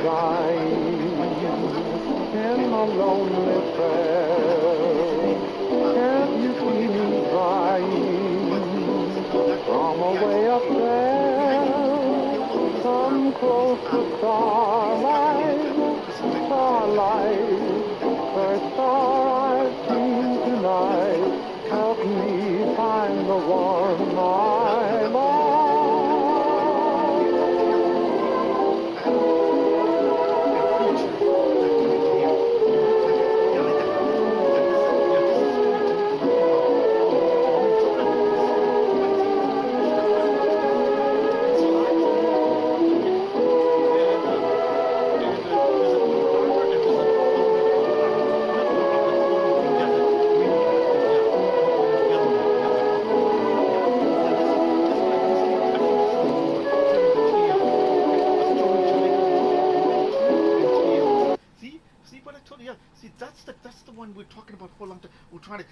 crying in a lonely prayer. Can't you see me crying from away up there? Come closer, starlight, starlight, first star I've seen tonight. Help me find the one I love. That's the one we're talking about for a long time. We're trying to.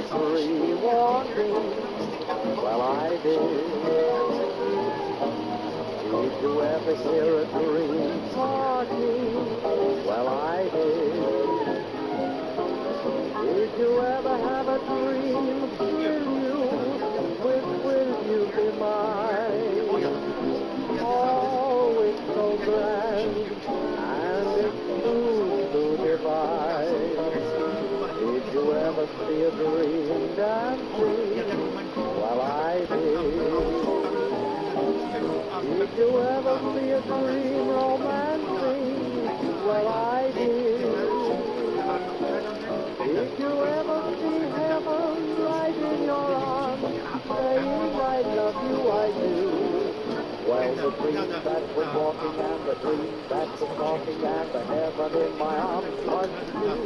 tree walking? Well, I did. Did you ever hear a tree talking? Well, I did. Did you ever have a dream fill you? Which will you be mine? Oh, it's so grand, and it's true to divine. Did you ever see a dream dancing? Well, I did. Did you ever see a dream romancing? Well, I did. Did you ever see heaven right in your arms, saying I love you, I do? Well, the dream that was walking and the dream that was talking and the heaven in my arms was you.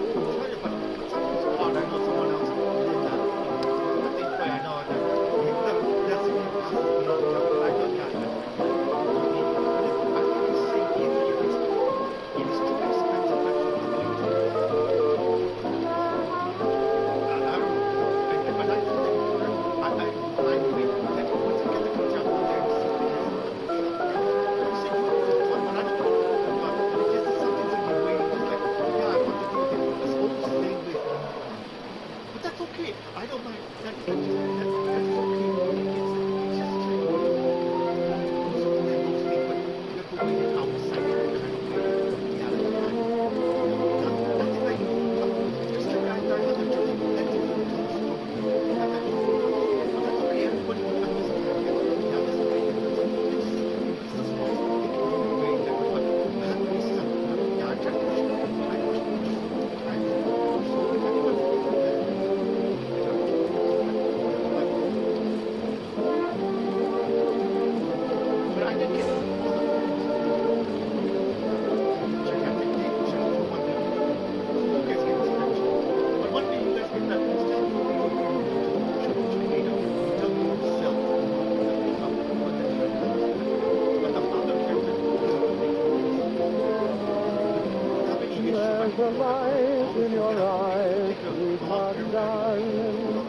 There's a light in your eyes, sweetheart, darling,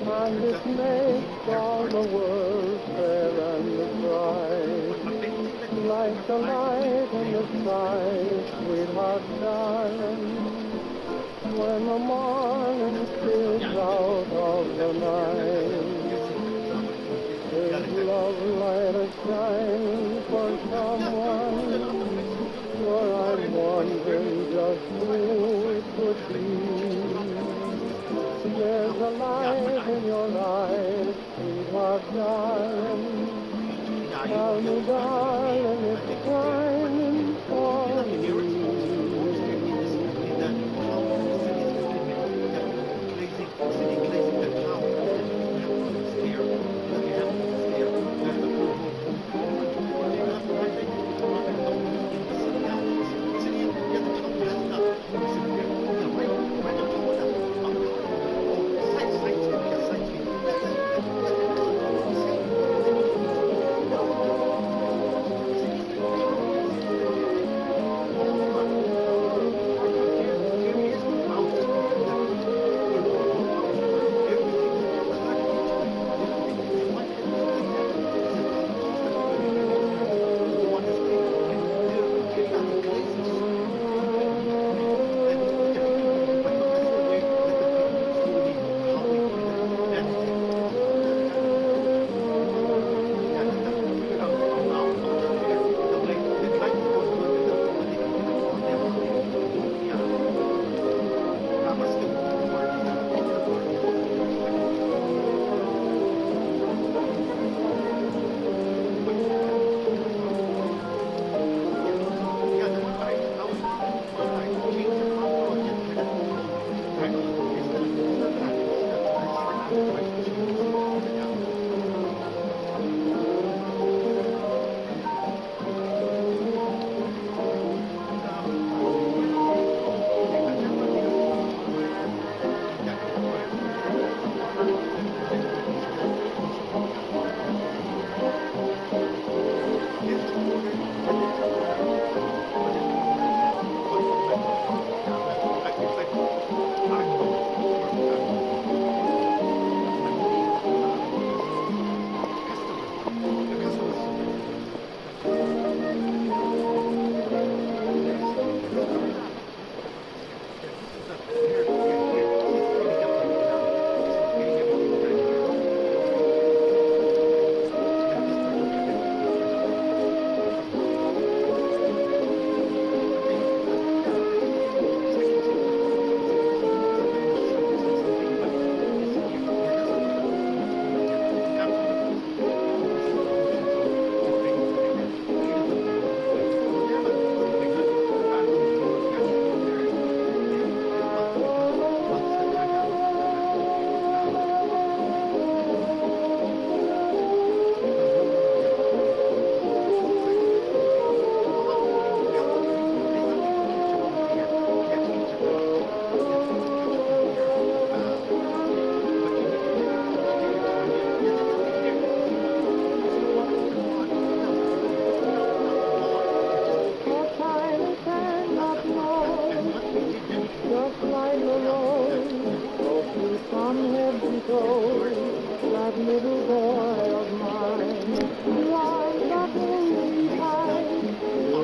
and it makes all the world fair and bright. Like the light in the sky, sweetheart, darling, when the morning steals out of the night. Is love light a shine for someone? For I'm wondering just who it could be. There's a light in your eyes, sweetheart, darling. Tell me, darling, it's shining for me. so. That little boy of mine, rise up in the tide,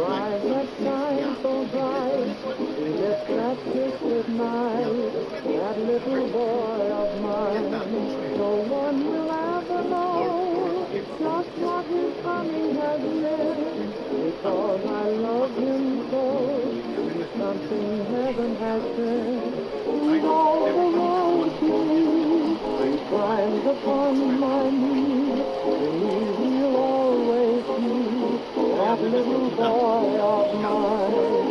rise that shine so bright, he gets that kiss at night. That little boy of mine, no one will ever know just what his coming has meant, because I love him so. He's something heaven has sent. He's all the world to me. He climbs upon my knee. In me he'll always be that little boy of mine.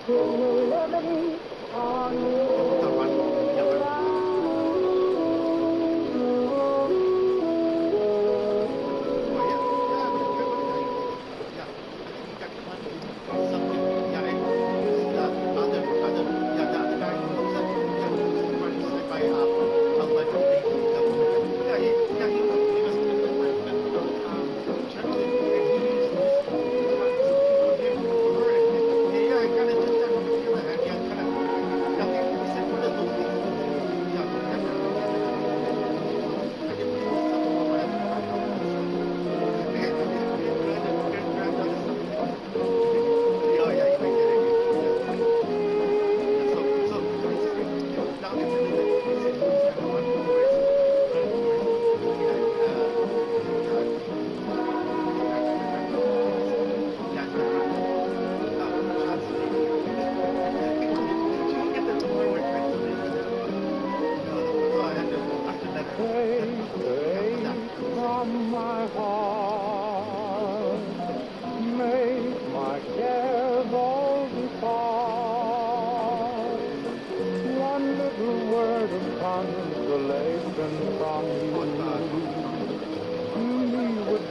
till you're living on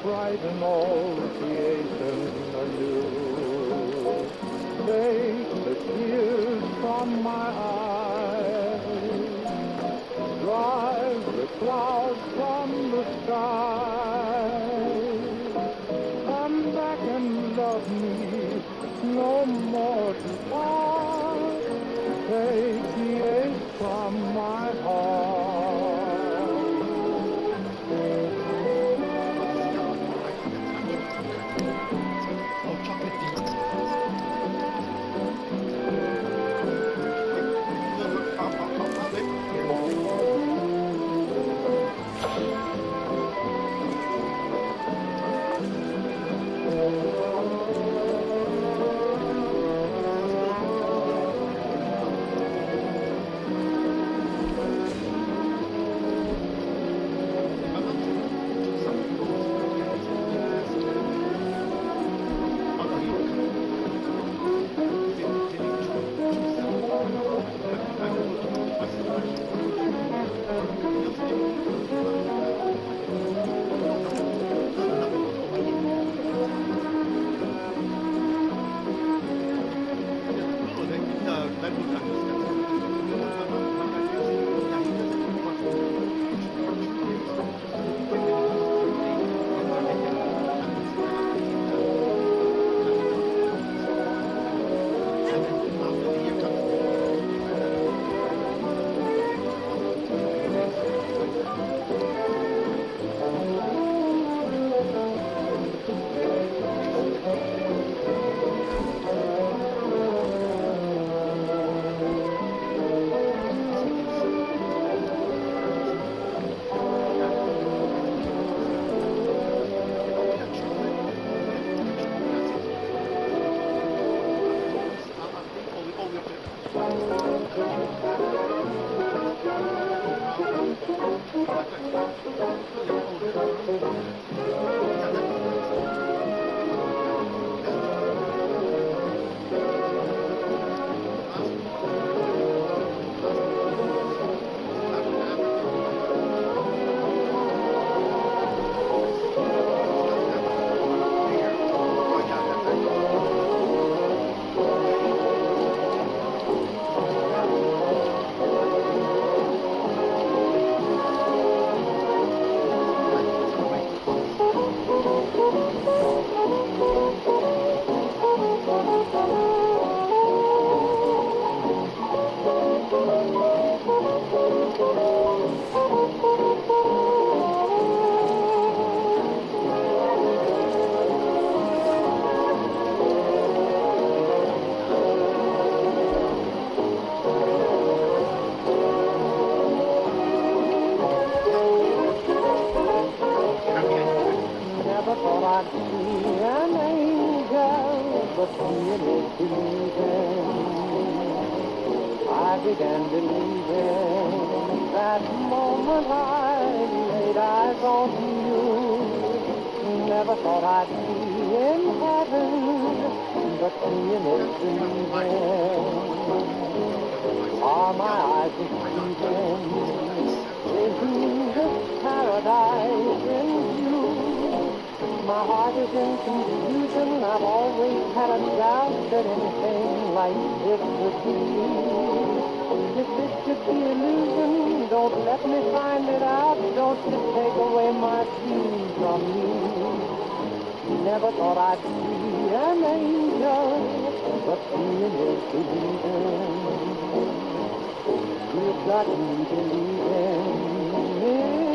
brighten all creation anew. Take the tears from my eyes, drive the clouds from the sky. Come back and love me, no more to part. Take the ache from my heart. I began believing that moment I laid eyes on you. Never thought I'd be in heaven, but seeing is believing. Are my eyes deceiving? Isn't this paradise in view? My heart is in confusion. I've always had a doubt that anything like this could be. If it should be illusion, don't let me find it out. Don't you take away my peace from me. Never thought I'd see an angel, but seeing is believing. You've got me believing in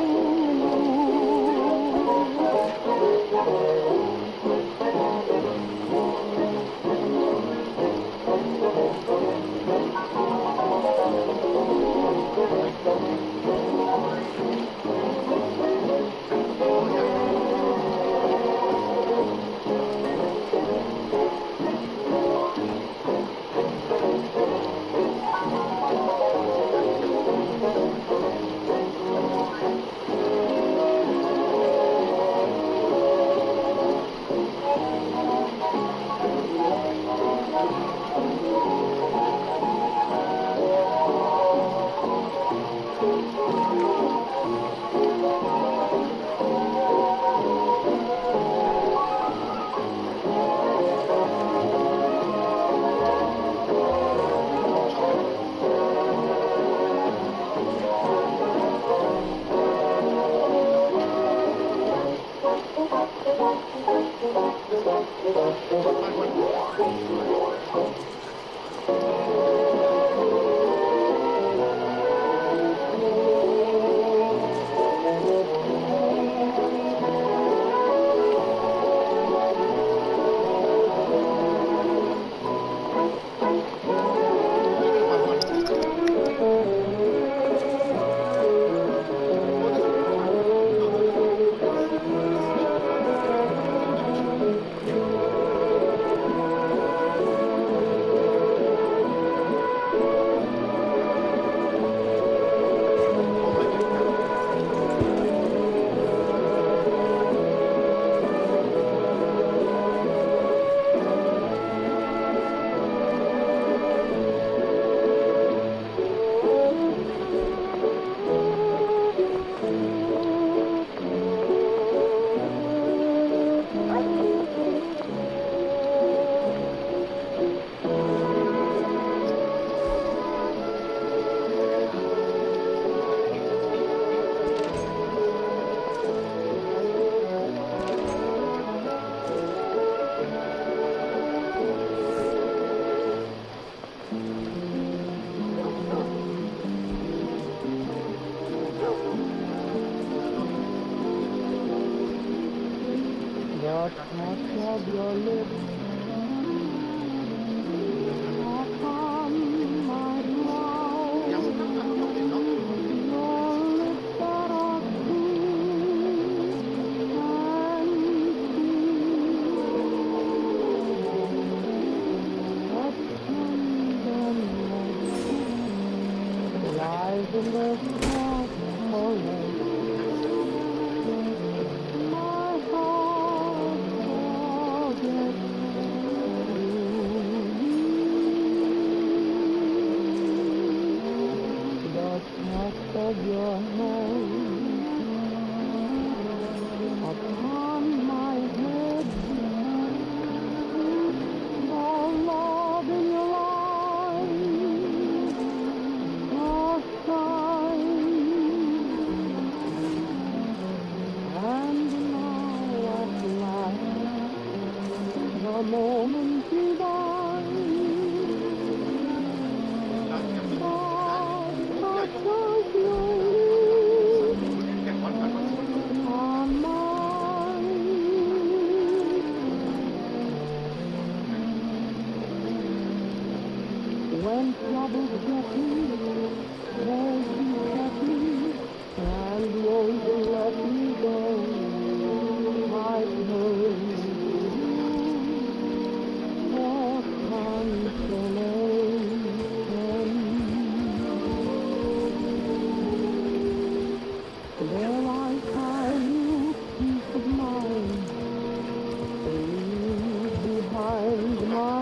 Behind my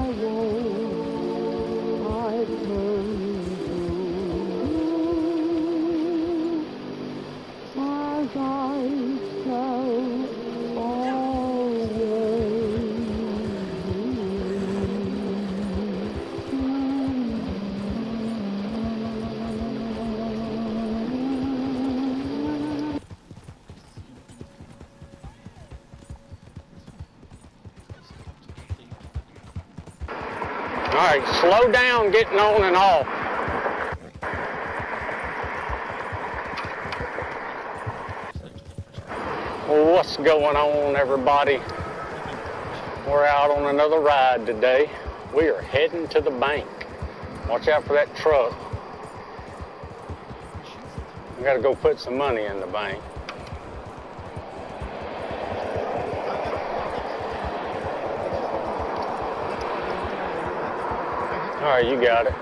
right, slow down getting on and off. Well, what's going on, everybody? We're out on another ride today. We are heading to the bank. Watch out for that truck. We gotta go put some money in the bank. All right, you got it.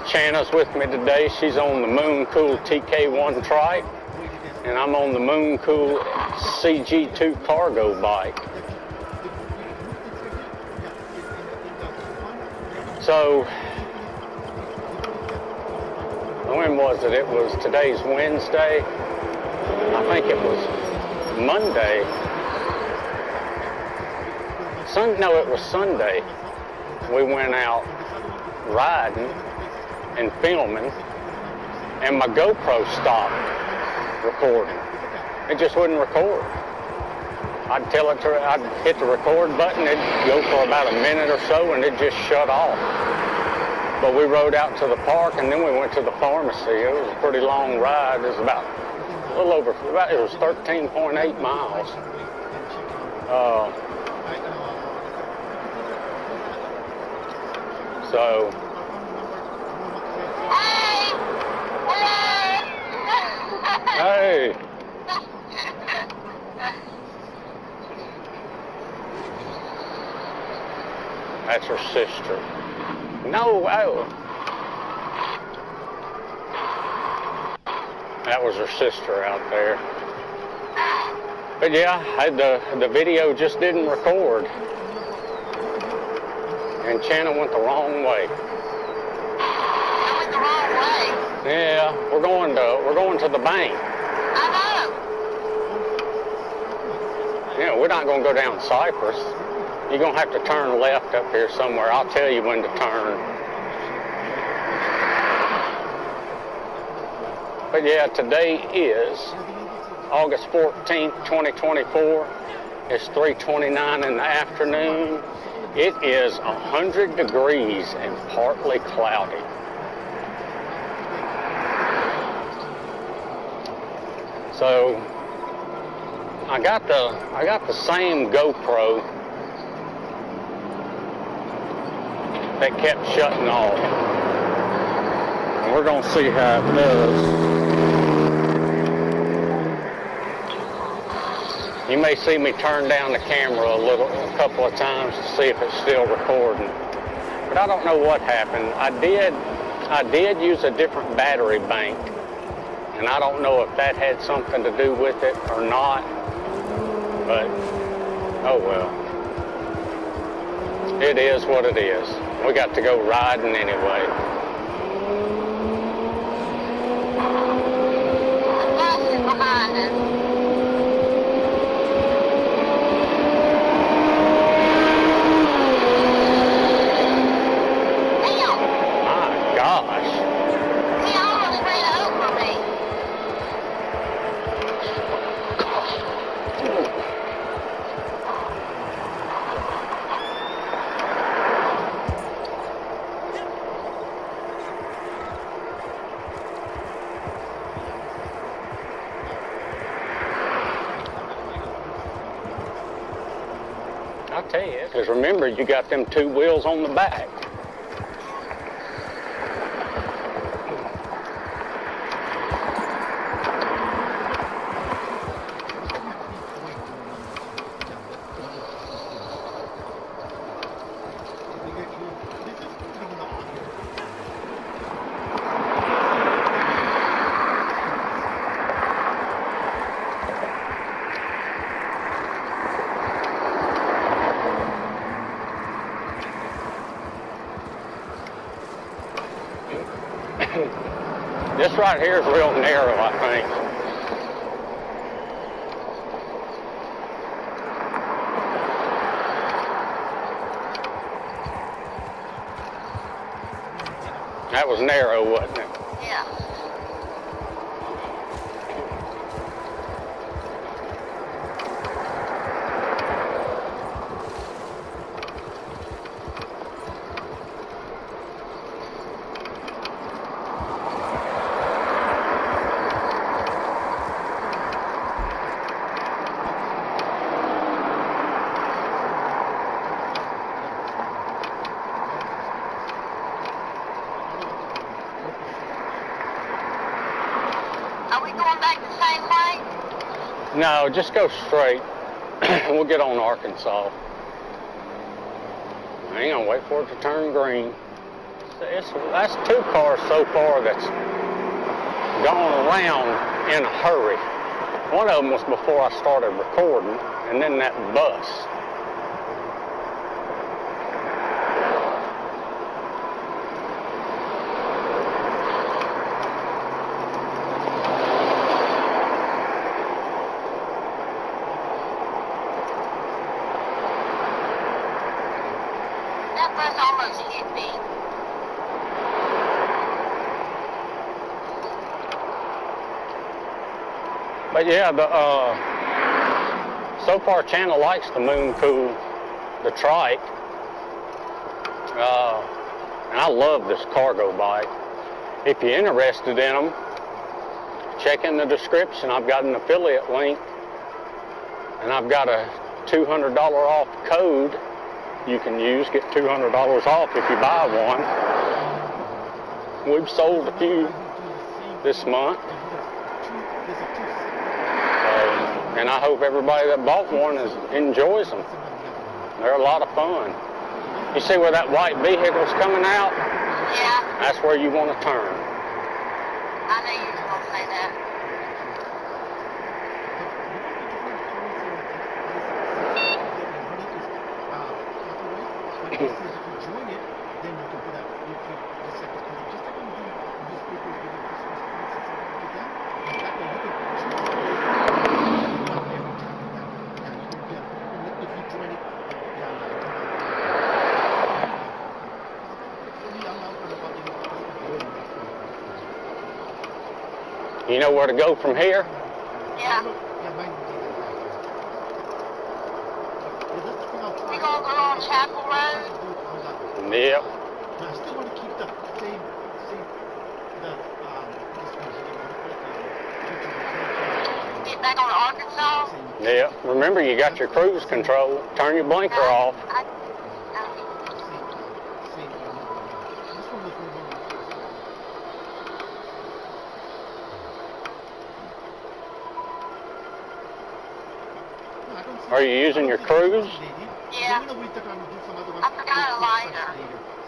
Shanna's with me today. She's on the Moon Cool TK1 trike, and I'm on the Moon Cool CG2 cargo bike. So, when was it? It was today's Wednesday. I think it was Monday. No, it was Sunday. We went out riding and filming, and my GoPro stopped recording. It just wouldn't record. I'd hit the record button, it'd go for about a minute or so, and it just shut off. But we rode out to the park, and then we went to the pharmacy. It was a pretty long ride. It was it was 13.8 miles. So, hey. That's her sister. No, oh. That was her sister out there. But yeah, the video just didn't record. And Shanna went the wrong way. I went the wrong way. Yeah, we're going to the bank. I know. Yeah, we're not going to go down Cypress. You're going to have to turn left up here somewhere. I'll tell you when to turn. But yeah, today is August 14th, 2024. It's 3:29 in the afternoon. It is 100 degrees and partly cloudy. So I got the same GoPro that kept shutting off. And we're gonna see how it does. You may see me turn down the camera a couple of times to see if it's still recording. But I don't know what happened. I did use a different battery bank, and I don't know if that had something to do with it or not. But oh well. It is what it is. We got to go riding anyway. The bus is behind us. I'll tell you, because remember, you got them two wheels on the back. This right here is real narrow, I think. That was narrow, wasn't it? Yeah. No, just go straight. We'll get on Arkansas. Hang on, wait for it to turn green. That's 2 cars so far that's gone around in a hurry. One of them was before I started recording, and then that bus. That bus almost hit me. But yeah, so far Chandler likes the Moon Cool, the trike. And I love this cargo bike. If you're interested in them, check in the description. I've got an affiliate link, and I've got a $200 off code you can use. Get $200 off if you buy one. We've sold a few this month. And I hope everybody that bought one enjoys them. They're a lot of fun. You see where that white vehicle's coming out? Yeah. That's where you want to turn. I knew you were going to say that. You know where to go from here? Yeah. We gonna go on Chapel Road? Yep. I still want to keep the same, Get back on Arkansas? Yep. Remember, you got your cruise control. Turn your blinker off. Are you using your cruise? Yeah. I forgot a lighter.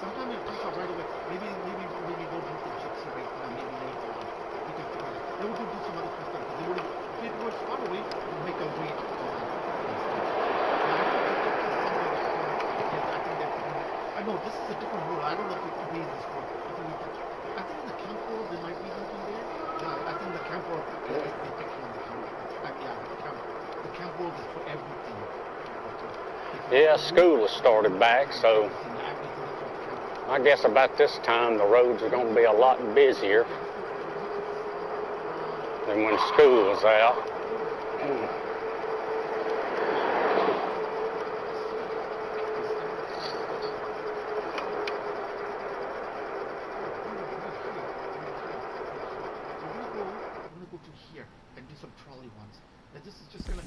Sometimes it comes out right away. Maybe go do the chicks away. Maybe later on. We can try that. Then we can do some other stuff. If it was far away, we'll make a way. I know this is a different rule. I don't know if it could be in this one. I think in the camp world there might be something there. No, I think the camp world is the picture on the camp. The camp world is for everything. Yeah, school has started back, so I guess about this time the roads are going to be a lot busier than when school is out. This is just gonna,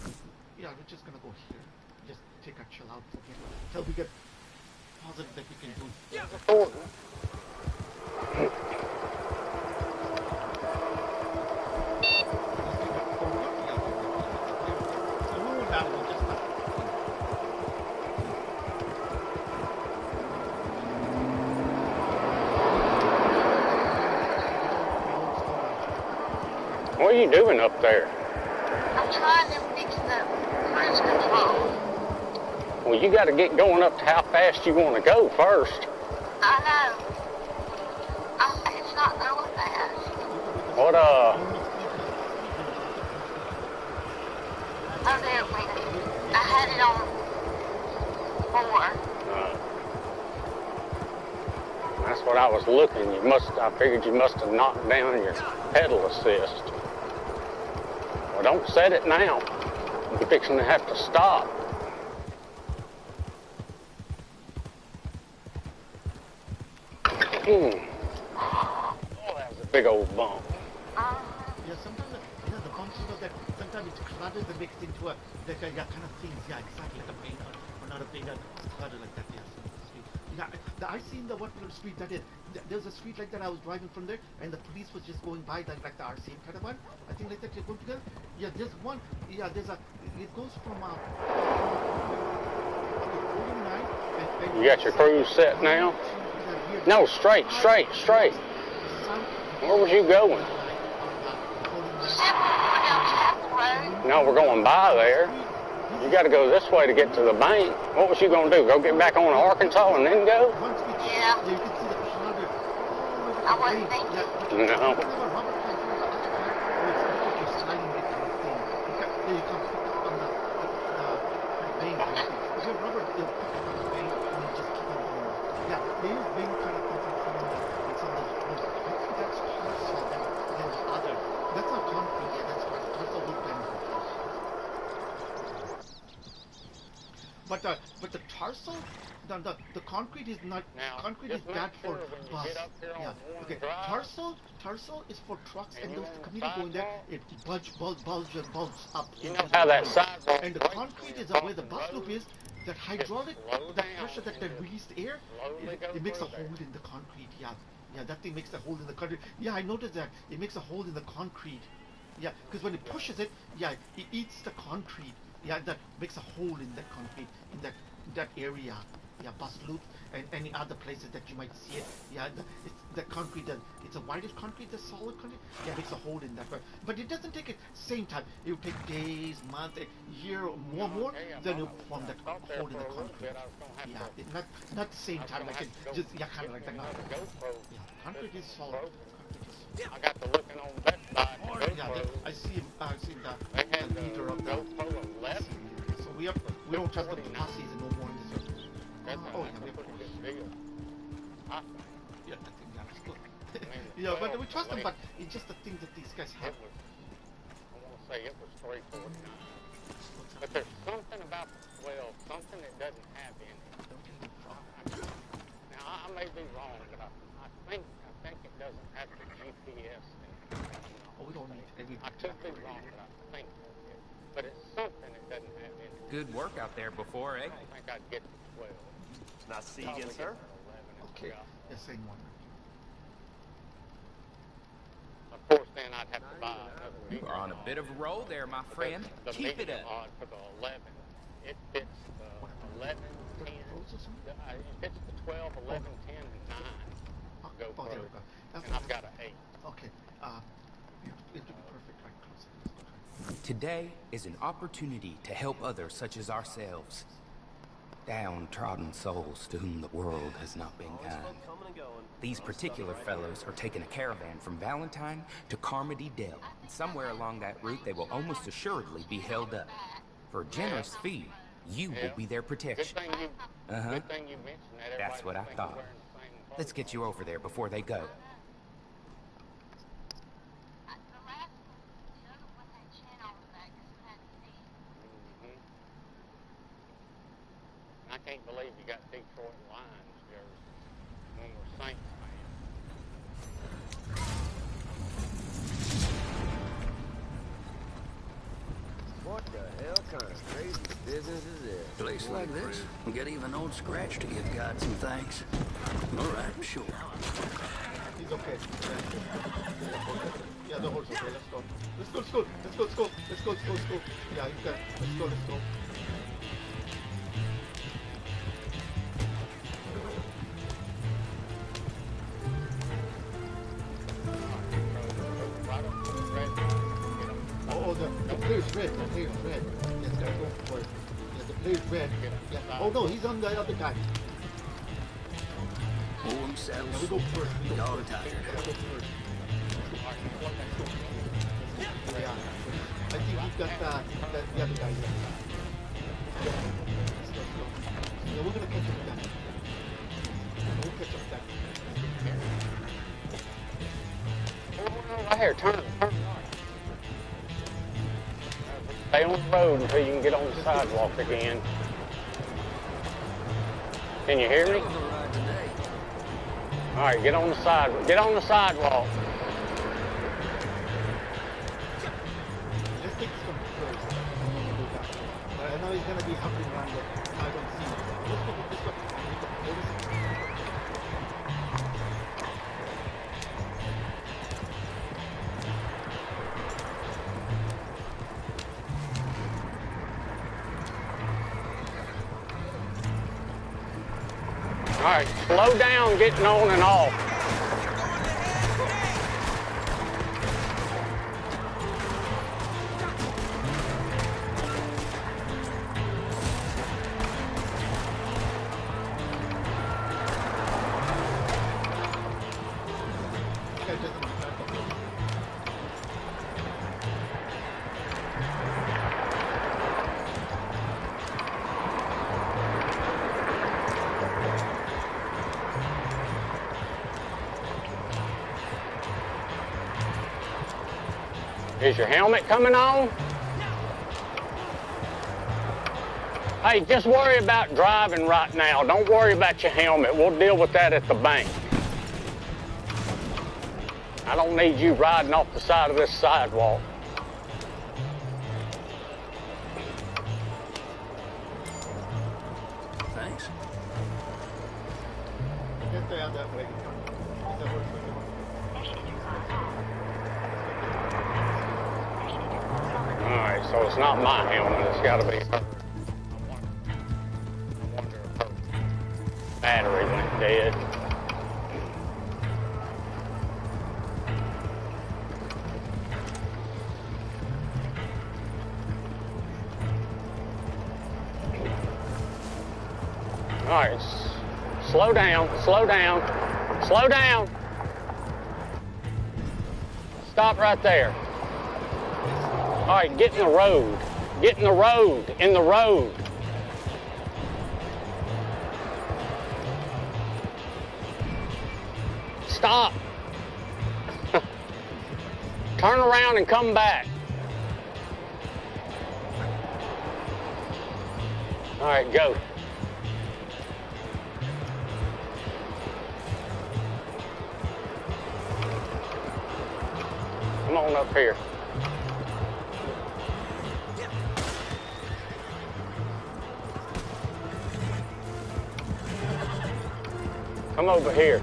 we're just gonna go here. Just take a chill out for here. Till we get positive that we can do. What are you doing up there? I'm trying to fix the cruise control. Well, you got to get going up to how fast you want to go first. I know. It's not going fast. What, Oh, there it went. I had it on 4. That's what I was looking. I figured you must have knocked down your pedal assist. Well, don't set it now. You're fixing to have to stop. Oh, that was a big old bump. Yeah, sometimes the bumps that sometimes it's cluttered that makes into a kind of things. Yeah, exactly like a paint or not a paint, clutter like that. Yeah, so to speak. Yeah, I seen the what street that is. There's a street like that. I was driving from there, and the police was just going by like the RCM kind of one. I think like that they're going together. Yeah, there's one. Yeah, there's a. It goes from 49 and You got your cruise set now? No, straight. Where was you going? No, we're going by there. You got to go this way to get to the bank. What was you going to do? Go get back on Arkansas and then go? Yeah. I wasn't thinking. No. But the tarsal, the concrete is not. Now, concrete is bad for bus. Yeah. Okay. Tarsal is for trucks and those community going there. It bulges up. You know how that sidewalk. And the concrete is where the bus loop is. That hydraulic, the pressure that released air, it makes a hole in the concrete. Yeah, that thing makes a hole in the concrete. Yeah, I noticed that. It makes a hole in the concrete. Yeah, because when it pushes it, yeah, it eats the concrete. Yeah, that makes a hole in that concrete, in that area. Yeah, bus loops and any other places that you might see it. Yeah, it's the concrete, it's a whitish concrete, the solid concrete. Yeah, it makes a hole in that. But it doesn't take it same time. It will take days, months, a year, or more, then it will form that hole in the concrete. Yeah, not the same time, like it just, yeah, kind of like that. Yeah, concrete is solid. I got the looking on that side. Yeah, I see the meter of the. So we don't trust the posses and no more in this. Oh yeah, we have to. Yeah, I think that's good. Yeah, but we trust them, but it's just the thing that these guys have. I want to say it was 349. But there's something about the 12, something it doesn't have in it. Now I may be wrong, but I think it doesn't have the GPS. Oh, we don't need any. I could be wrong, but I think it is. But it's something it doesn't have in it. Good work out there before, eh? I don't think I'd get the 12. Nice to see you again, sir. Okay, yeah, same one. Of course, then I'd have to buy another You are on a bit of a roll there, my friend. The Keep it medium up. odd for the 11. It fits the 11, 10. It fits the 12, 11, 10, and 9. Go Oh, there we further. go. That's And I've got an 8. Okay, it would be perfect right close. Today is an opportunity to help others such as ourselves. Downtrodden souls to whom the world has not been kind. These particular fellows are taking a caravan from Valentine to Carmody Dell. And somewhere along that route, they will almost assuredly be held up. For a generous fee, you will be their protection. Good thing you mentioned that. That's what I thought. Let's get you over there before they go. I can't believe you got Detroit Lions jersey when we're Saints fans. What the hell kind of crazy business is this? Place like this, we get even old Scratch to give God some thanks. All right, sure. He's okay. Yeah, the horse okay. Let's go. Let's go. Yeah, you can. Let's go. Oh, the player's red. Yes, gotta go for it. Yeah, the player's red. Yeah. Oh no, he's on the other guy. Pull them saddles. Yeah, we go first. Dog tired. Yeah, I think we've got the other guy here. Yeah, we're gonna catch up with that. We'll catch up with that. Right here, turn right. Stay on the road until you can get on the sidewalk again. Can you hear me? All right, get on the sidewalk. Get on the sidewalk. Let's take this one first. I know he's gonna be hopping around there. I don't see him. Let's go. All right, slow down getting on and off. Is your helmet coming on? Hey, just worry about driving right now. Don't worry about your helmet. We'll deal with that at the bank. I don't need you riding off the side of this sidewalk. Thanks. Get down that way. Alright, so it's not my helmet, it's gotta be her. I wonder if her battery went dead. Alright, slow down, slow down, slow down. Stop right there. All right, get in the road. Get in the road, in the road. Stop. Turn around and come back. All right, go. Come on up here. Come over here.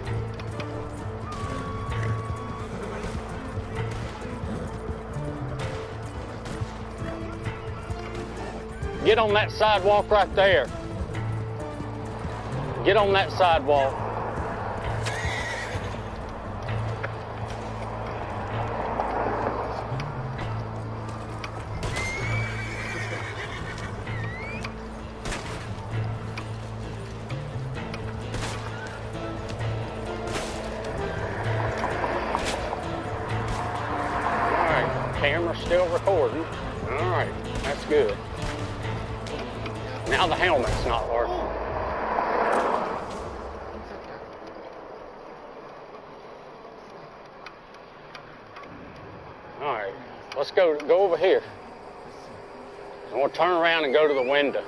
Get on that sidewalk right there. Get on that sidewalk. Camera's still recording. All right, that's good. Now the helmet's not working. All right, let's go over here. I'm gonna turn around and go to the window.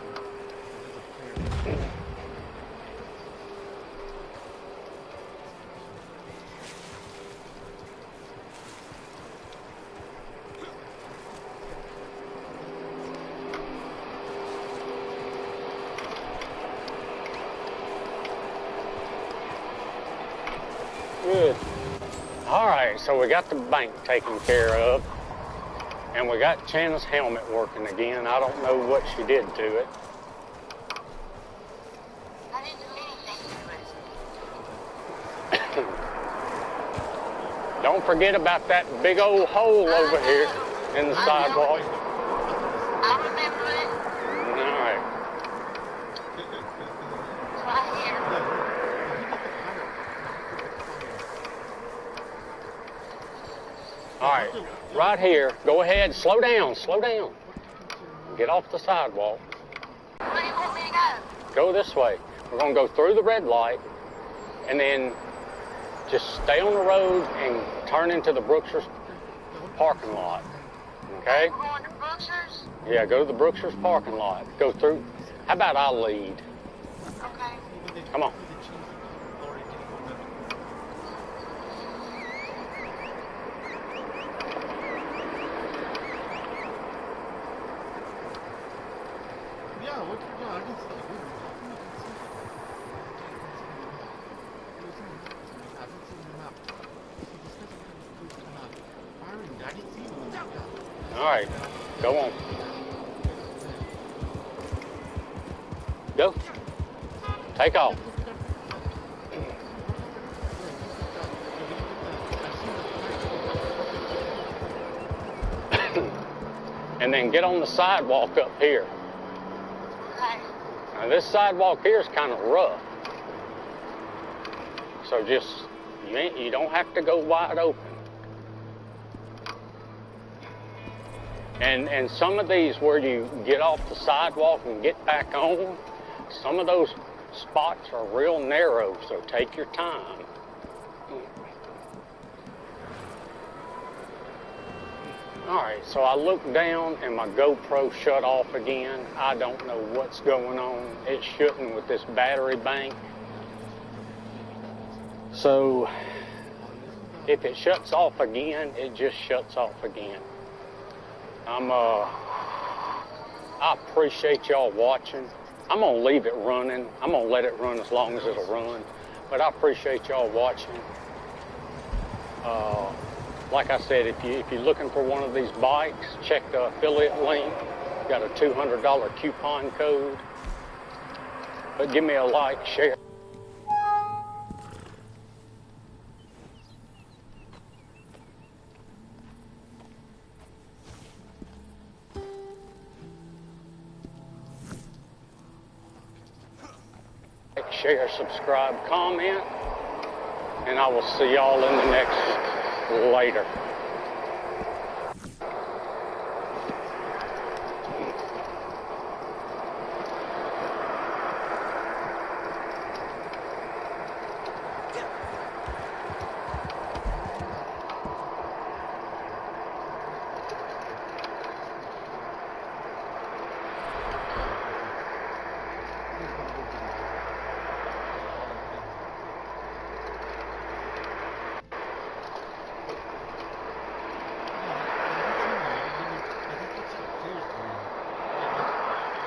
Good. All right, so we got the bank taken care of, and we got Chen's helmet working again. I don't know what she did to it. I didn't do anything to it. Don't forget about that big old hole over here in the sidewalk. I remember it. All right. It's right here. All right, right here. Go ahead, slow down, slow down. Get off the sidewalk. Where do you want me to go? Go this way. We're gonna go through the red light, and then just stay on the road and turn into the Brooksers parking lot, okay? I'm going to Brooksers? Yeah, go to the Brooksers parking lot. Go through. How about I lead? Okay. Come on. All right, go on. Go. Take off. and then get on the sidewalk up here. Okay. Now this sidewalk here is kind of rough. So just, you don't have to go wide open. And some of these where you get off the sidewalk and get back on, some of those spots are real narrow, so take your time. All right, so I look down and my GoPro shut off again. I don't know what's going on. It shouldn't with this battery bank. So if it shuts off again, it just shuts off again. I appreciate y'all watching. I'm gonna leave it running. I'm gonna let it run as long as it'll run. But I appreciate y'all watching. Like I said, if you're looking for one of these bikes, check the affiliate link. Got a $200 coupon code. But give me a like, share. Share, subscribe, comment, and I will see y'all in the next later.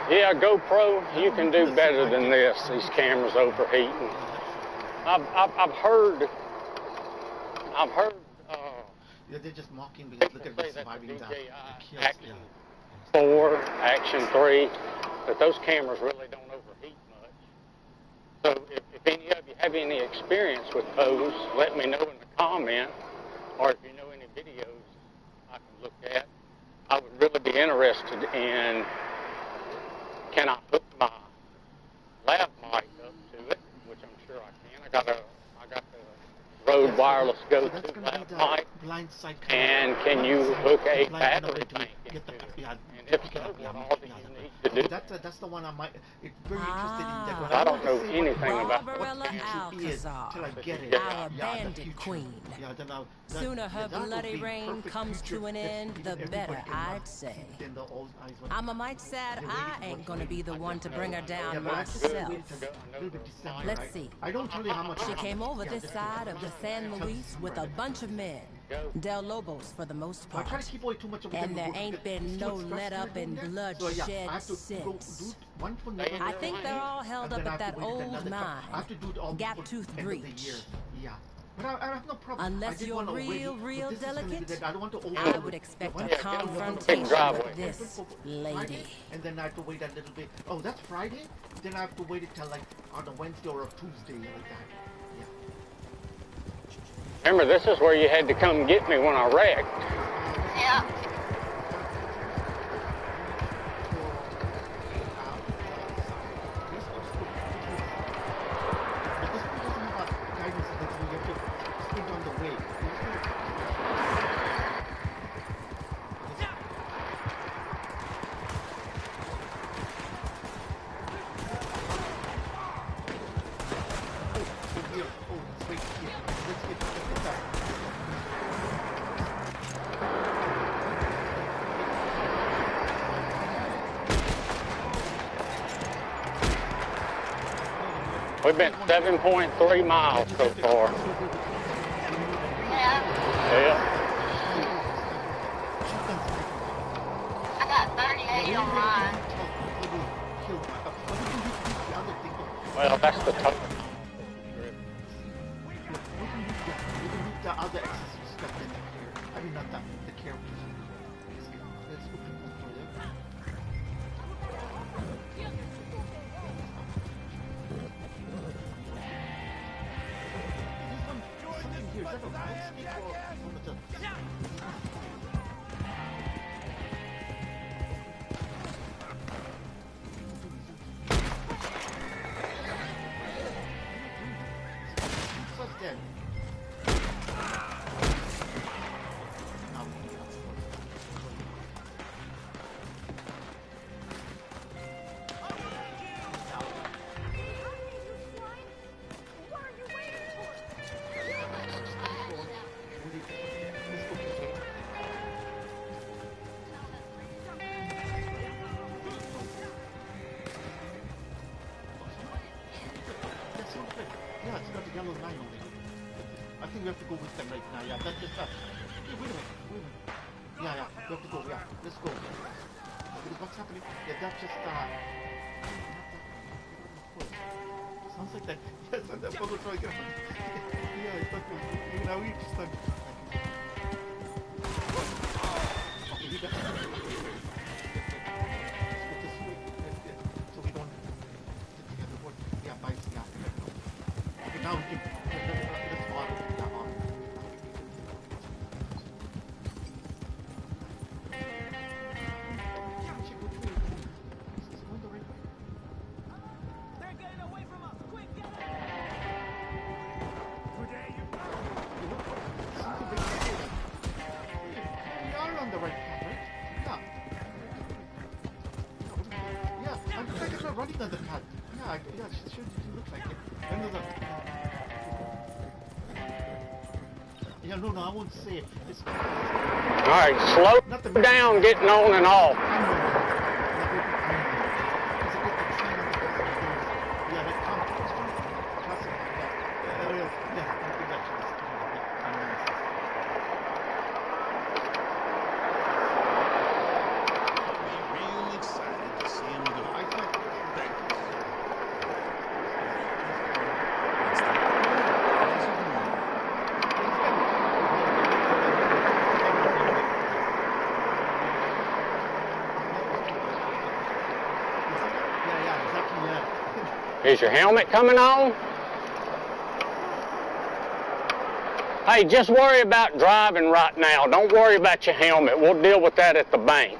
Yeah, GoPro, you can do better than this. These cameras overheating. I've heard. Yeah, they're just mocking because look at this surviving the kills. Action 4, Action 3, but those cameras really don't overheat much. So if any of you have any experience with those, let me know in the comment, or if you know any videos I can look at. I would really be interested in, can I hook my lav mic up to it, which I'm sure I can. I got the Rode wireless go-to lav mic. And can you hook a battery bank into it? And if so, what all do you need to do? That's the one I might. It's very interested in that. But I don't know anything about Barbarella Alcazar, our bandit queen. Sooner her bloody reign comes to an end, the better, I'd say. I'm a mite sad I ain't gonna be the one to bring her down myself. Let's see. She came over this side of the San Luis with a bunch of men. Del Lobos for the most part. And there ain't been no let up and bloodshed since. I think they're all held up at that old mine, Gaptooth Breach. Unless you're real delicate, I would expect a confrontation with this lady. And then I have to wait a little bit. Oh, that's Friday? Then I have to wait until like on a Wednesday or a Tuesday like that. Remember, this is where you had to come get me when I wrecked. Yeah. We've been 7.3 miles so far. Yeah. Yeah. I got 38 on mine. Well, that's the total. The other accessory stuff in the care. I mean, not the characters. Let's go for them. again. Yeah, it's got the yellow line on it. I think we have to go with them right now. Yeah, that's just that. Hey, wait a minute. Yeah, we have to go. Yeah, let's go. What's happening? Yeah, that's just sounds like that. Yes, and that photo trying to get on. Yeah, it's like now we just like. Okay, we got to go this way. So we don't get the wood. Yeah, bites. Yeah. Okay, now we can. Let's follow that on. Running on the path. Yeah, it should look like it. Yeah, no, I won't say it. Alright, slow down getting on and off. Is your helmet coming on? Hey, just worry about driving right now. Don't worry about your helmet. We'll deal with that at the bank.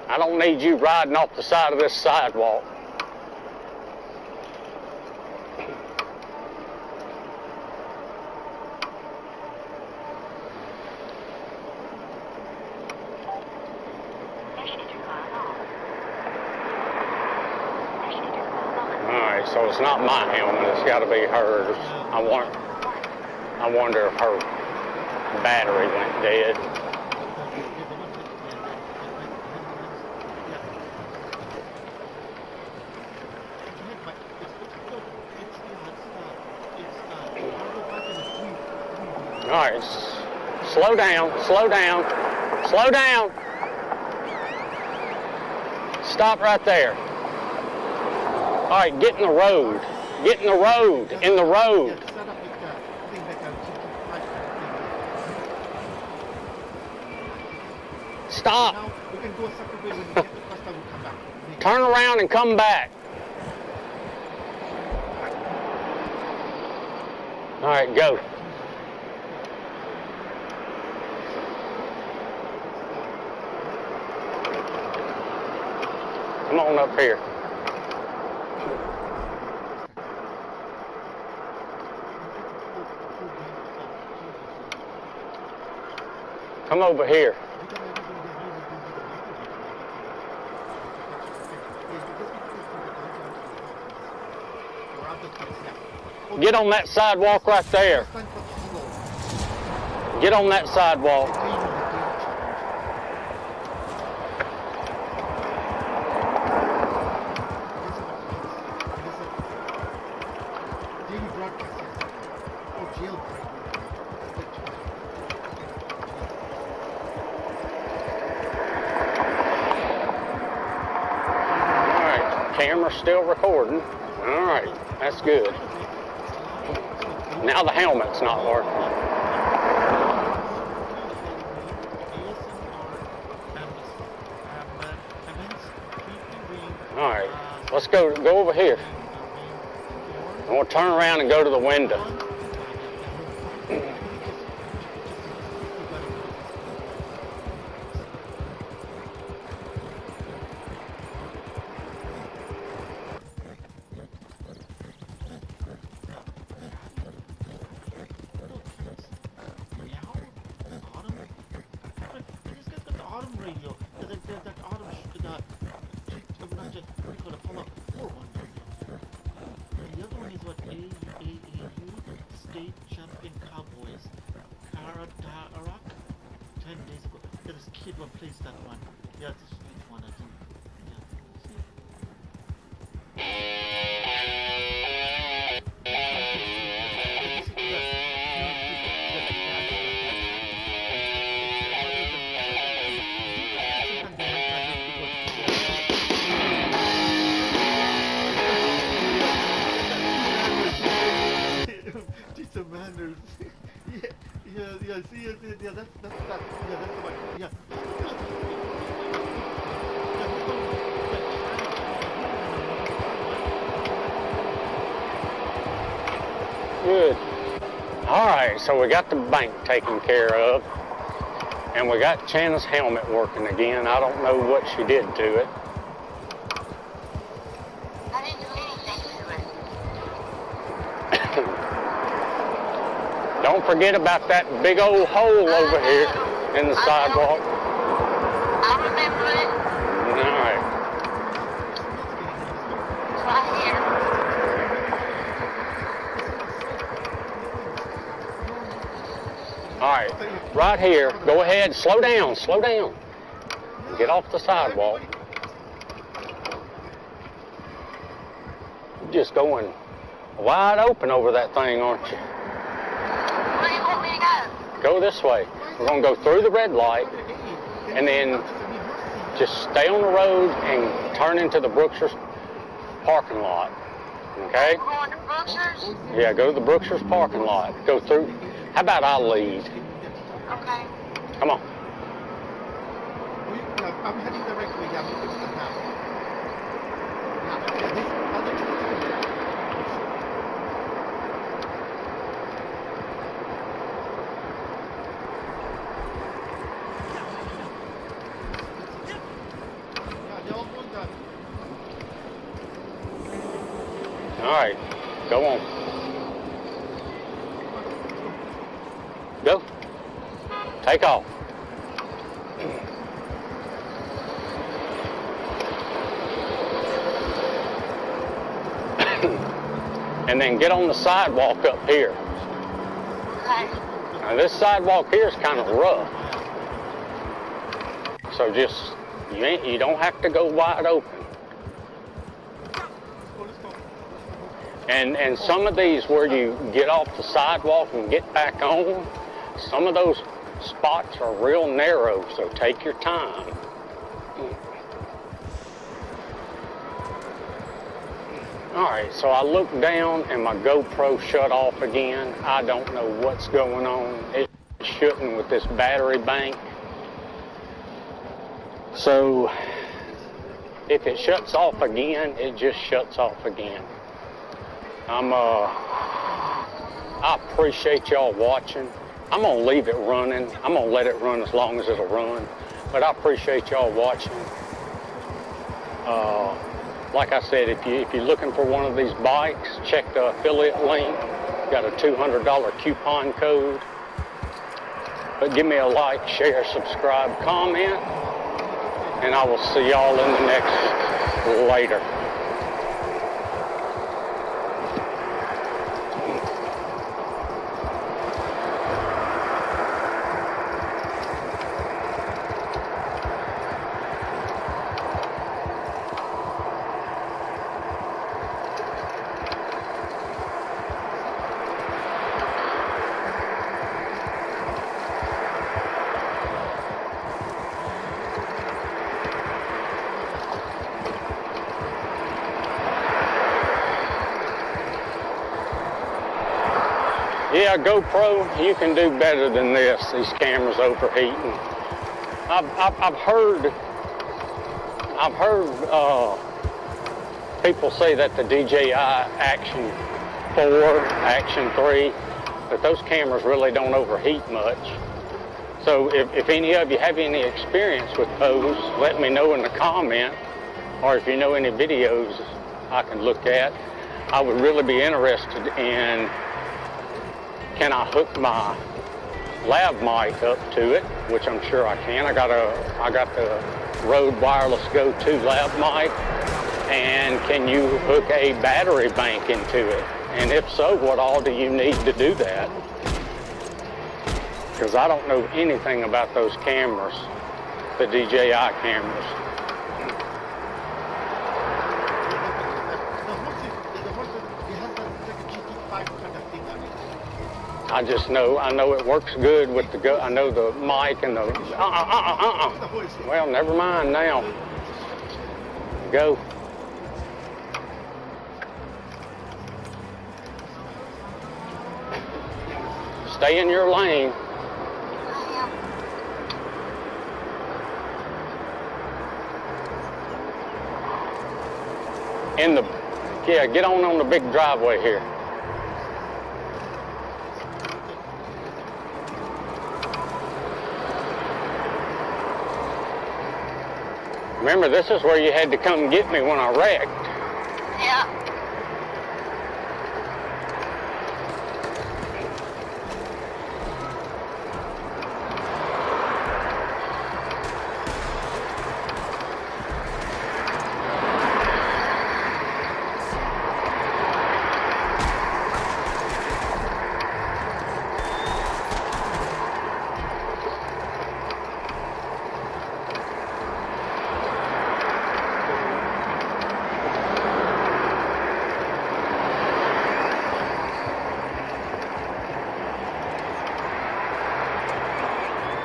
I don't need you riding off the side of this sidewalk. So it's not my helmet, it's got to be hers. I wonder if her battery went dead. All right, slow down, slow down, slow down. Stop right there. All right, get in the road. Get in the road. In the road. Stop. Turn around and come back. All right, go. Come on up here. Come over here. Get on that sidewalk right there. Get on that sidewalk. Camera's still recording. All right, that's good. Now the helmet's not working. All right, let's go over here. I'm gonna turn around and go to the window. 10 days ago. Yeah, this kid one plays that one. Yeah, this one I think. Decent manners. Yeah, see, yeah, that's the one. Yeah. Good. All right, so we got the bank taken care of, and we got Chan's helmet working again. I don't know what she did to it. I didn't do anything to it. Don't forget about that big old hole over here in the sidewalk. I remember it. All right. It's right here. All right, right here. Go ahead, slow down, slow down. Get off the sidewalk. You're just going wide open over that thing, aren't you? Where do you want me to go? Go this way. We're going to go through the red light, and then just stay on the road and turn into the Brookshire's parking lot. Okay? We're going to Brookshire's? Yeah, go to the Brookshire's parking lot. Go through. How about I lead? Okay. Come on. I'm heading directly down to the house. All right, go on. Go. Take off. And then get on the sidewalk up here. Okay. Now this sidewalk here is kind of rough. So just, you don't have to go wide open. And some of these where you get off the sidewalk and get back on, some of those spots are real narrow, so take your time. All right, so I look down and my GoPro shut off again. I don't know what's going on. It's shooting with this battery bank. So if it shuts off again, it just shuts off again. I appreciate y'all watching. I'm gonna leave it running. I'm gonna let it run as long as it'll run. But I appreciate y'all watching. Like I said, if you're looking for one of these bikes, check the affiliate link. Got a $200 coupon code. But give me a like, share, subscribe, comment, and I will see y'all in the next later. Yeah, GoPro, you can do better than this. These cameras overheating. I've heard people say that the DJI Action 4, Action 3, that those cameras really don't overheat much. So if any of you have any experience with those, let me know in the comment, or if you know any videos I can look at. I would really be interested in, can I hook my lav mic up to it, which I'm sure I can. I got the Rode Wireless Go 2 lav mic, and can you hook a battery bank into it? And if so, what all do you need to do that? because I don't know anything about those cameras, the DJI cameras. I just know, I know it works good with the I know the mic and the Well, never mind now. Go. Stay in your lane. Yeah, get on the big driveway here. Remember, this is where you had to come get me when I wrecked. Yeah.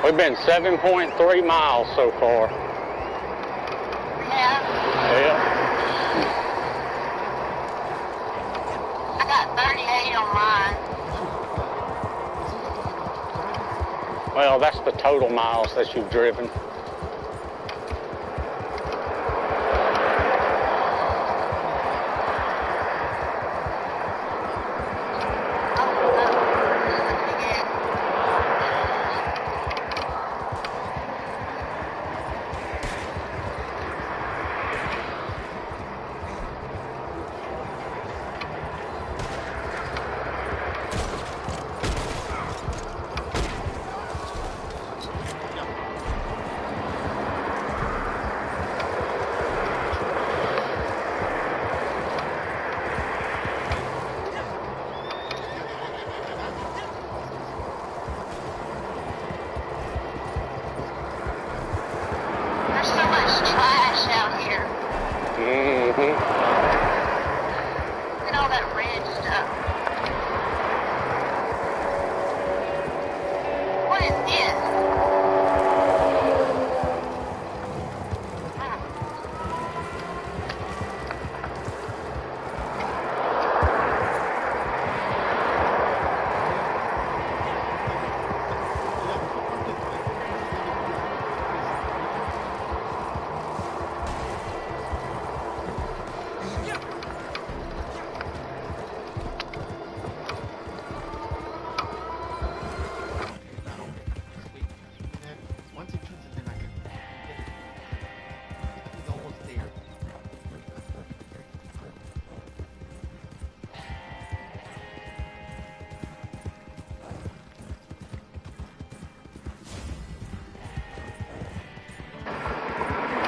We've been 7.3 miles so far. Yeah. Yeah. I got 38 on mine. Well, that's the total miles that you've driven.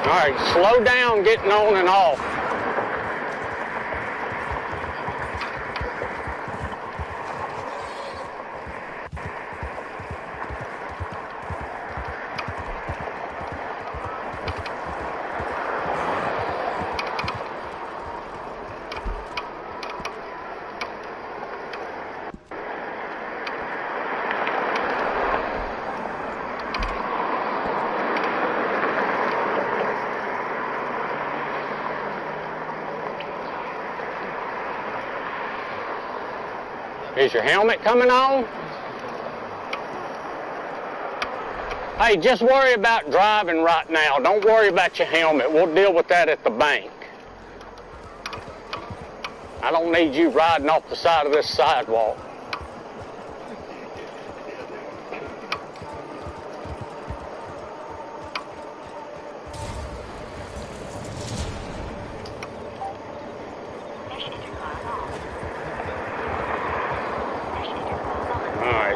All right, slow down getting on and off. Is your helmet coming on? Hey, just worry about driving right now. Don't worry about your helmet. We'll deal with that at the bank. I don't need you riding off the side of this sidewalk.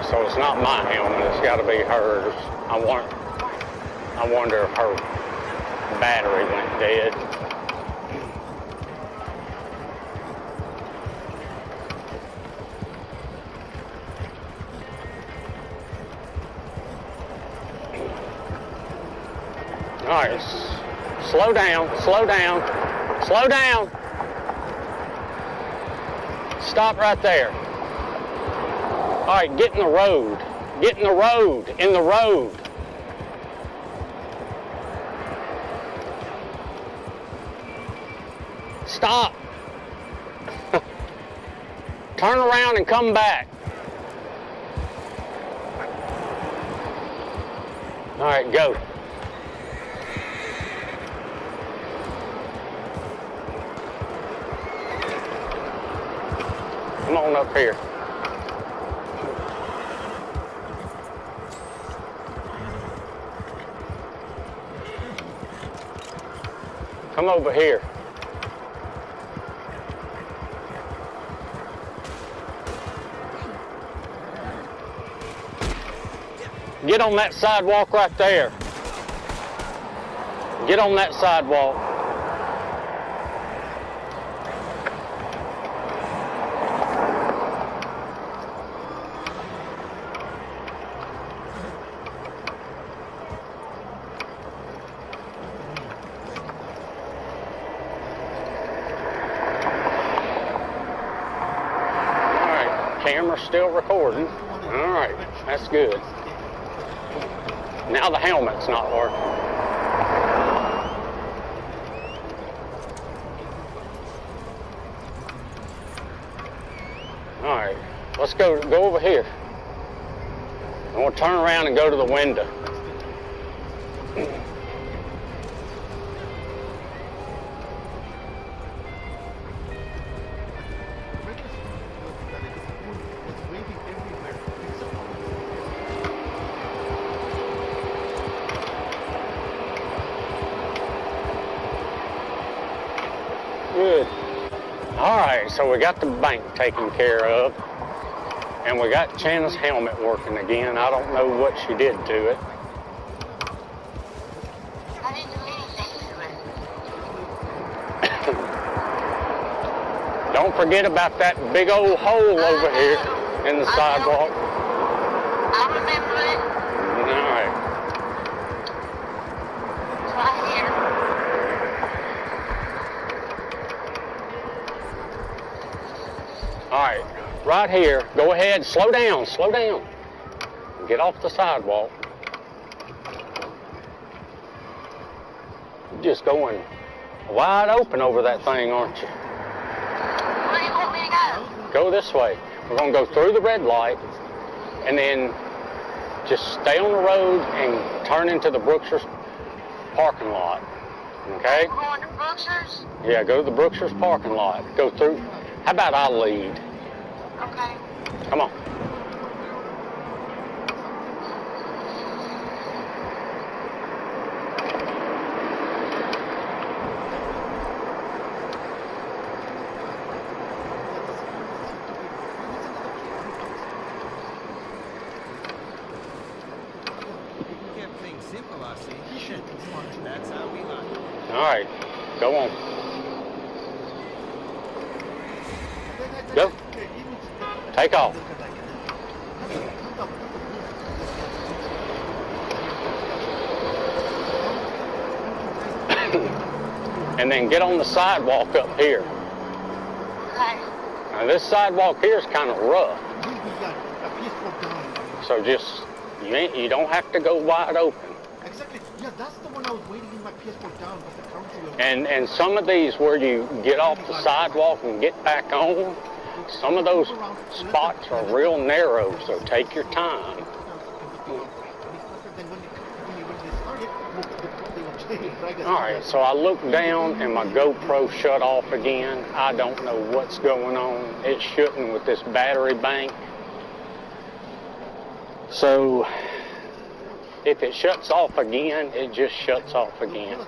So it's not my helmet, it's got to be hers. I wonder if her battery went dead. All right, slow down, slow down, slow down. Stop right there. All right, get in the road. Get in the road, in the road. Stop. Turn around and come back. All right, go. Come on up here. Come over here. Get on that sidewalk right there. Get on that sidewalk. All right, camera's still recording. All right, that's good. Now the helmet's not working. All right, let's go over here. And we'll turn around and go to the window. Good. All right, so we got the bank taken care of, and we got Channa's helmet working again. I don't know what she did to it. I didn't do anything to it. Don't forget about that big old hole over here in the sidewalk. I remember it. All right. It's right here. All right, right here. Go ahead, slow down, slow down. Get off the sidewalk. You're just going wide open over that thing, aren't you? Where do you want me to go? Go this way. We're going to go through the red light, and then just stay on the road and turn into the Brookshire's parking lot. Okay? We're going to Brookshire's? Yeah, go to the Brookshire's parking lot. Go through. How about I lead? Okay. Come on. Kept things simple, I see. That's how we like it. All right, go on. Go. Take off. And then get on the sidewalk up here. Okay. Now this sidewalk here is kind of rough. So just, you don't have to go wide open. Exactly. Yeah, that's the one I was waiting in my PS4 down, but the currently. And some of these where you get off the sidewalk and get back on, some of those spots are real narrow, so take your time. All right, so I look down and my GoPro shut off again. I don't know what's going on. It's shooting with this battery bank. So if it shuts off again, it just shuts off again.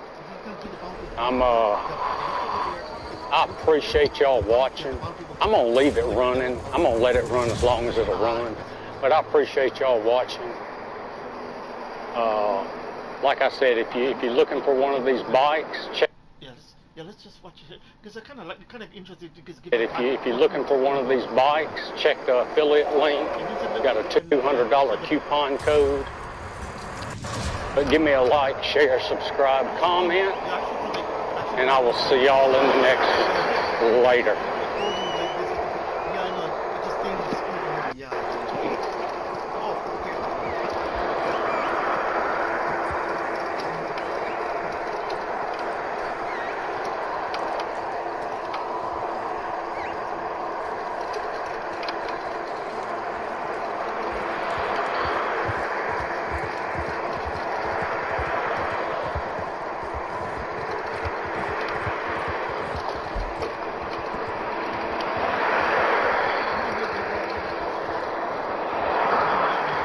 I appreciate y'all watching. I'm gonna leave it running. I'm gonna let it run as long as it'll run. But I appreciate y'all watching. Like I said, if you're looking for one of these bikes, check. Yes. Yeah, let's just watch it because I kind of interested because. If you're looking for one of these bikes, check the affiliate link. Got a $200 coupon code. But give me a like, share, subscribe, comment, and I will see y'all in the next later.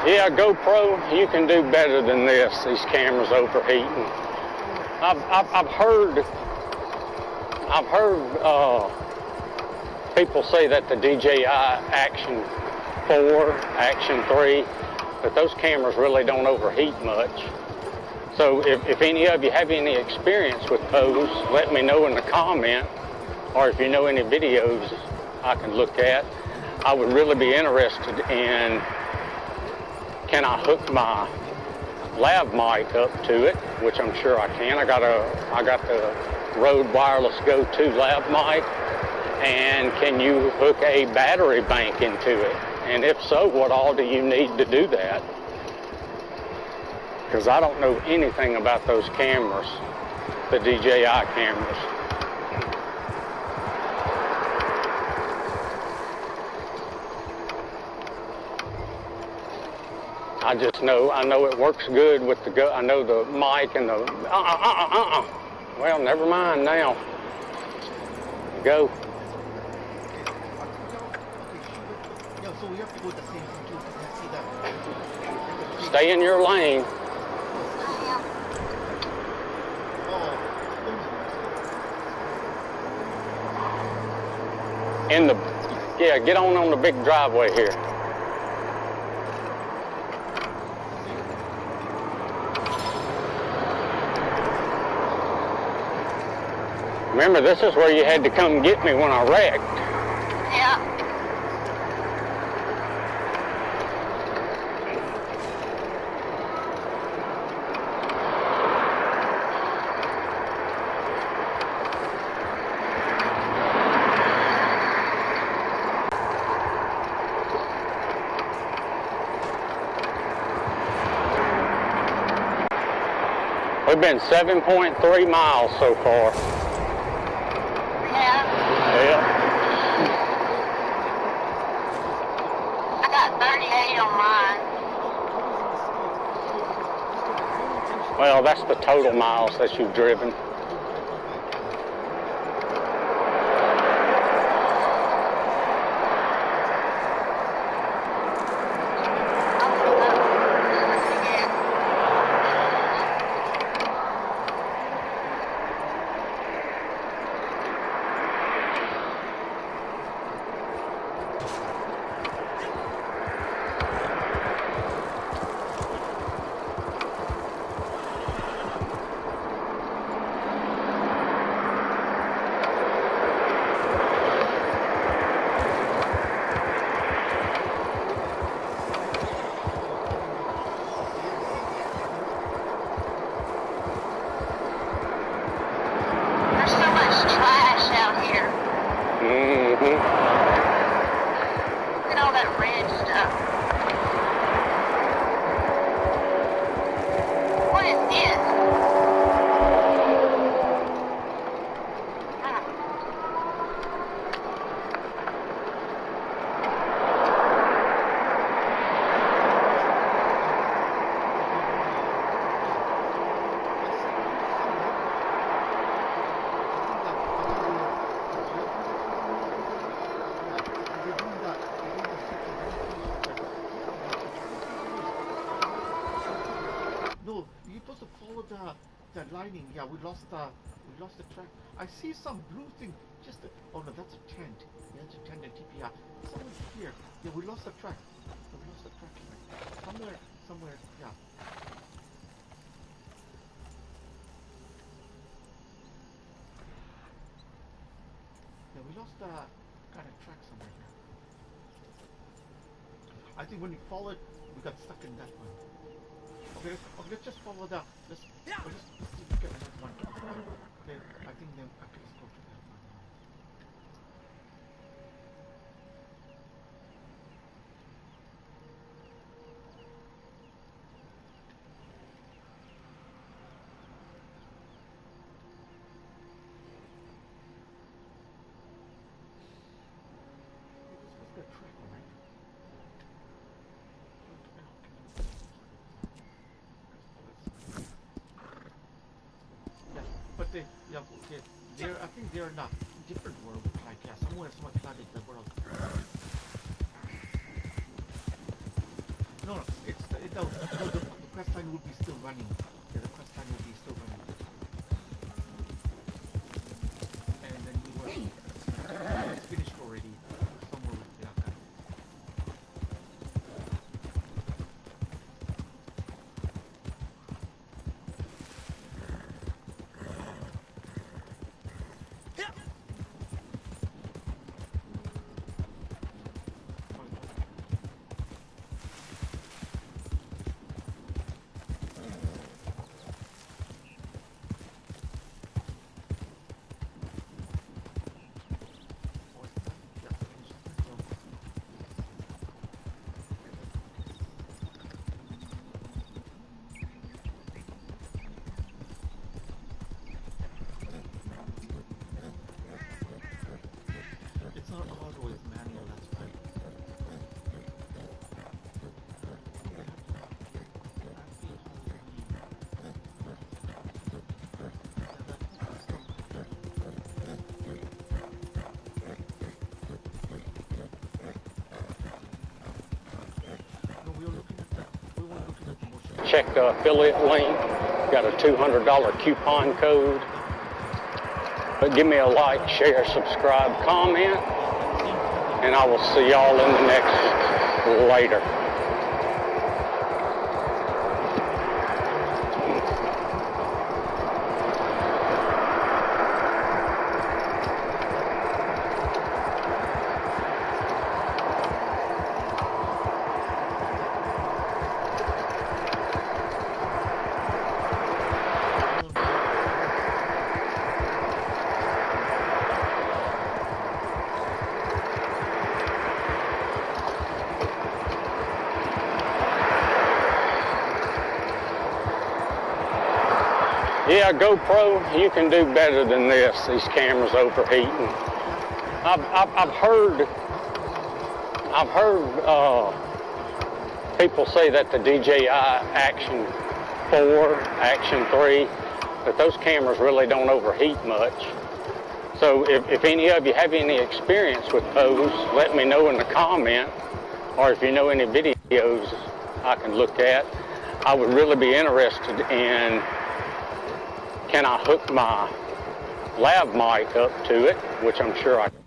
Yeah, GoPro, you can do better than this. These cameras overheating. I've heard people say that the DJI Action 4, Action 3, that those cameras really don't overheat much. So if any of you have any experience with those, let me know in the comment, or if you know any videos I can look at. I would really be interested in, can I hook my lav mic up to it, which I'm sure I can. I got the Rode Wireless Go 2 lav mic, and can you hook a battery bank into it? And if so, what all do you need to do that? Because I don't know anything about those cameras, the DJI cameras. I just know, I know it works good with the go. I know the mic and the Well, never mind now. Go. So we have to go the same thing too. See that? Stay in your lane. Yeah, get on the big driveway here. Remember, this is where you had to come get me when I wrecked. Yeah. We've been 7.3 miles so far. Yeah. Yeah. I got 38 on mine. Well, that's the total miles that you've driven. That lining, yeah, we lost the track. I see some blue thing. Oh no, that's a tent. Yeah, that's a tent and TPR. Somewhere here. Yeah, we lost the track. We lost the track here. Somewhere. Yeah. Yeah, we lost the kind of track somewhere here. I think when we followed, we got stuck in that one. Okay, let's just follow that. Let's see if we get another one. Okay, I think then okay, let's go to that one. Let's get track, right? But they, yeah, okay, they're, I think they're not different world, like, yeah, somewhere flooded the world. No, the quest line would be still running. Yeah, the quest line would be still running. And then we were, it's finished already, somewhere with the other. Check the affiliate link. Got a $200 coupon code. But give me a like, share, subscribe, comment, and I will see y'all in the next later. Yeah, GoPro, you can do better than this. These cameras overheating. I've heard people say that the DJI Action 4, Action 3, that those cameras really don't overheat much. So if any of you have any experience with those, let me know in the comment, or if you know any videos I can look at. I would really be interested in, can I hook my lav mic up to it, which I'm sure I can.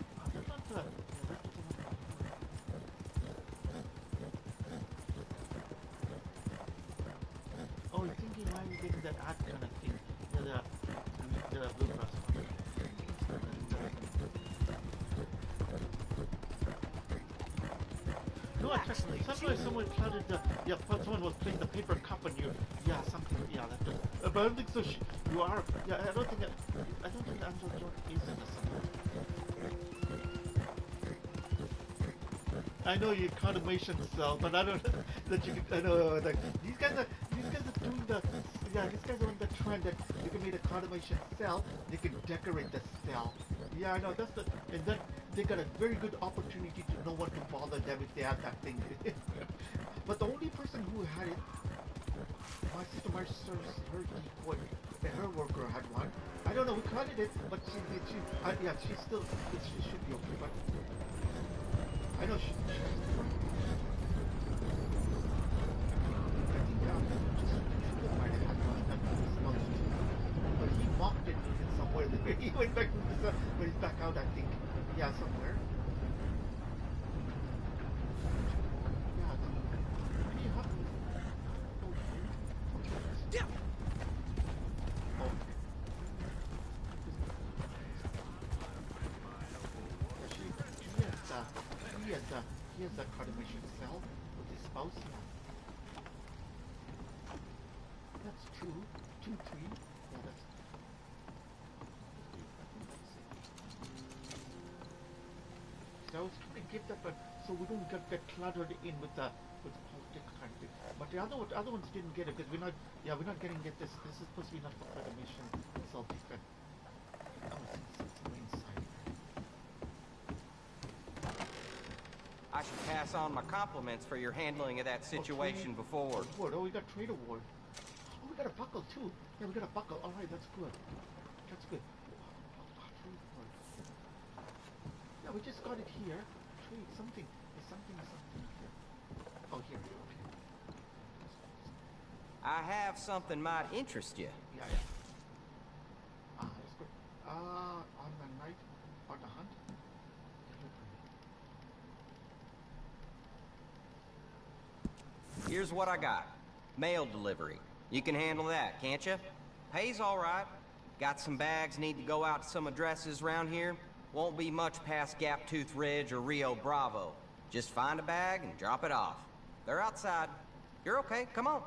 Oh, you're thinking why are you getting that ad kind of thing? The blue grass one. No, I checked. Sometimes someone flooded the, someone was playing the paper cup on you. Yeah, something, yeah, that. But I don't think so. You are, yeah, I don't think Angel Jordan is in the somewhere. I know you condemnation cell, but I don't that you can. I know like these guys are doing the, yeah, these guys are on the trend that you can make a condemnation cell. They can decorate the cell. Yeah, I know that's the, and then they got a very good opportunity to no one to bother them if they have that thing. But the only person who had it, my sister, her decoy, her worker had one. I don't know, we caught it, but yeah, she's still, she should be okay, but I know she I think just might have had one that was supposed to, but he mocked it somewhere. He went back to the, but he's back out, I think. Yeah, somewhere. He has a condemnation cell with his spouse. that's 2, 2, 3. Yeah, that's. So I was trying to get that, but so we don't get cluttered in with the politics kind of thing. But the other ones didn't get it because we're not getting this. This is supposed to be not for the mission, self-defense. Oh, something inside. I should pass on my compliments for your handling of that situation before. Award. Oh, we got trade award. Oh, we got a buckle too. Yeah, we got a buckle. All right, that's good. That's good. Yeah, we just got it here. Trade something. There's something here. Oh, here. Okay. I have something might interest you. Yeah. That's good. On the night, on the hunt. Here's what I got. Mail delivery. You can handle that, can't you? Pay's all right. Got some bags, need to go out to some addresses around here. Won't be much past Gaptooth Ridge or Rio Bravo. Just find a bag and drop it off. They're outside. You're okay, come on.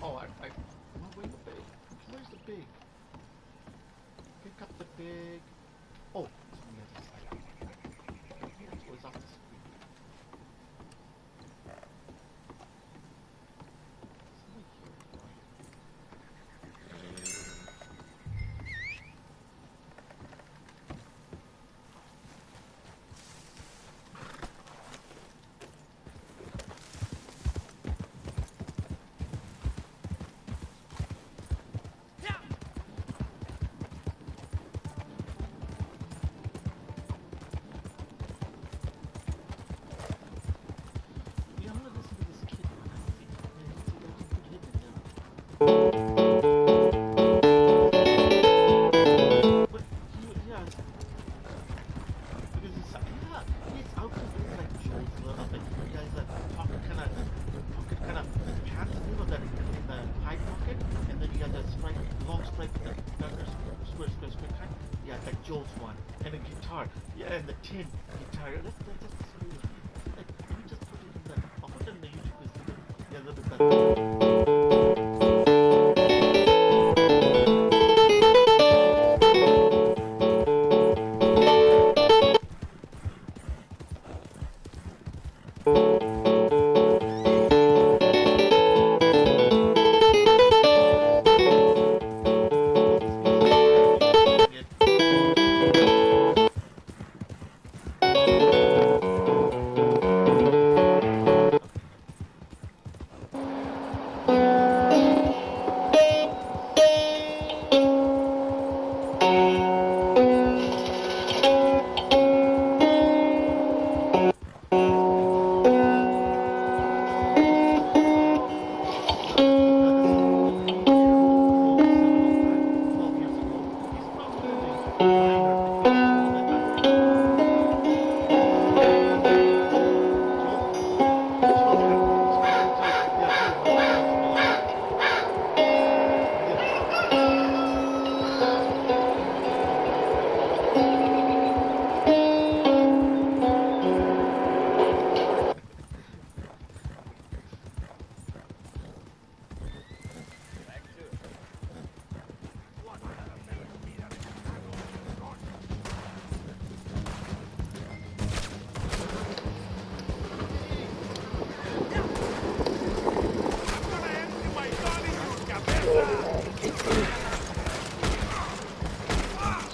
Oh, where's the big? Where's the big? Pick up the big. Oh, it's on the other side. Oh, it's off the screen.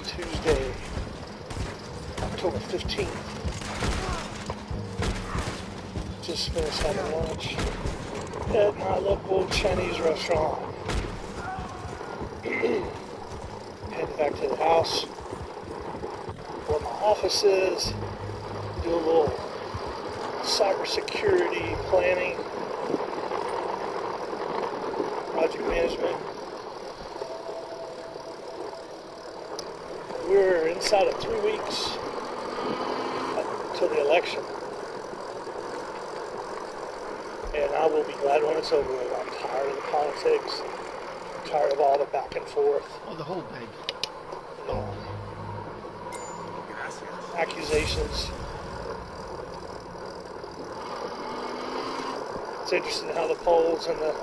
Tuesday, October 15th. Just finished having lunch at my local Chinese restaurant. Heading back to the house where my office is. Do a little cybersecurity planning, project management. We're inside of 3 weeks until the election. And I will be glad when it's over with. I'm tired of the politics. I'm tired of all the back and forth. Oh, the whole thing. Accusations. It's interesting how the polls and the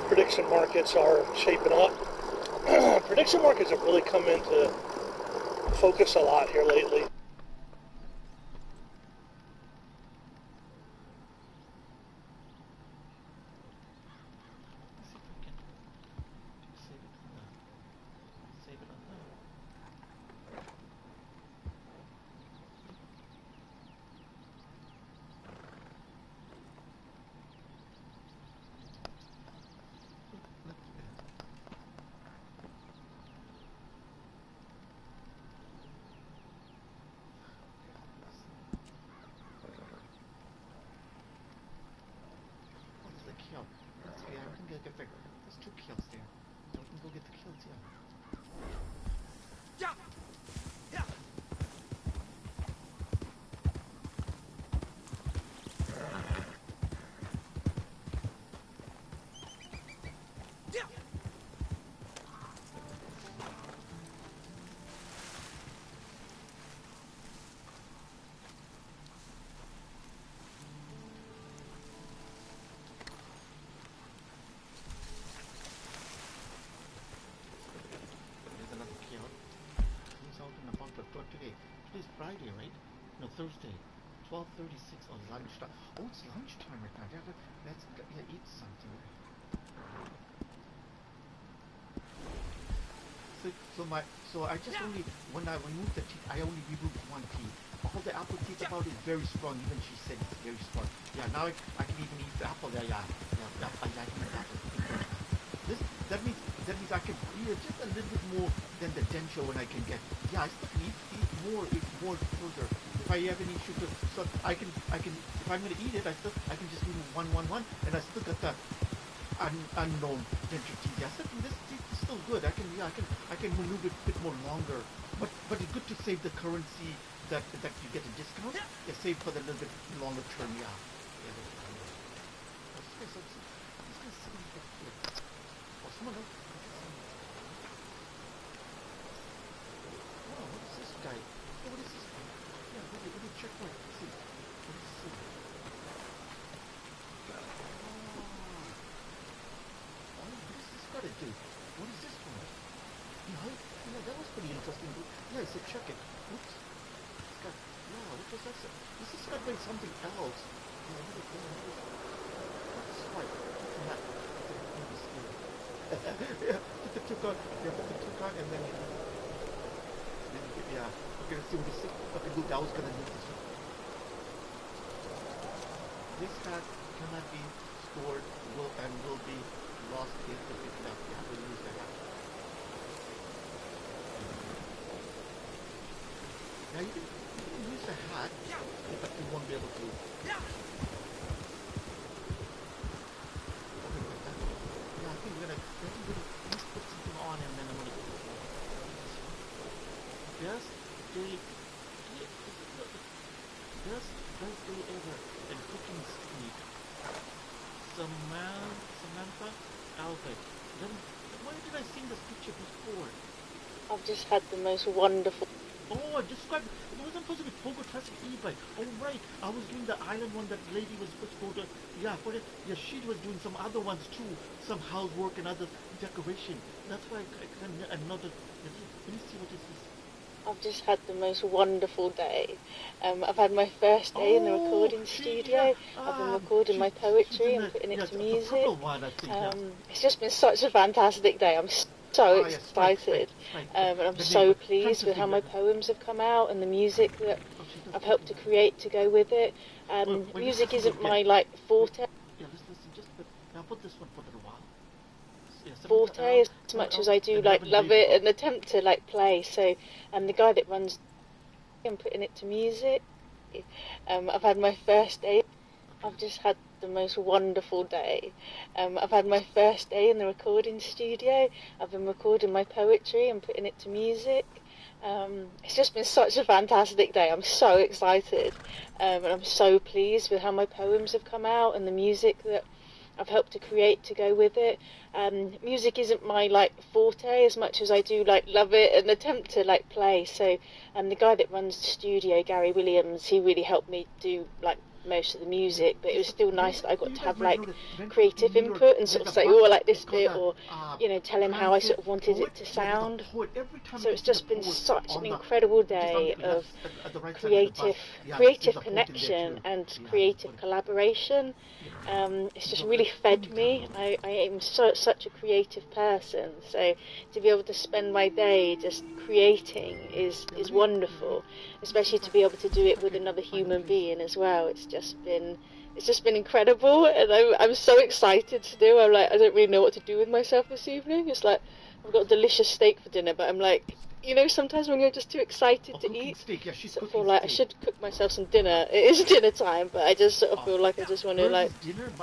prediction markets are shaping up. Prediction markets have really come into focus a lot here lately. There's 2 kills there. So we can go get the kills, yeah. Today's Friday, right? No, Thursday. 12:36 on lunchtime. Oh, it's lunchtime right now. Let's eat something. So I just only, when I removed the teeth, I only removed 1 teeth. All the apple teeth about it is very strong. Even she said it's very strong. Yeah, now I can even eat the apple there. Yeah, I can eat apple. That means I can eat just a little bit more than the denture when I can get. Yeah, I still can eat more further. If I have any sugar, so I can. If I'm gonna eat it, I can just remove 1, and I still got the unknown denture teeth. Yeah, this teeth is still good. I can maneuver it a bit more longer. But it's good to save the currency that you get a discount. Yeah, save for the little bit longer term. Yeah. This guy's sitting here. Oh, someone else. Oh, what's this guy? Oh, what is this guy? Yeah, let me check my. See. What is this? Oh, what is this got to do? What is this one? Yeah, that was pretty interesting. Yeah, I said check it. Oops. It's got. No, what was that? This has got like something else. Yeah, what is this? Right. Yeah, put the took on, and then yeah, we're gonna see what this is. Okay, look, I was gonna use this one. This hat cannot be stored, will be lost if you pick it up. Yeah, we'll use the hat. Now you can use the hat, but you won't be able to. Let's put something on and then I'm gonna best day ever and cooking street. Samantha Albert. Why did I see this picture before? I've just had the most wonderful. Oh, I described it. It wasn't supposed to be Pogo Classic e-bike. Oh, right. I was doing the island one that lady was supposed to go to. Yeah, for it. Yeah, she was doing some other ones too. Some housework and other decoration. That's why another. Let me see what this is. I've just had the most wonderful day. I've had my first day in the recording studio. I've been recording my poetry and putting it to music. It's just been such a fantastic day. I'm so excited, and I'm so pleased with how my poems have come out and the music that I've helped to create to go with it. Music isn't my forte. Yeah, listen, just now put this one for a little while. Forte as much as I do love it and attempt to play. So the guy that runs and putting it to music. I've had my first day. I've just had the most wonderful day. I've had my first day in the recording studio. I've been recording my poetry and putting it to music. It's just been such a fantastic day. I'm so excited, and I'm so pleased with how my poems have come out and the music that I've helped to create to go with it. Music isn't my forte as much as I do love it and attempt to play. So the guy that runs the studio, Gary Williams, he really helped me do most of the music, but it was still nice that I got to have like creative input and sort of say, oh, I like this bit, or tell him how I sort of wanted it to sound. So it's just been such an incredible day of creative connection and creative collaboration. It's just really fed me. I am such a creative person, so to be able to spend my day just creating is wonderful, especially to be able to do it with another human being as well. It's just been incredible, and I'm so excited to do. I'm like, I don't really know what to do with myself this evening. It's like I've got a delicious steak for dinner, but I'm like, you know, sometimes when you're just too excited to eat, I sort of feel like I should cook myself some dinner. It is dinner time, but I just sort of feel like I just want to, like,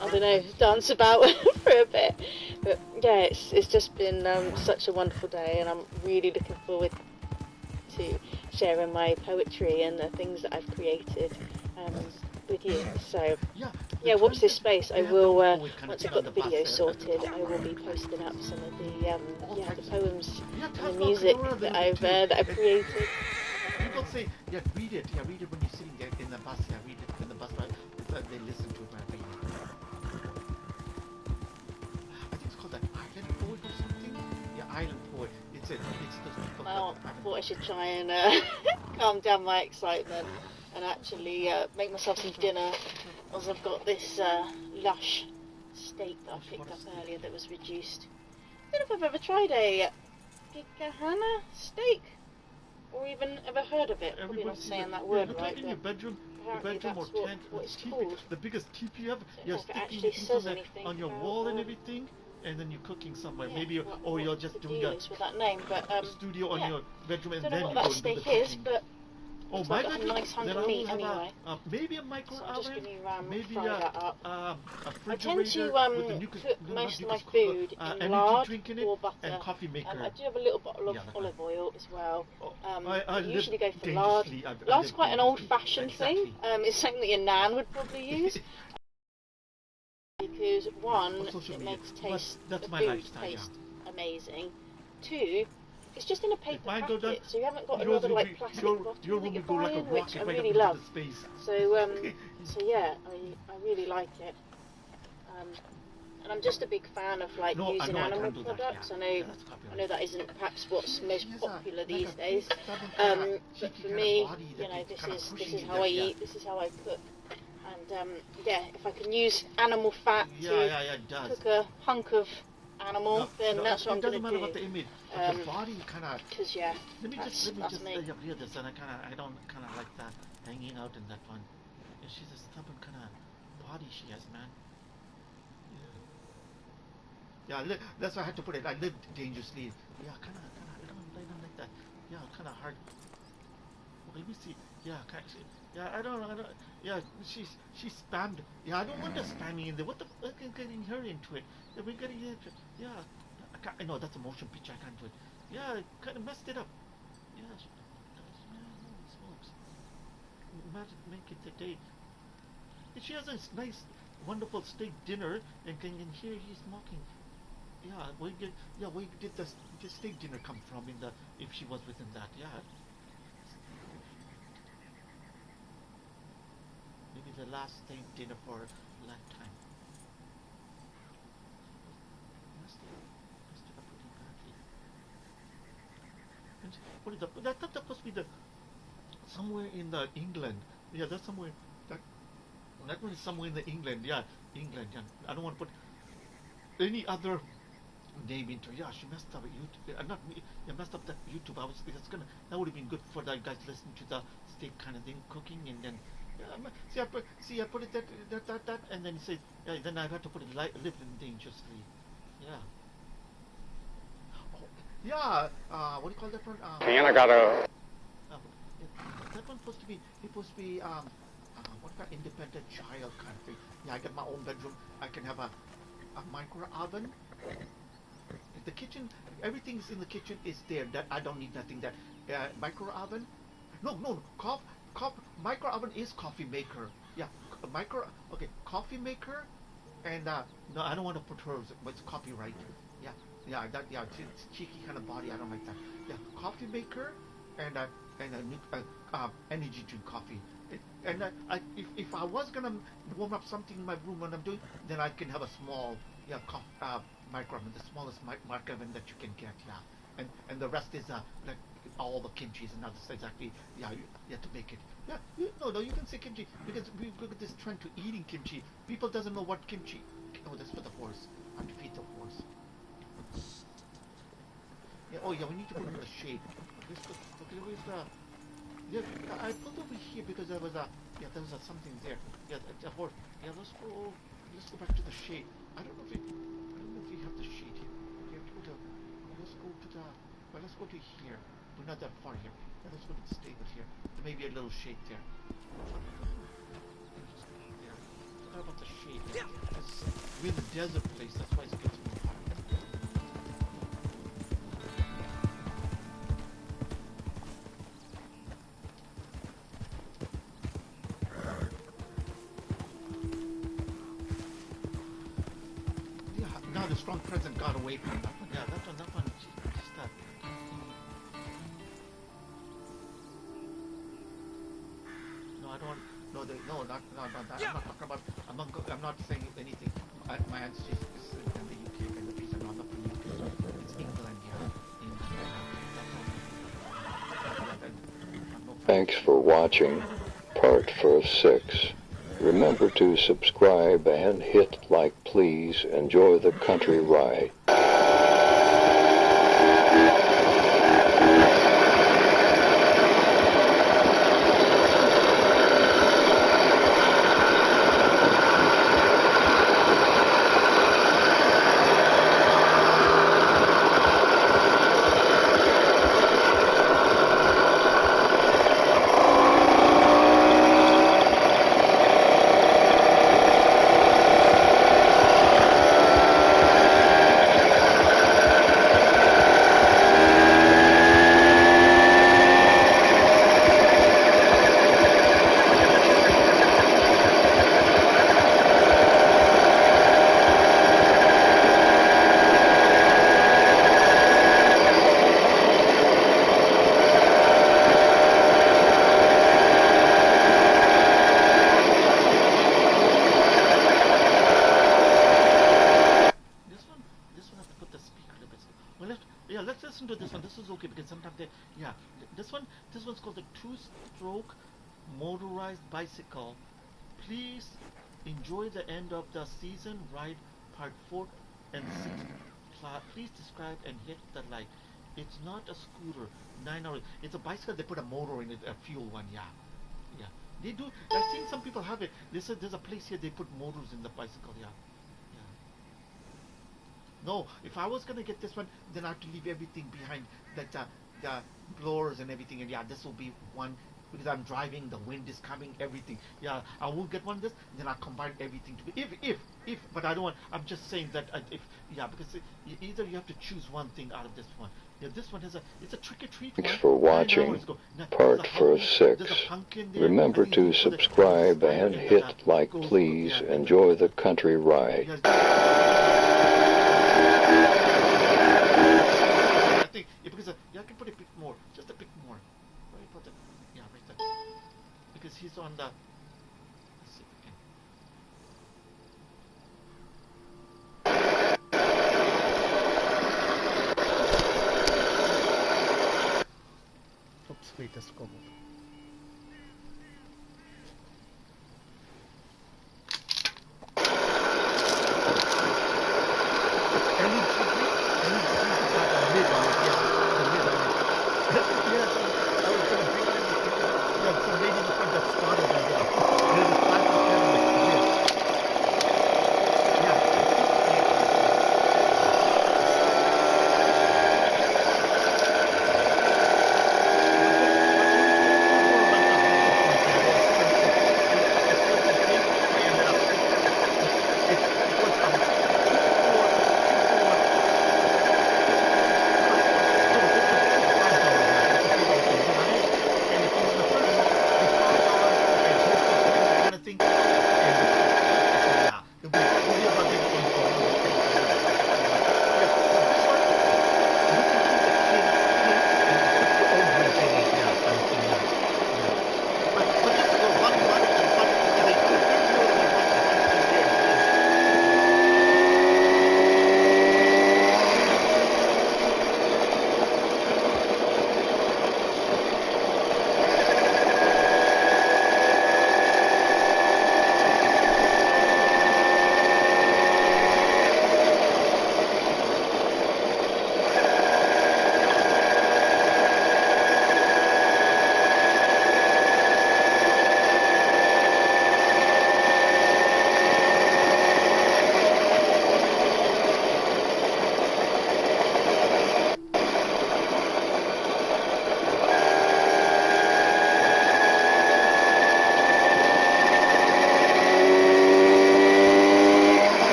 I don't know, dance about for a bit. But yeah, it's just been such a wonderful day, and I'm really looking forward to sharing my poetry and the things that I've created with you. So yeah, watch this space. I will once I've got the video sorted, I will be posting up some of the poems and the music that I've created. People say, read it when you're sitting there in the bus. Read it in the bus. They listen to it while reading. I think it's called an island poet or something. Yeah, island poet. It's those people. Well, I thought I should try and calm down my excitement and actually make myself some dinner, as I've got this lush steak that I picked up earlier that was reduced. I don't know if I've ever tried a gigahana steak, or even ever heard of it. Probably not saying that word right, in your bedroom or tent, what it's called. the biggest teepee ever. You're sticking it on your wall and everything, and then you're cooking somewhere. Maybe, or you're just doing a with that name, but studio on your bedroom, and don't then know you what go that and do the steak is, cooking. but Oh, my bedroom? Nice hunk of meat anyway. Maybe a micro oven, maybe fry that up. a I tend to refrigerator cook most of my food in lard or butter. and coffee maker. I do have a little bottle of olive oil as well. I usually go for lard. Lard's quite an old-fashioned thing. It's something that your nan would probably use. Because one, it makes the food taste amazing. Two, it's just in a paper packet, so you haven't got another like plastic bottle that you're buying, which I really love. So yeah, I really like it. And I'm just a big fan of like using animal products. I know that isn't perhaps what's most popular these days. But for me, you know, this is how I eat, this is how I cook. And yeah, if I can use animal fat to cook a hunk of animal, then that's what I'm going to do. It doesn't matter about the image. The body kind of. Because yeah, let me just me. this, and I don't kind of like that hanging out in that one. Yeah, she's a stubborn kind of body she has, man. Yeah, that's why I had to put it. I lived dangerously. Yeah, kind of. I don't like that. Yeah, kind of hard. Well, let me see. Yeah, yeah, I don't. Yeah, she spammed. Yeah, I don't want her spamming in there. What the fuck is getting her into it? We're getting into it. Yeah, I know that's a motion picture. I can't do it. Yeah, I kind of messed it up. Yeah, holy smokes. Imagine making the day. She has a nice, wonderful steak dinner, and here he's mocking. Yeah, where did the steak dinner come from? If she was within that, yeah. Maybe the last steak dinner for a lifetime. What is that? I thought that must be somewhere in the England. Yeah, that's somewhere. That one is somewhere in the England. Yeah, England. Yeah, I don't want to put any other name into. Yeah, she messed up YouTube. Not me. You messed up that YouTube. That would have been good for that guys listening to the steak kind of thing, cooking, and then. I put it that, and then it says, then I have to put it living dangerously. Yeah. Oh, yeah. What do you call that one? And I got a. That one's supposed to be. What about independent child kind of thing? Yeah, I got my own bedroom. I can have a micro oven. The kitchen, everything's in the kitchen is there. That I don't need nothing. That micro oven. No. Micro oven is coffee maker. Yeah, coffee maker, and no, I don't want to put hers. But it's copyright. Yeah, it's cheeky kind of body. I don't like that. Yeah, coffee maker, and energy drink coffee. If I was gonna warm up something in my room when I'm doing, then I can have a small micro oven, the smallest micro oven that you can get, and the rest is like all the kimchi and that's exactly you have to make it. You can say kimchi because we've got this trend to eating kimchi. People doesn't know what kimchi. Oh, that's for the horse. I have to feed the horse. We need to put in the shade. I put over here because there was something there. The horse. Let's go back to the shade. I don't know if we have the shade here. Okay, let's go to here. We're not that far here. Let's go to the stable here. There may be a little shade there. What about the shade here? We're in the desert place. That's why it gets more hot. Now the strong present got away from that one. Yeah, that one. Just that. No, I don't. No, not that. I'm not saying anything. My ancestry is in the UK and the reason I'm not from the UK. It's England here. Thanks for watching part 6. Remember to subscribe and hit like, please. Enjoy the country ride. Let's listen to this one. This is okay because sometimes this one's called the 2-stroke motorized bicycle. Please enjoy the end of the season ride part 4 and 6. Please describe and hit the like. It's not a scooter. 9 hours. It's a bicycle. They put a motor in it, a fuel one. Yeah. They do. I've seen some people have it. They said there's a place here they put motors in the bicycle. Yeah. No, if I was gonna get this one, then I have to leave everything behind, like the blowers and everything. And this will be one because I'm driving. The wind is coming. Everything. I will get one of this. Then I combine everything to be if. But I don't want. I'm just saying that because either you have to choose one thing out of this one. This one it's a trick or treat. Thanks for watching part 6. Remember to subscribe and hit like, please. Enjoy the country ride. I think because I can put a bit more, just a bit more. Right there. Because he's on the. Let's see if we can. Oops, wait, let's go.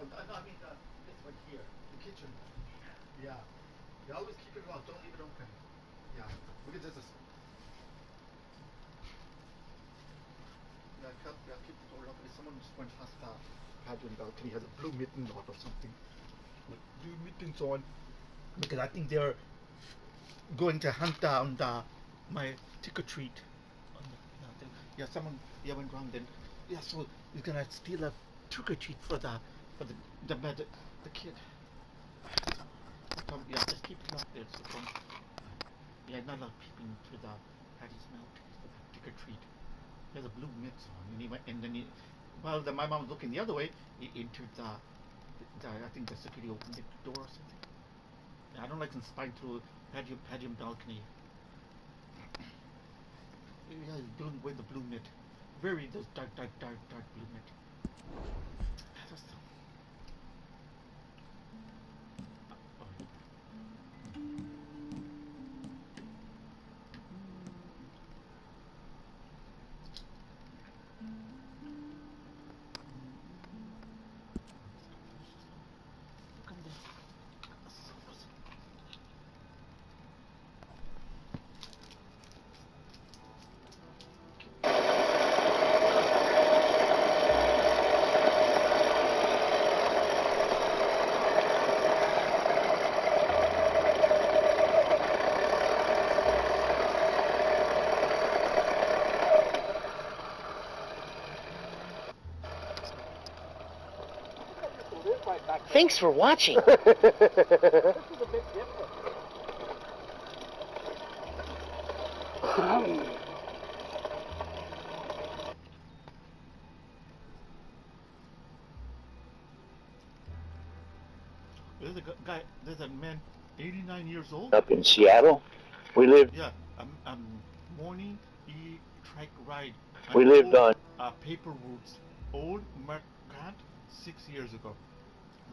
no, I mean this one here, the kitchen. Yeah. You always keep it locked. Don't leave it open. Yeah. Because there's a. Yeah, keep the door open. If someone just went past the patio and balcony, has a blue mitten on or something. With blue mittens on. Because I think they're going to hunt down my trick or treat. Yeah, someone went around then. Yeah, so he's gonna steal a trick or treat for the kid. Yeah, just keep it up there. So yeah, not allowed peeping through the Patty's mouth. Trick or treat. He has a blue mitts on, and then while my mom was looking the other way, he entered I think the security opened the door or something. Yeah, I don't like them spying through patio balcony. Yeah, he's doing with the blue mitt. Very those dark blue mitt. That's Thanks for watching. This is a bit different. There's a man, 89 years old. Up in Seattle, we lived. Yeah, morning e-trike ride. We lived on paper routes. Old Mercant 6 years ago.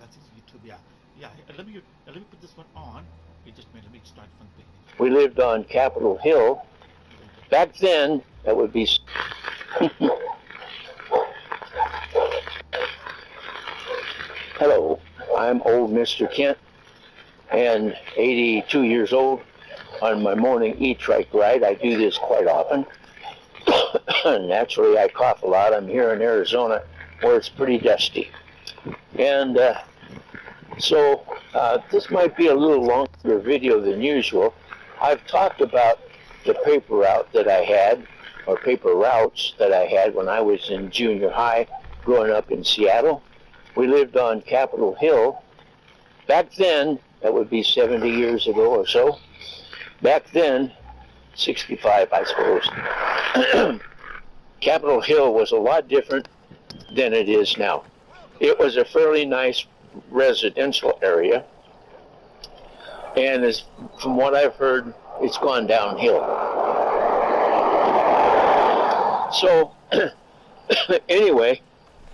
That's his YouTube. Yeah, yeah. Let me put this one on. Let me start from the beginning. We lived on Capitol Hill. Back then, that would be. Hello, I'm old Mr. Kent, and 82 years old. On my morning e-trike ride, I do this quite often. Naturally, I cough a lot. I'm here in Arizona, where it's pretty dusty. And so this might be a little longer video than usual. I've talked about the paper route that I had, or paper routes that I had when I was in junior high growing up in Seattle. We lived on Capitol Hill. Back then, that would be 70 years ago or so. Back then, 65 I suppose, Capitol Hill was a lot different than it is now. It was a fairly nice residential area, and from what I've heard, it's gone downhill. So anyway,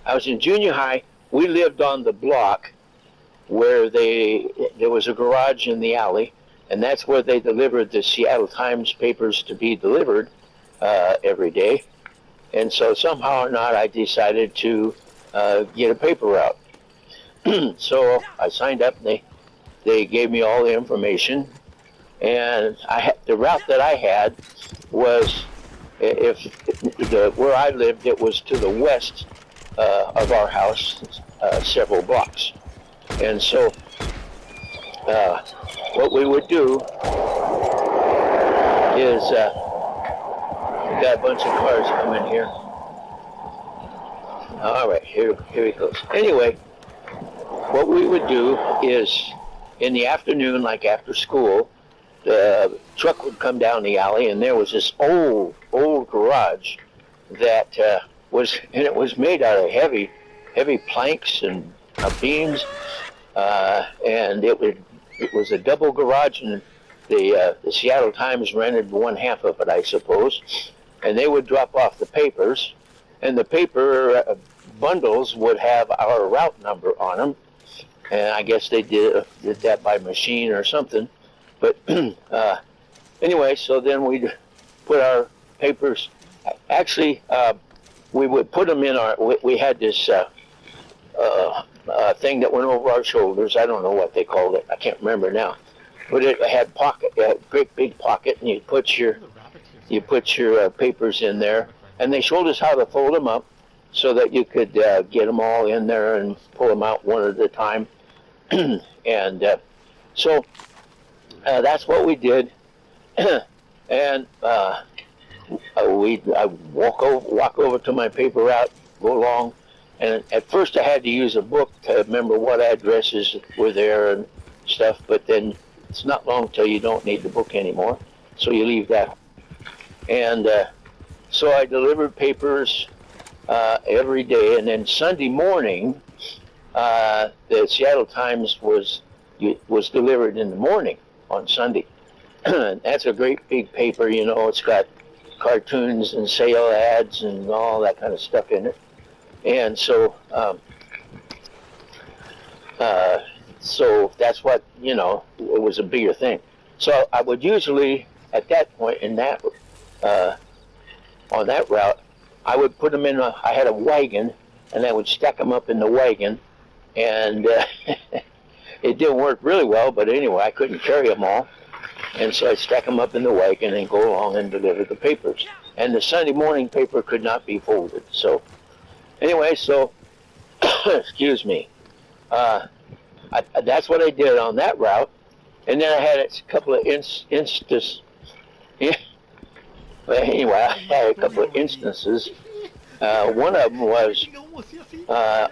I was in junior high. We lived on the block where there was a garage in the alley, and that's where they delivered the Seattle Times papers to be delivered every day. And so somehow or not, I decided to get a paper route. So I signed up, and they gave me all the information. And the route that I had was, where I lived, it was to the west of our house, several blocks. And so what we would do is, we got a bunch of cars coming here. All right, here he goes. Anyway, what we would do is, in the afternoon, like after school, the truck would come down the alley, and there was this old garage that it was made out of heavy planks and beams, and it was a double garage, and the Seattle Times rented one half of it, I suppose, and they would drop off the papers, and the paper bundles would have our route number on them, and I guess they did that by machine or something. But anyway, so then we'd put our papers. Actually, we would put them in we had this thing that went over our shoulders. I don't know what they called it. I can't remember now. But it had a great big pocket, and you put your papers in there. And they showed us how to fold them up so that you could get them all in there and pull them out one at a time. And so that's what we did. And I walk over to my paper route, go along, and at first I had to use a book to remember what addresses were there and stuff, but then it's not long till you don't need the book anymore, so you leave that. And so I delivered papers every day, and then Sunday morning, the Seattle Times was delivered in the morning on Sunday. That's a great big paper, you know. It's got cartoons and sale ads and all that kind of stuff in it. And so, so that's what, you know, it was a bigger thing. So I would usually, at that point in that, on that route, I would put them in I had a wagon, and I would stack them up in the wagon, and it didn't work really well, but anyway, I couldn't carry them all. And so I'd stack them up in the wagon and go along and deliver the papers. And the Sunday morning paper could not be folded. So anyway, so, excuse me, that's what I did on that route. And then I had a couple of instances. But anyway, I had a couple of instances. One of them was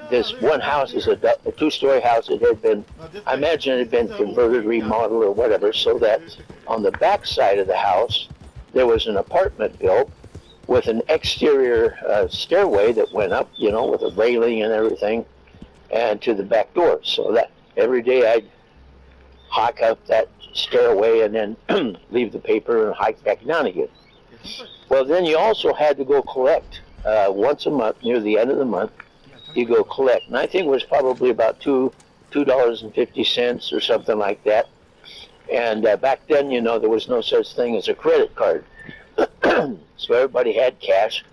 this one house is a two-story house. It had been, I imagine it had been converted, remodeled, or whatever, so that on the back side of the house, there was an apartment built with an exterior stairway that went up, you know, with a railing and everything, and to the back door. So that every day I'd hike up that stairway and then leave the paper and hike back down again. Well, then you also had to go collect once a month, near the end of the month. You go collect, and I think it was probably about $2.50 or something like that. And back then, you know, there was no such thing as a credit card, so everybody had cash,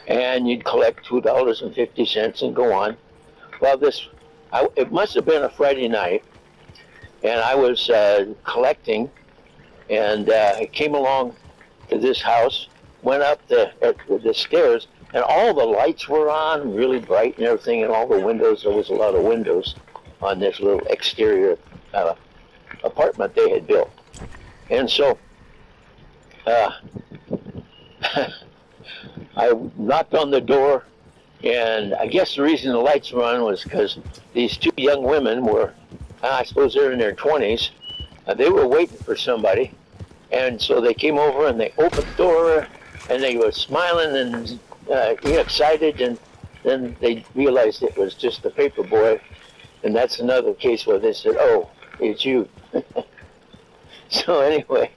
and you'd collect $2.50 and go on. Well, it must have been a Friday night, and I was collecting, and I came along to this house, went up the stairs, and all the lights were on, really bright and everything, and all the windows, there was a lot of windows on this little exterior apartment they had built. And so I knocked on the door, and I guess the reason the lights were on was because these two young women were, I suppose they're in their 20s, they were waiting for somebody. And so they came over and they opened the door, and they were smiling and excited, and then they realized it was just the paper boy. And that's another case where they said, "Oh, it's you." So anyway,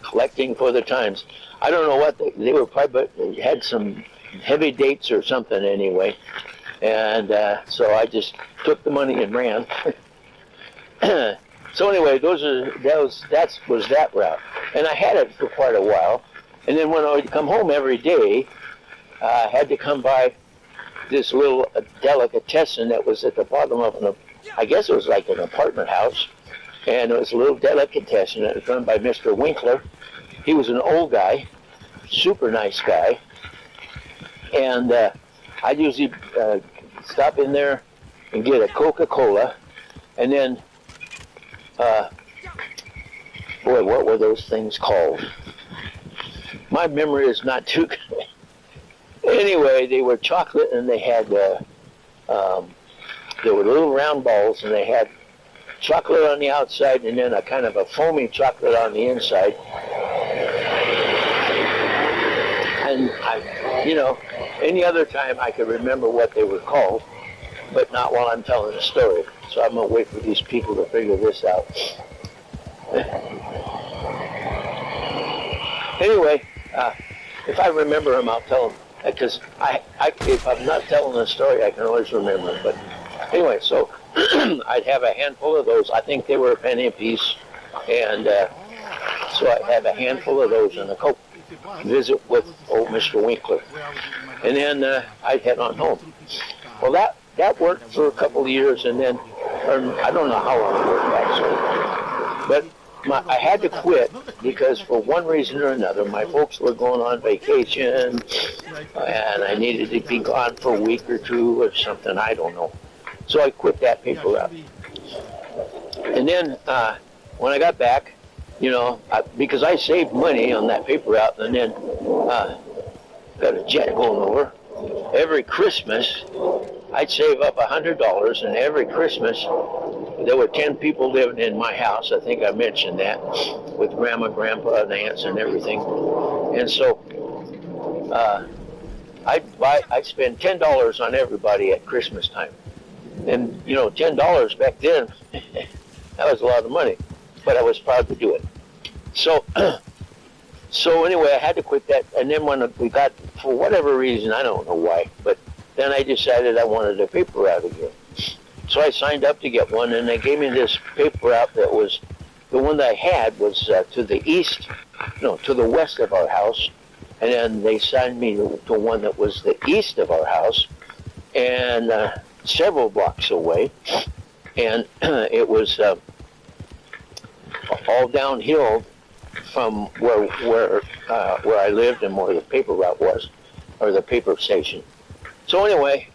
collecting for the Times. I don't know what they were, probably, but they had some heavy dates or something anyway. And so I just took the money and ran. So anyway, that was that route, and I had it for quite a while. And then when I would come home every day, I had to come by this little delicatessen that was at the bottom of I guess it was like an apartment house, and it was a little delicatessen. It was run by Mr. Winkler. He was an old guy, super nice guy, and I'd usually stop in there and get a Coca-Cola, and then boy, what were those things called? My memory is not too good. Anyway, they were chocolate, and they had, they were little round balls, and they had chocolate on the outside, and then a kind of a foamy chocolate on the inside. And you know, any other time I could remember what they were called, but not while I'm telling a story. So I'm going to wait for these people to figure this out. Anyway, if I remember them, I'll tell them. Because if I'm not telling a story, I can always remember them. But anyway, so I'd have a handful of those. I think they were a penny a piece. And So I have a handful of those in the coat. Visit with old Mr. Winkler. And then I'd head on home. Well, that worked for a couple of years, and then, I don't know how long it worked actually. But I had to quit because for one reason or another, my folks were going on vacation, and I needed to be gone for a week or two or something, I don't know. So I quit that paper route. And then when I got back, you know, because I saved money on that paper route, and then got a jet going over. Every Christmas, I'd save up $100, and every Christmas, there were 10 people living in my house. I think I mentioned that, with Grandma, Grandpa, and aunts and everything. And so I'd spend $10 on everybody at Christmas time. And, you know, $10 back then, that was a lot of money, but I was proud to do it. So, so anyway, I had to quit that. And then when we got, for whatever reason, I don't know why, but then I decided I wanted a paper route again. So I signed up to get one, and they gave me this paper route that was, the one that I had was to the east, no, to the west of our house. And then they signed me to one that was the east of our house, and several blocks away. And it was all downhill from where I lived and where the paper route was, or the paper station. So anyway,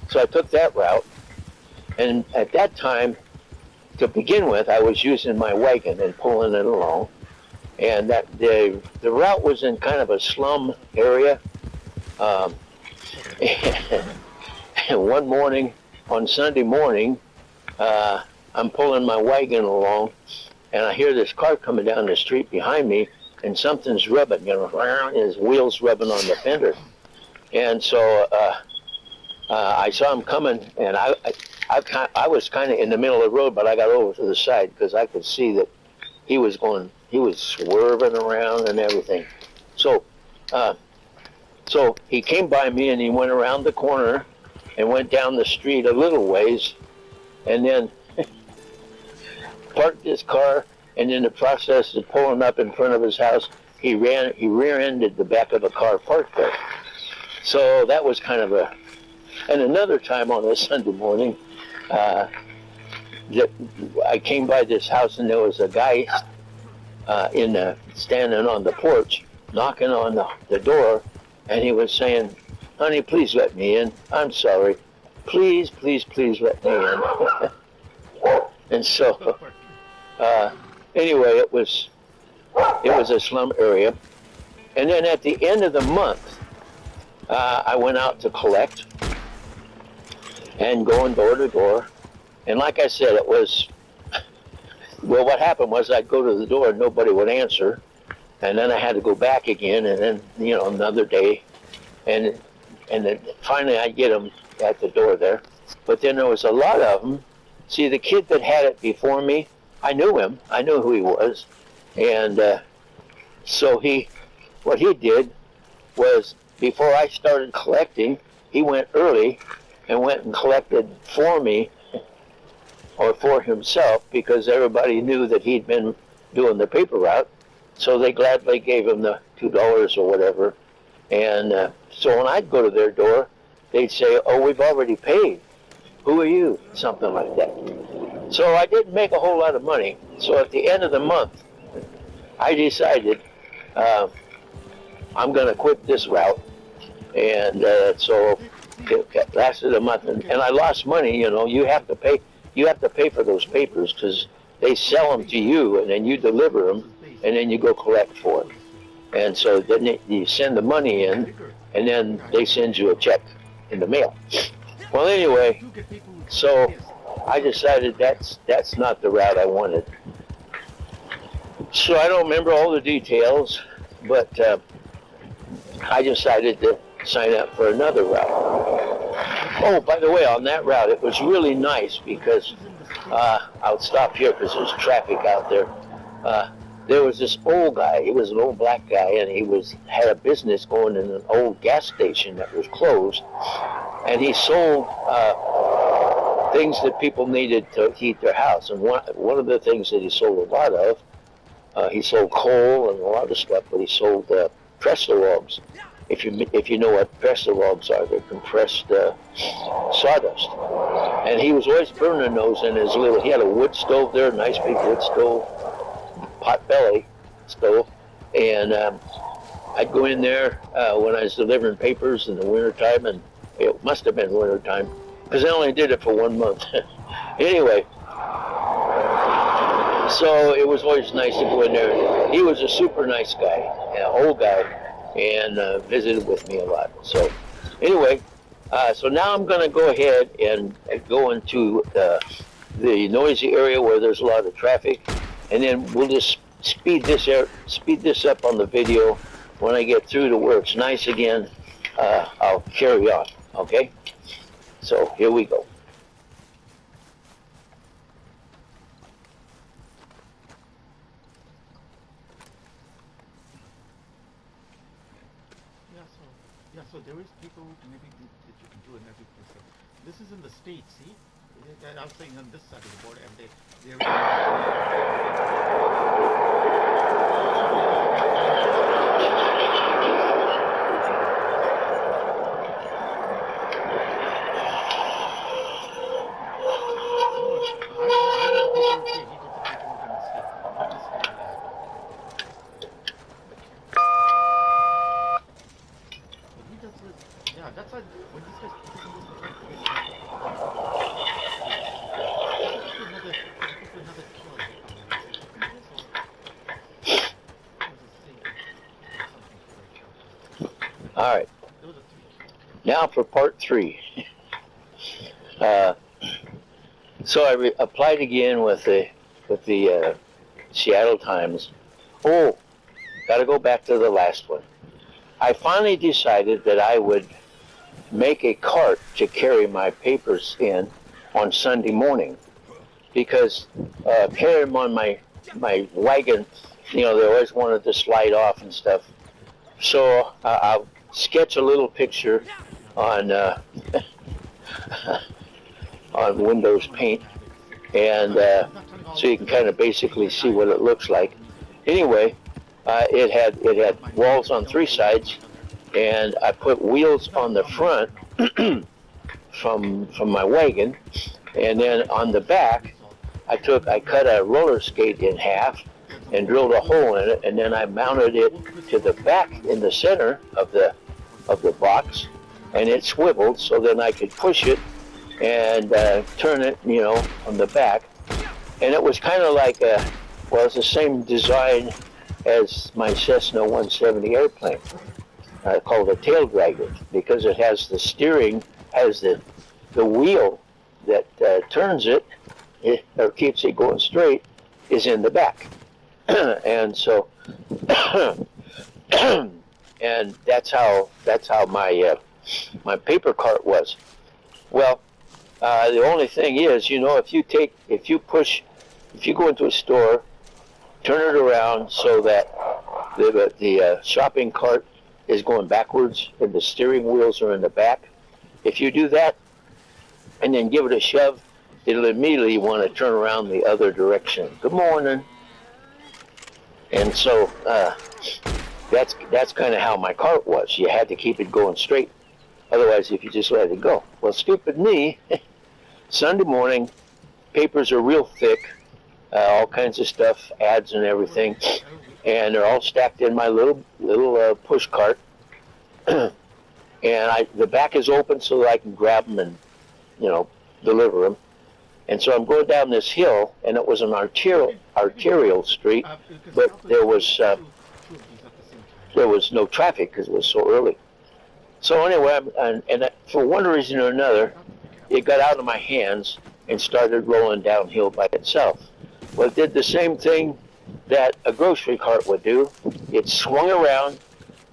so I took that route, and at that time, to begin with, I was using my wagon and pulling it along, and that the route was in kind of a slum area. And one morning, on Sunday morning, I'm pulling my wagon along, and I hear this car coming down the street behind me, and something's rubbing, you know, his wheels rubbing on the fender. And so I saw him coming, and I was kind of in the middle of the road, but I got over to the side because I could see that he was swerving around and everything. So he came by me, and he went around the corner and went down the street a little ways, and then parked his car, and in the process of pulling up in front of his house, he rear-ended the back of a car parked there. So that was kind of a, and another time on a Sunday morning, I came by this house, and there was a guy standing on the porch, knocking on the door, and he was saying, "Honey, please let me in. I'm sorry. Please, please, please let me in." And so, anyway, it was a slum area. And then at the end of the month, I went out to collect and going door to door. And like I said, it was, well, what happened was I'd go to the door and nobody would answer. And then I had to go back again, and then, you know, another day. And then finally I'd get them at the door there. But then there was a lot of them. See, the kid that had it before me, I knew him. I knew who he was. And so what he did was, before I started collecting, he went early and went and collected for me, or for himself, because everybody knew that he'd been doing the paper route. So they gladly gave him the $2 or whatever. And so when I'd go to their door, they'd say, "Oh, we've already paid. Who are you?" Something like that. So I didn't make a whole lot of money. So at the end of the month, I decided I'm going to quit this route. And so it lasted a month, and I lost money. You know, you have to pay for those papers, because they sell them to you, and then you deliver them, and then you go collect for it. And so then you send the money in, and then they send you a check in the mail. Well, anyway, so I decided that's not the route I wanted. So I don't remember all the details, but I decided to sign up for another route. Oh, by the way, on that route, it was really nice because I'll stop here because there's traffic out there. There was this old guy. He was an old black guy, and he had a business going in an old gas station that was closed, and he sold things that people needed to heat their house. And one of the things that he sold a lot of He sold coal and a lot of stuff, but he sold Presto logs. If you know what Presto logs are, they're compressed sawdust. And he was always burning those in his little. He had a wood stove there, a nice big wood stove, pot belly stove, and I'd go in there when I was delivering papers in the wintertime, and it must have been wintertime, because I only did it for 1 month. Anyway, so it was always nice to go in there. He was a super nice guy, an old guy, and visited with me a lot. So anyway, so now I'm going to go ahead and go into the noisy area where there's a lot of traffic, and then we'll just speed this up on the video. When I get through to where it's nice again, I'll carry on. Okay? So here we go. So there is people maybe that you can do in every place. This is in the States, see? I'm saying on this side of the border, and All right. Now for part 3. So I applied again with the Seattle Times. Oh, got to go back to the last one. I finally decided that I would make a cart to carry my papers in on Sunday morning, because carrying them on my wagon, they always wanted to slide off and stuff. So I'll sketch a little picture on on Windows Paint, and so you can kind of basically see what it looks like. Anyway, it had walls on 3 sides, and I put wheels on the front from my wagon, and then on the back I cut a roller skate in half and drilled a hole in it, and then I mounted it to the back in the center of the box, and it swiveled, so then I could push it and turn it, on the back. And it was kind of like it's the same design as my Cessna 170 airplane, called a tail dragger, because it has the steering, has the wheel that turns it, or keeps it going straight, is in the back. And so, and that's how my paper cart was. Well, the only thing is, if you go into a store, turn it around so that the shopping cart is going backwards and the steering wheels are in the back. If you do that and then give it a shove, it'll immediately want to turn around the other direction. Good morning. And so that's kind of how my cart was. You had to keep it going straight. Otherwise, if you just let it go. Well, stupid me, Sunday morning, papers are real thick, all kinds of stuff, ads and everything, and they're all stacked in my little push cart. And the back is open so that I can grab them and, deliver them. And so I'm going down this hill, and it was an arterial street, but there was no traffic because it was so early. So anyway, and for one reason or another, it got out of my hands and started rolling downhill by itself. Well, it did the same thing that a grocery cart would do. It swung around,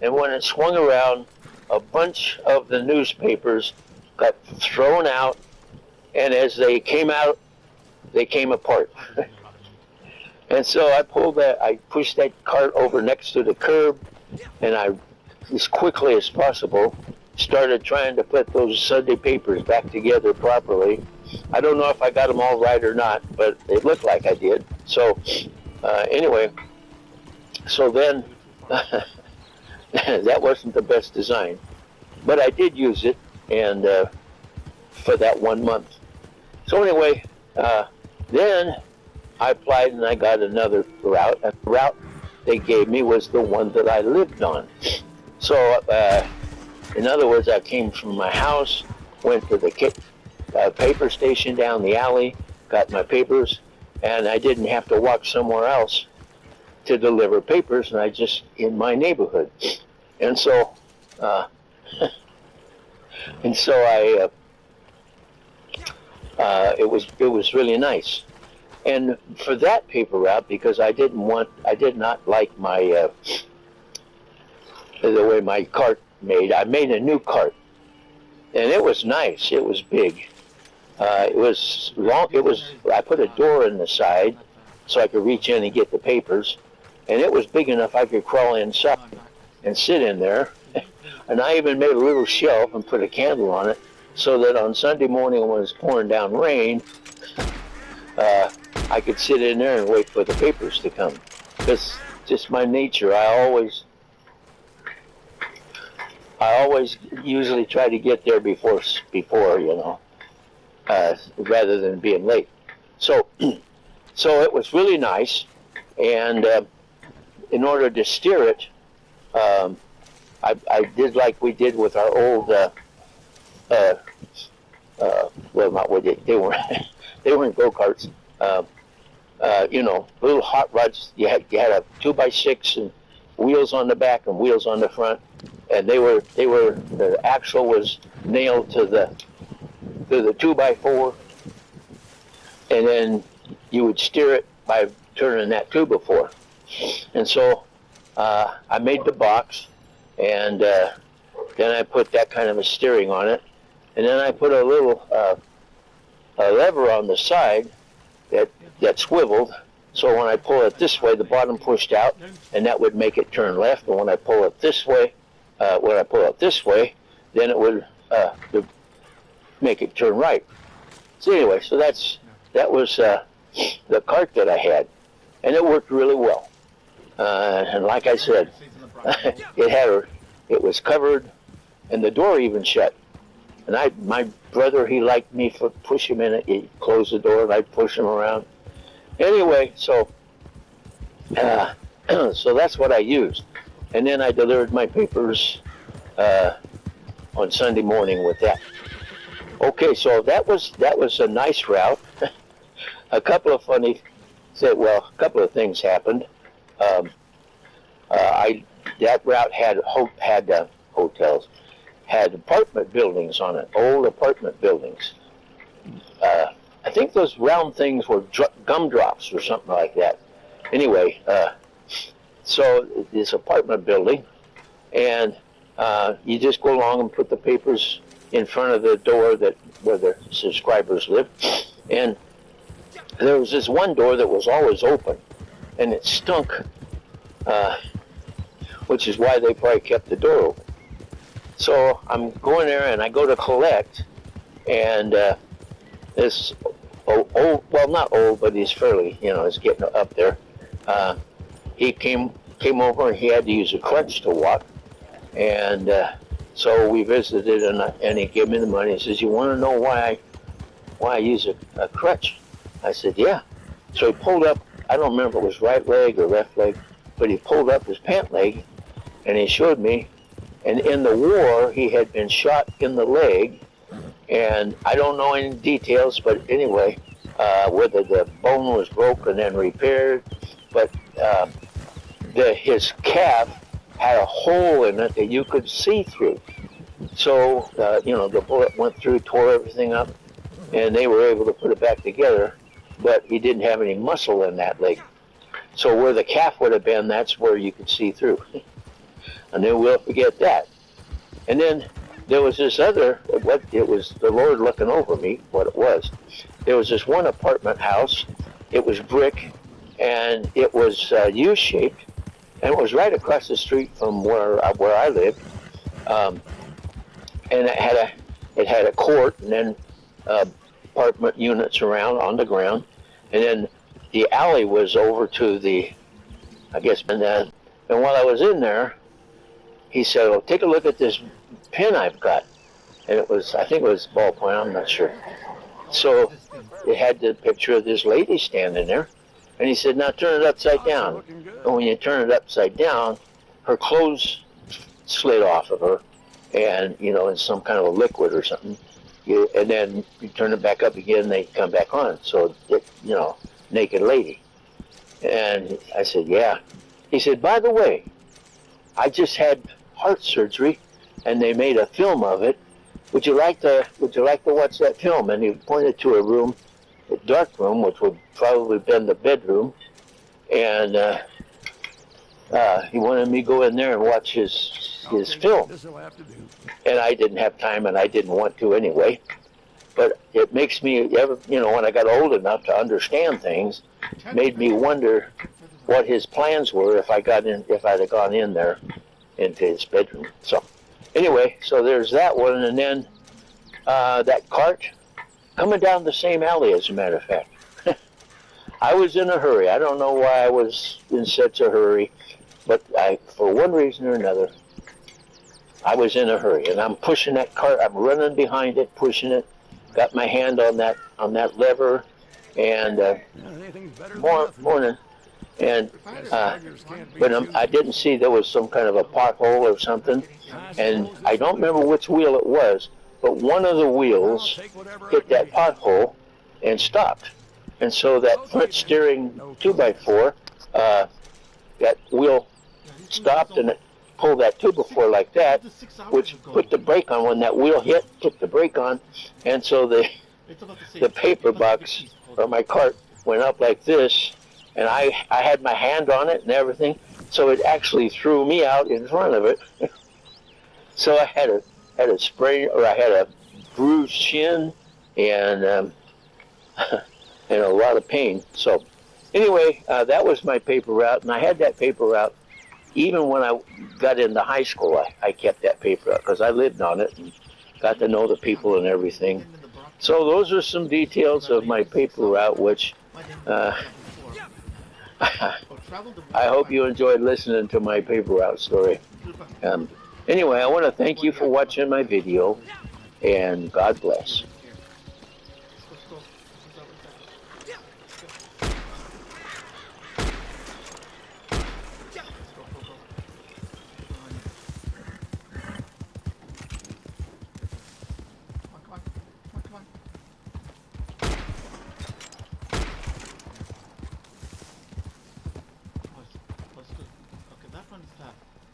and when it swung around, a bunch of the newspapers got thrown out, and as they came out, they came apart. And so I pushed that cart over next to the curb, and I, as quickly as possible, started trying to put those Sunday papers back together properly. I don't know if I got them all right or not, but it looked like I did. So anyway, So then, that wasn't the best design, but I did use it, and for that 1 month. So anyway, then I applied and I got another route. And the route they gave me was the one that I lived on. So, in other words, I came from my house, went to the paper station down the alley, got my papers, and I didn't have to walk somewhere else to deliver papers, and I just in my neighborhood. And so, it was really nice. And for that paper route, because I did not like my the way my cart made. I made a new cart, and it was nice. It was big. It was long. I put a door in the side so I could reach in and get the papers, and it was big enough I could crawl inside and sit in there. And I even made a little shelf and put a candle on it, so that on Sunday morning when it was pouring down rain, I could sit in there and wait for the papers to come. That's just my nature. I always usually try to get there before rather than being late. So it was really nice, and in order to steer it, I did like we did with our old well, not what they weren't they weren't go-karts, little hot rods. You had a 2x6 and wheels on the back and wheels on the front, and the axle was nailed to the 2x4, and then you would steer it by turning that 2x4. And so I made the box, and then I put that kind of a steering on it, and then I put a little a lever on the side that swiveled, so when I pull it this way, the bottom pushed out, and that would make it turn left. And when I pull it this way, then it would make it turn right. So anyway, so that was the cart that I had, and it worked really well. And like I said, it was covered, and the door even shut. And my brother, he liked me to push him in it. He'd close the door, and I'd push him around. Anyway, so that's what I used. And then I delivered my papers on Sunday morning with that. Okay, so that was a nice route. A couple of things happened. That route had hotels. Had apartment buildings on it, old apartment buildings. I think those round things were gumdrops or something like that. Anyway, so this apartment building, and you just go along and put the papers in front of the door where the subscribers lived. And there was this one door that was always open, and it stunk, which is why they probably kept the door open. So I'm going there, and I go to collect, and this old, well, not old, but he's fairly, he's getting up there. He came over, and he had to use a crutch to walk, and so we visited, and he gave me the money. He says, "You want to know why I use a crutch?" I said, "Yeah." So he pulled up, I don't remember if it was right leg or left leg, but he pulled up his pant leg, and he showed me. And in the war, he had been shot in the leg, and I don't know any details, but anyway, whether the bone was broken and repaired, but his calf had a hole in it that you could see through. So, the bullet went through, tore everything up, and they were able to put it back together, but he didn't have any muscle in that leg. So where the calf would have been, that's where you could see through. And then we'll forget that. And then there was this other, it was the Lord looking over me, what it was. There was this one apartment house. It was brick, and it was U-shaped, and it was right across the street from where I lived. And it had a court, and then apartment units around on the ground, and then the alley was over to the I guess. And while I was in there, he said, "Well, take a look at this pen I've got." And it was, I think it was ballpoint, I'm not sure. So it had the picture of this lady standing there. And he said, "Now turn it upside down." And when you turn it upside down, her clothes slid off of her, and in some kind of a liquid or something. And then you turn it back up again, they come back on. So, naked lady. And I said, "Yeah." He said, "By the way, I just had heart surgery, and they made a film of it. Would you like to watch that film?" And he pointed to a room, a dark room, which would probably have been the bedroom, and he wanted me to go in there and watch his film. And I didn't have time, and I didn't want to anyway. But it makes me when I got old enough to understand things, made me wonder what his plans were if I'd have gone in there into his bedroom. So anyway, so there's that one, and then that cart coming down the same alley, as a matter of fact. I was in a hurry. I don't know why I was in such a hurry, but for one reason or another, I was in a hurry, and I'm pushing that cart. I'm running behind it, pushing it. Got my hand on that lever, and morning. And but I didn't see there was some kind of a pothole or something, and I don't remember which wheel it was, but one of the wheels hit that pothole and stopped. And so that front steering 2x4, that wheel stopped, and it pulled that 2x4 like that, which put the brake on. When that wheel hit, put the brake on, and so the paper box or my cart went up like this, and I had my hand on it and everything, so it actually threw me out in front of it. So I had a sprain, or I had a bruised shin, and and a lot of pain. So anyway, that was my paper route, and I had that paper route even when I got into high school. I kept that paper route because I lived on it and got to know the people and everything. So those are some details of my paper route, which I hope you enjoyed listening to my paper route story. Anyway, I want to thank you for watching my video, and God bless.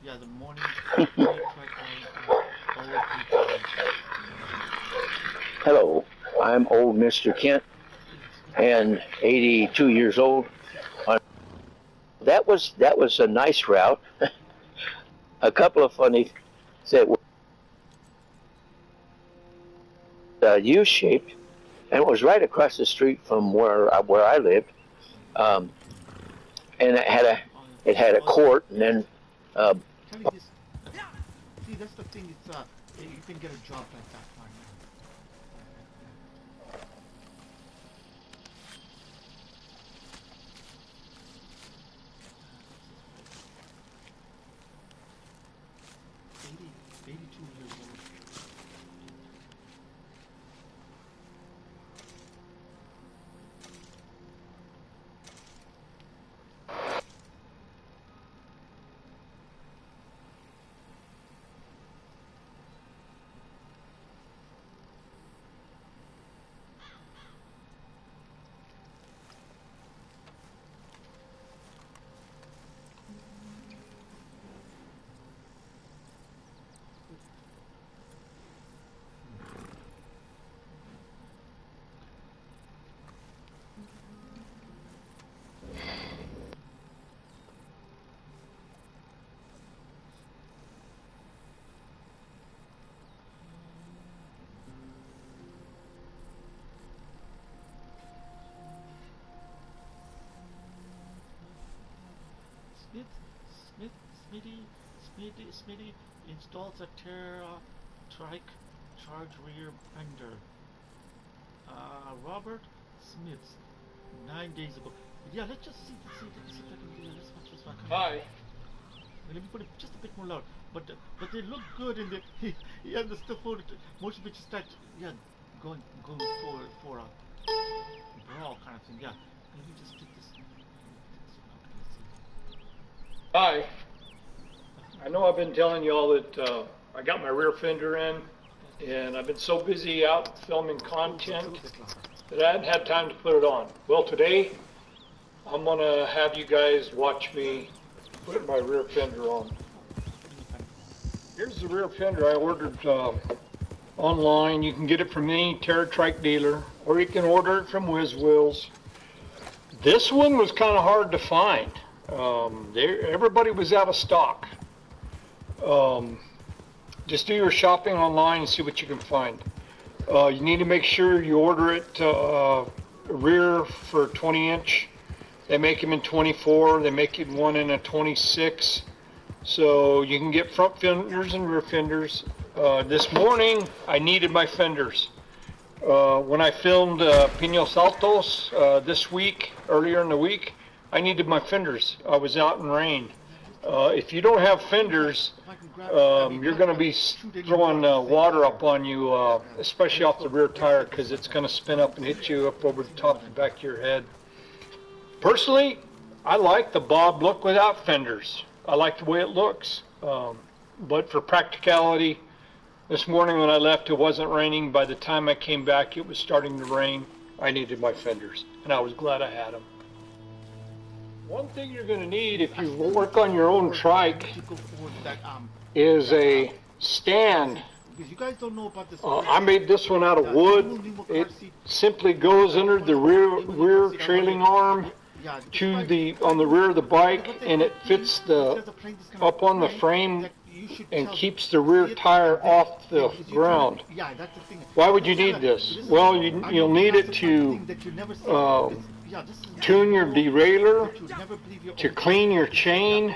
Yeah, the morning. Hello, I'm old Mr. Kent, and 82 years old. That was a nice route. A couple of funny that were U-shaped, and it was right across the street from where I lived, and it had a court, and then. See, that's the thing. It's you can get a job like that right now. Smitty installs a trike charge rear fender. Robert Smith, 9 days ago. Yeah, let's just see if I can do this. Let's Hi. Let me put it just a bit more loud. But they look good, and he has the still photo. Most of it just start going for a brawl kind of thing. Yeah. Let me just take this. Hi. I know I've been telling y'all that I got my rear fender in, and I've been so busy out filming content that I hadn't had time to put it on. Well, today I'm gonna have you guys watch me put my rear fender on. Here's the rear fender I ordered online. You can get it from any TerraTrike dealer, or you can order it from Whiz Wheels. This one was kind of hard to find. Everybody was out of stock. Just do your shopping online and see what you can find. You need to make sure you order it rear for 20-inch. They make them in 24. They make it one in a 26. So you can get front fenders and rear fenders. This morning I needed my fenders. When I filmed Pinos Altos this week, earlier in the week, I needed my fenders. I was out in rain. If you don't have fenders, you're going to be throwing water up on you, especially off the rear tire, because it's going to spin up and hit you up over the top of the back of your head. Personally, I like the Bob look without fenders. I like the way it looks. But for practicality, this morning when I left, it wasn't raining. By the time I came back, it was starting to rain. I needed my fenders, and I was glad I had them. One thing you're going to need if you work on your own trike is a stand. I made this one out of wood. It simply goes under the rear trailing arm to on the rear of the bike, and it fits up on the frame and keeps the rear tire off the ground. Why would you need this? Well, you'll need it to tune your derailleur, to clean your chain,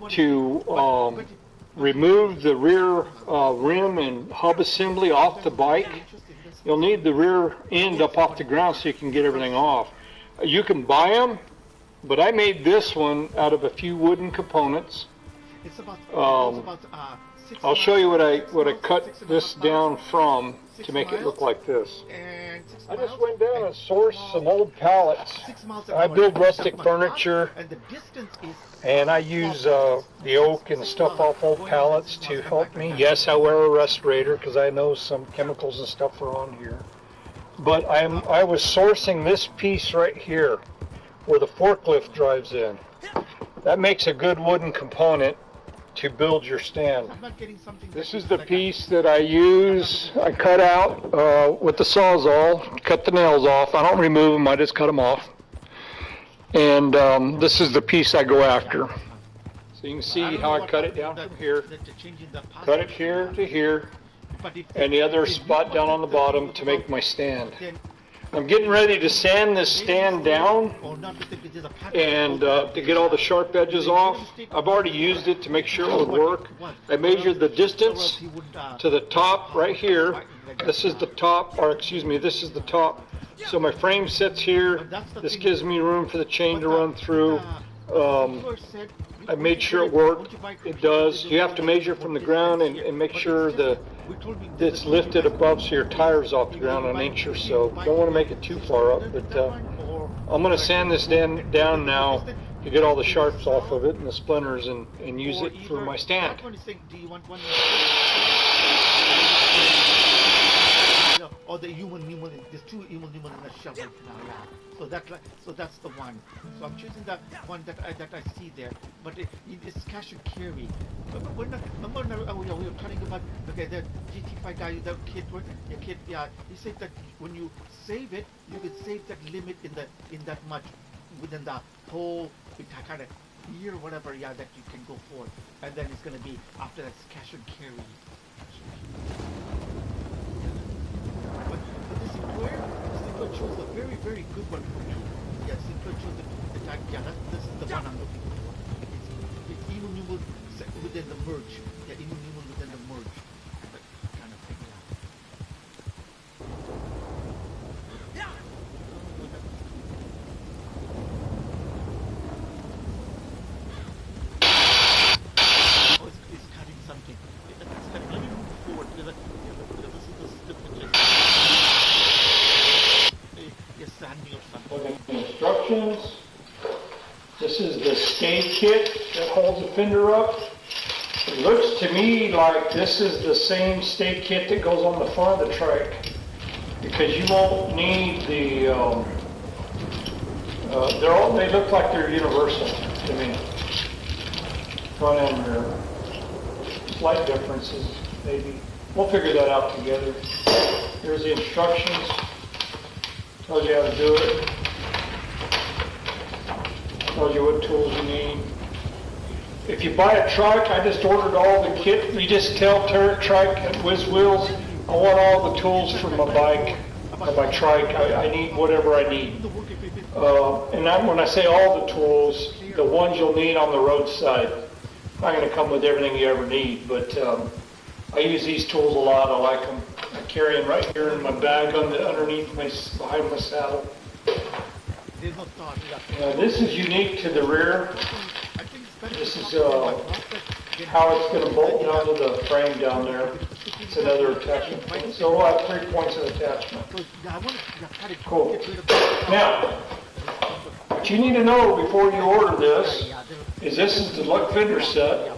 to remove the rear rim and hub assembly off the bike. You'll need the rear end up off the ground so you can get everything off. You can buy them, but I made this one out of a few wooden components. I'll show you what I cut this down from to make it look like this. I just went down and sourced some old pallets. I build rustic furniture, and I use the oak and stuff off old pallets to help me. Yes, I wear a respirator because I know some chemicals and stuff are on here. But I was sourcing this piece right here where the forklift drives in. That makes a good wooden component to build your stand. This is the piece that I use. I cut out with the Sawzall, cut the nails off. I don't remove them, I just cut them off. And this is the piece I go after. So you can see how I cut it down from here, cut it here to here, and the other spot down on the bottom to make my stand. I'm getting ready to sand this stand down and to get all the sharp edges off. I've already used it to make sure it would work. I measured the distance to the top right here. This is the top, or excuse me, this is the top. So my frame sits here. This gives me room for the chain to run through. I made sure it worked. It does. You have to measure from the ground and make sure that it's lifted above so your tire's off the ground on an inch or so. Don't want to make it too far up, but I'm going to sand this down now to get all the sharps off of it and the splinters and use it for my stand. Or the human, there's two human in the shop right now, yeah. So that's the one. So I'm choosing that one that I see there. But it's cash and carry. But we're not, we were talking about, okay, the GT5 guy, the kid, your kid, yeah. He said that when you save it, you can save that limit in that much within the whole kind of year or whatever, yeah, that you can go for. And then it's going to be after that's cash and carry. But this chose a very, very good one for me. Yeah, Sinclair chose the tag. Yeah, this is the one I'm looking for. It's even within the merge. Yeah, even within the merge. That kind of thing, yeah. kit that holds the fender up. It looks to me like this is the same stay kit that goes on the front of the trike, because you won't need the, they look like they're universal to me. Front and rear. Slight differences, maybe. We'll figure that out together. Here's the instructions. Tells you how to do it. Tells you what tools you need. If you buy a trike, I just ordered all the kit. You just tell Parrot Trike at Whiz Wheels, I want all the tools for my bike, or my trike. I need whatever I need. And when I say all the tools, the ones you'll need on the roadside. Not going to come with everything you ever need, but I use these tools a lot. I like them. I carry them right here in my bag underneath behind my saddle. This is unique to the rear. This is how it's going to bolt down to the frame down there. It's another attachment point. So we'll have 3 points of attachment. Cool. Now, what you need to know before you order this is the lug fender set,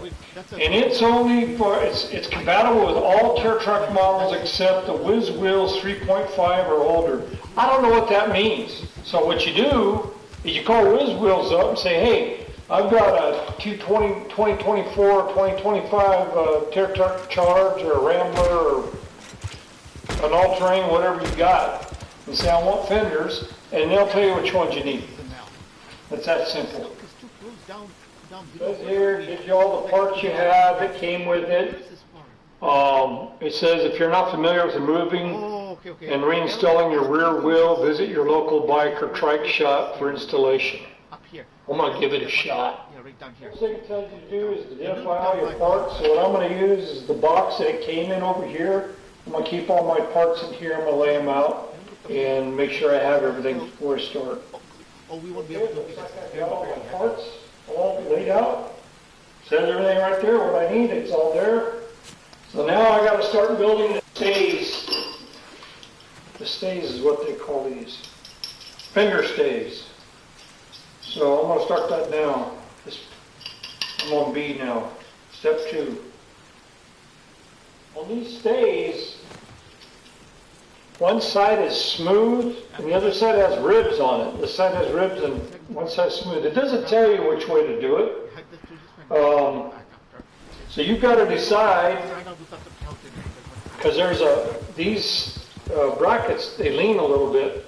and it's only for, it's compatible with all Terra Truck models except the Whiz Wheels 3.5 or older. I don't know what that means. So what you do is you call Whiz Wheels up and say, hey, I've got a 2024, 2025 Terra Truck Charge or a Rambler or an all-terrain, whatever you got, and say I want fenders, and they'll tell you which ones you need. It's that simple. It says here, gives you all the parts you have that came with it. It says if you're not familiar with removing and reinstalling your rear wheel, visit your local bike or trike shop for installation. I'm going to give it a shot. The first thing it tells you to do is identify all your parts. So what I'm going to use is the box that it came in over here. I'm going to keep all my parts in here. I'm going to lay them out and make sure I have everything before I start. We won't be able to I got all my parts all laid out. Says everything right there, what I need, it's all there. So now I got to start building the stays. The stays is what they call these. Fender stays. So I'm going to start that now. I'm on B now. Step 2. On these stays, one side is smooth and the other side has ribs on it. This side has ribs and one side is smooth. It doesn't tell you which way to do it. So you've got to decide, because there's these brackets, they lean a little bit.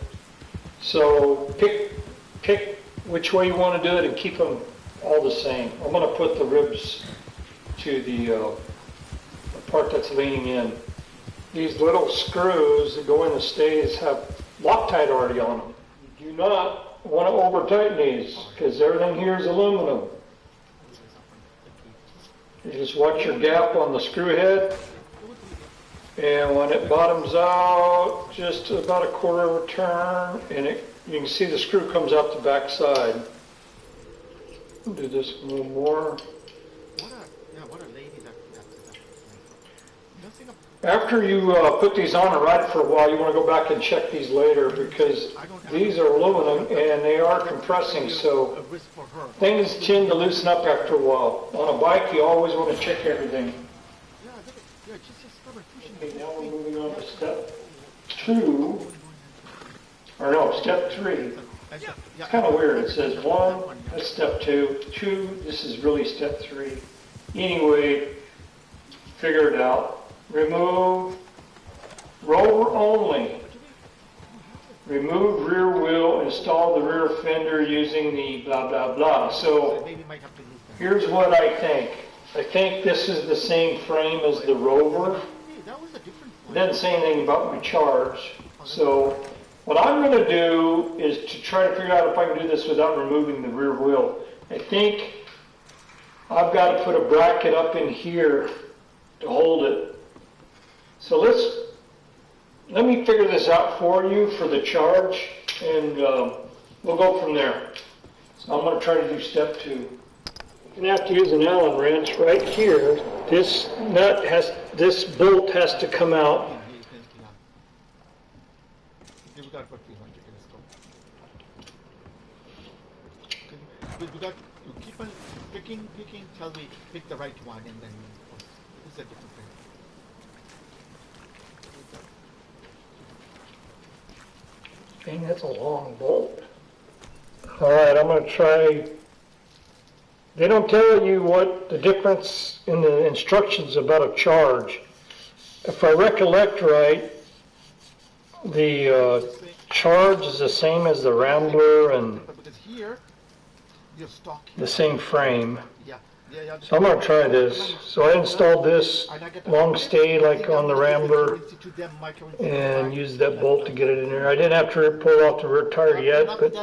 So pick which way you want to do it and keep them all the same. I'm going to put the ribs to the part that's leaning in. These little screws that go in the stays have Loctite already on them. You do not want to over tighten these because everything here is aluminum. You just watch your gap on the screw head, and when it bottoms out just about a quarter of a turn, and you can see the screw comes out the back side. I'll do this a little more. After you put these on and ride it for a while, you want to go back and check these later because these are aluminum and they are compressing, so things tend to loosen up after a while. On a bike, you always want to check everything. Okay, now we're moving on to step 2, or no, step 3. It's kind of weird. It says 1, that's step 2. 2, this is really step 3. Anyway, figure it out. Remove roller only. Remove rear wheel, install the rear fender using the blah, blah, blah. So here's what I think. I think this is the same frame as the Rover. It doesn't say anything about my charge. So what I'm going to do is to try to figure out if I can do this without removing the rear wheel. I think I've got to put a bracket up in here to hold it. So let me figure this out for you for the charge, and we'll go from there. So I'm going to try to do step 2. You're going to have to use an Allen wrench right here. This bolt has to come out. picking tells me pick the right one, and then it's a different thing. Dang, that's a long bolt. Alright, I'm going to try. They don't tell you what the difference in the instructions about a charge. If I recollect right, the charge is the same as the Rambler and the same frame. So I'm going to try this. So I installed this long stay like on the Rambler and used that bolt to get it in there. I didn't have to pull off the rear tire yet, but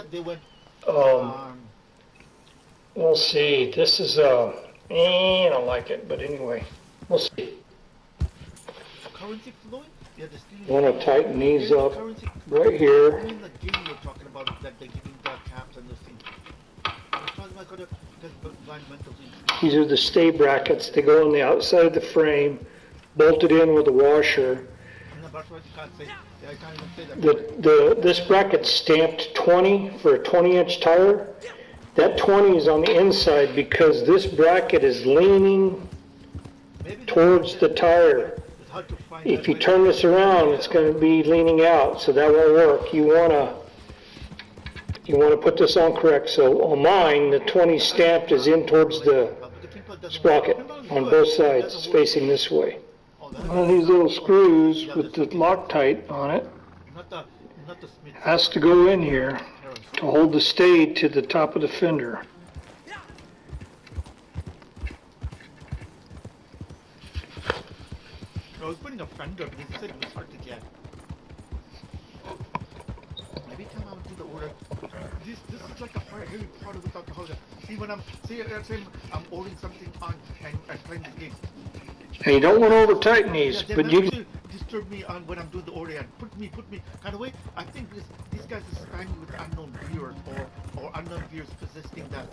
we'll see. This is I don't like it, but anyway, we'll see. I want to tighten these up right here. These are the stay brackets. They go on the outside of the frame, bolted in with a washer. This bracket's stamped 20 for a 20-inch tire. That 20 is on the inside because this bracket is leaning towards the tire. If you turn this around, it's going to be leaning out, so that won't work. You want to put this on correct. So on mine, the 20 stamped is in towards the sprocket on both sides. It's facing this way. One of these little screws with the Loctite on it has to go in here to hold the stay to the top of the fender. I was putting a fender, but it said it was hard to get. Every time I would do the order, this is like a heavy part without the hose. See when I'm ordering something on and playing the game. And you don't want to over tighten these, but you can disturb me on when I'm doing the order and put me kind of way. I think these guys are spamming with unknown viewers or unknown viewers persisting that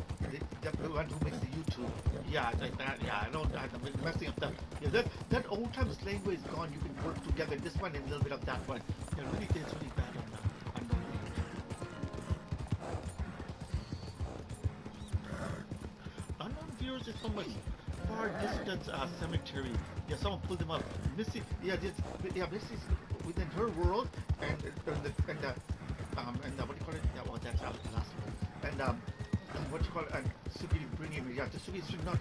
the one who makes the YouTube. Yeah, like that. Yeah, I'm messing up that. Yeah, that old time slang way is gone. You can work together. This one and a little bit of that one. Yeah, really, it's really bad on unknown viewers. Unknown viewers is from a far distance cemetery. Yeah, someone pulled them up. Missy, Missy's within her world, and what do you call it? Yeah, well, that's out the last one. And what do you call it? And Sugi bringing me. Yeah, the Sugi should not.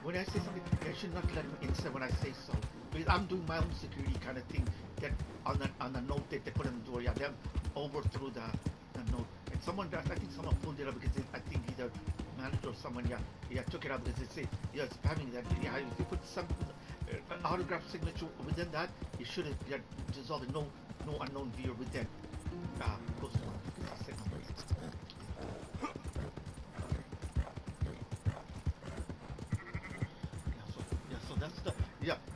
When I say something, I should not let me inside when I say so. Because I'm doing my own security kind of thing. That on the note that they put on the door. Yeah, they overthrew the note. And someone, I think someone pulled it up because I think either manager or someone, took it out because they say, it's spamming that. Yeah, if you put some autograph signature within that, you should have dissolved. No unknown viewer within. Goes to so that's the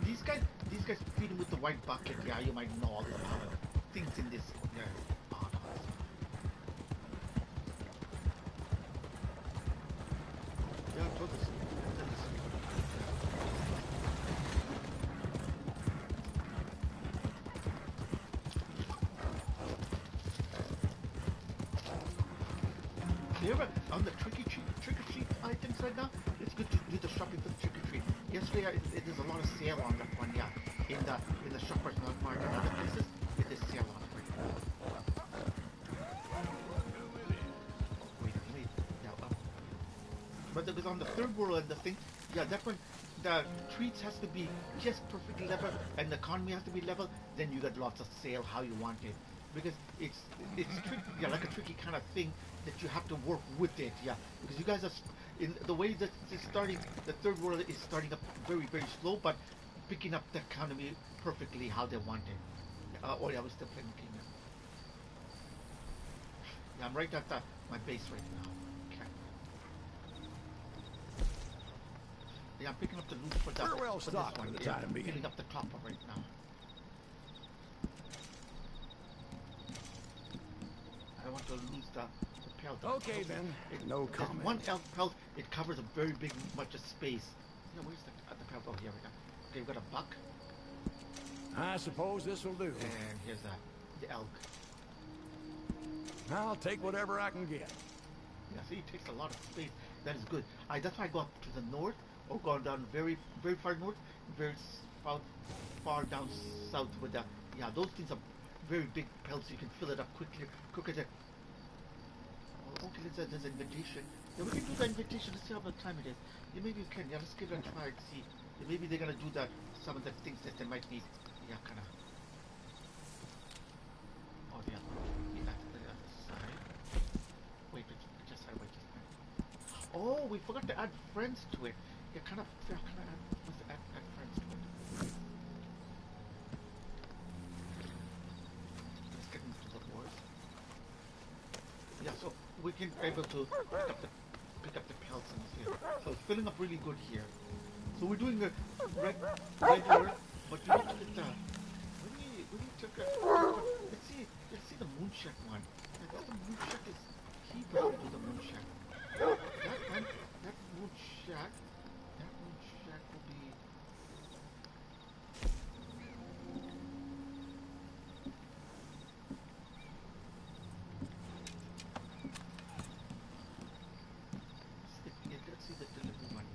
these guys feed him with the white bucket. Yeah, you might know all the things in this. Yeah. On the trick or treat items right now, it's good to do the shopping for the trick or treat. Yesterday, there's a lot of sale on that one. Yeah, in the shoppers market and other places, it is sale on it right now. Wait. But because on the third world and the thing, that one, the treats has to be just perfectly level, and the economy has to be level. Then you get lots of sale how you want it, because it's like a tricky kind of thing that you have to work with it. Because you guys are in the way that it's starting. The third world is starting up very, very slow, but picking up the economy perfectly how they want it. I was still playing the game. Yeah, I'm right at my base right now. Yeah, I'm picking up the loot for that. Well stocked for the time being. Picking up the copper right now. I want to lose the pelt. Okay then. No comment. One pelt, it covers a very big much of space. Yeah, where's the pelt? Oh, here we go. Okay, we've got a buck. I suppose this will do. And here's the elk. I'll take whatever I can get. Yeah, see, it takes a lot of space. That is good. That's why I got to the north, or gone down very, very far north, very far down south with the, yeah, those things are very big pelts. You can fill it up quicker than. Oh, okay, there's an invitation. Yeah, we can do the invitation. Let's see how much time it is. Yeah, maybe you can. Yeah, let's give it a try and see. Yeah, maybe they're gonna do that. Some of the things that they might need. Yeah, kind of. Oh, the other side. Wait, just a minute. Oh, we forgot to add friends to it. Yeah, kind of add friends to it. Let's get into the wars. Yeah, so we can able to pick up the pelts and here. So it's filling up really good here. So we're doing a regular, but you have to get the. When you took let's see the moonshot one. I thought the moonshot is key to the moonshot. That moonshot will be. Let's see the delivery one.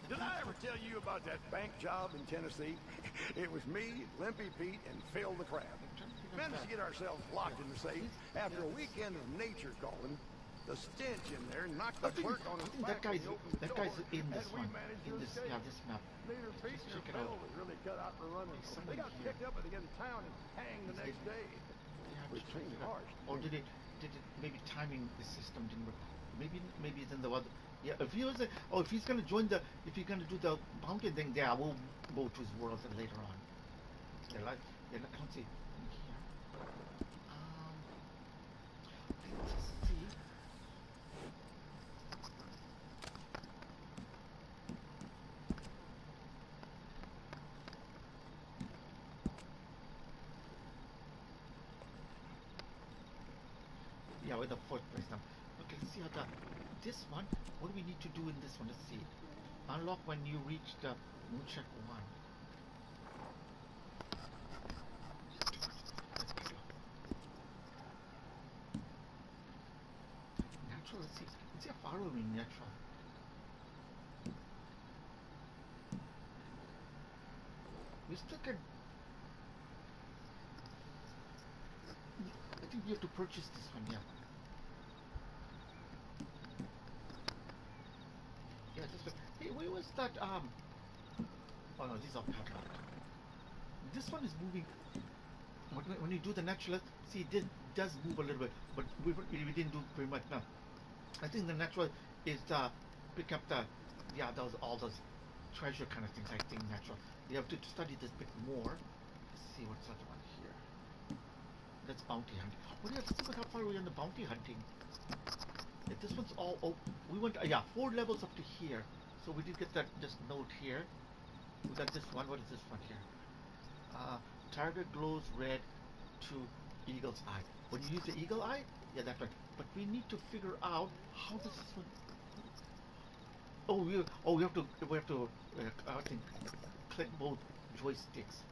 Did I ever tell you about that bank job in Tennessee? It was me, Limpy Pete, and Phil the Crab. Managed to get ourselves locked in the safe after a weekend of nature calling. The stench in there knocked the clerk on his back. That guy's in this one. This map. Neither Pete nor Phil was really cut out for running. They got picked up at the end of town and hanged the next day. Which seemed harsh. Or did it maybe timing the system didn't work? Maybe it's in the other. Yeah, if he's gonna if he's gonna do the bounty thing, yeah, we'll go to his world later on. I don't see here. Let's see. Yeah, with the fourth place now. Okay, let's see how this one. What do we need to do in this one? Let's see. Unlock when you reach the moonshot 1. Natural. Let's see how far are we in natural. We still can. I think we have to purchase this one. Yeah. Yeah, this one. Hey, where was that? Oh no, these are padlocked. This one is moving. When you do the natural, see, it does move a little bit, but we didn't do very much now. I think the natural is pick up all those treasure kind of things. I think natural. You have to study this bit more. Let's see what's the other one here. That's bounty hunting. What do you have to see how far are we on the bounty hunting? Yeah, this one's all open. We went 4 levels up to here. So we did get this note here. We got this one. What is this one here? Target glows red to eagle's eye. When you use the eagle eye, yeah, that's right. But we need to figure out how does this one. We have to I think click both joysticks.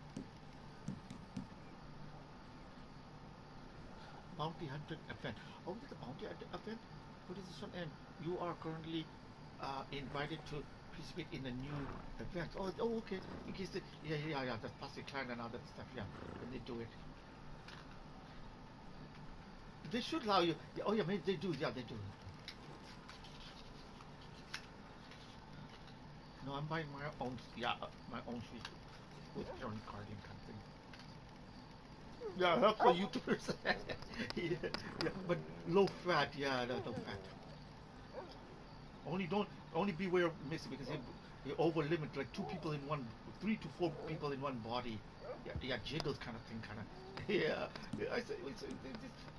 Bounty hunter event. Oh, this is the bounty hunter event. What is this one? And you are currently invited to participate in a new event. Oh, okay. In case the plastic clan and all that stuff. Yeah, when they do it, they should allow you. Oh yeah, maybe they do. Yeah, they do. No, I'm buying my own. Yeah, my own sheet with John Guardian kind of thing. Yeah, helps for YouTubers. Yeah, yeah, but low fat, yeah, low fat. Only beware of Missy because you over limit like 2 people in one, 3 to 4 people in one body. Yeah, yeah, jiggles kind of thing, kind of. Yeah, yeah, I said,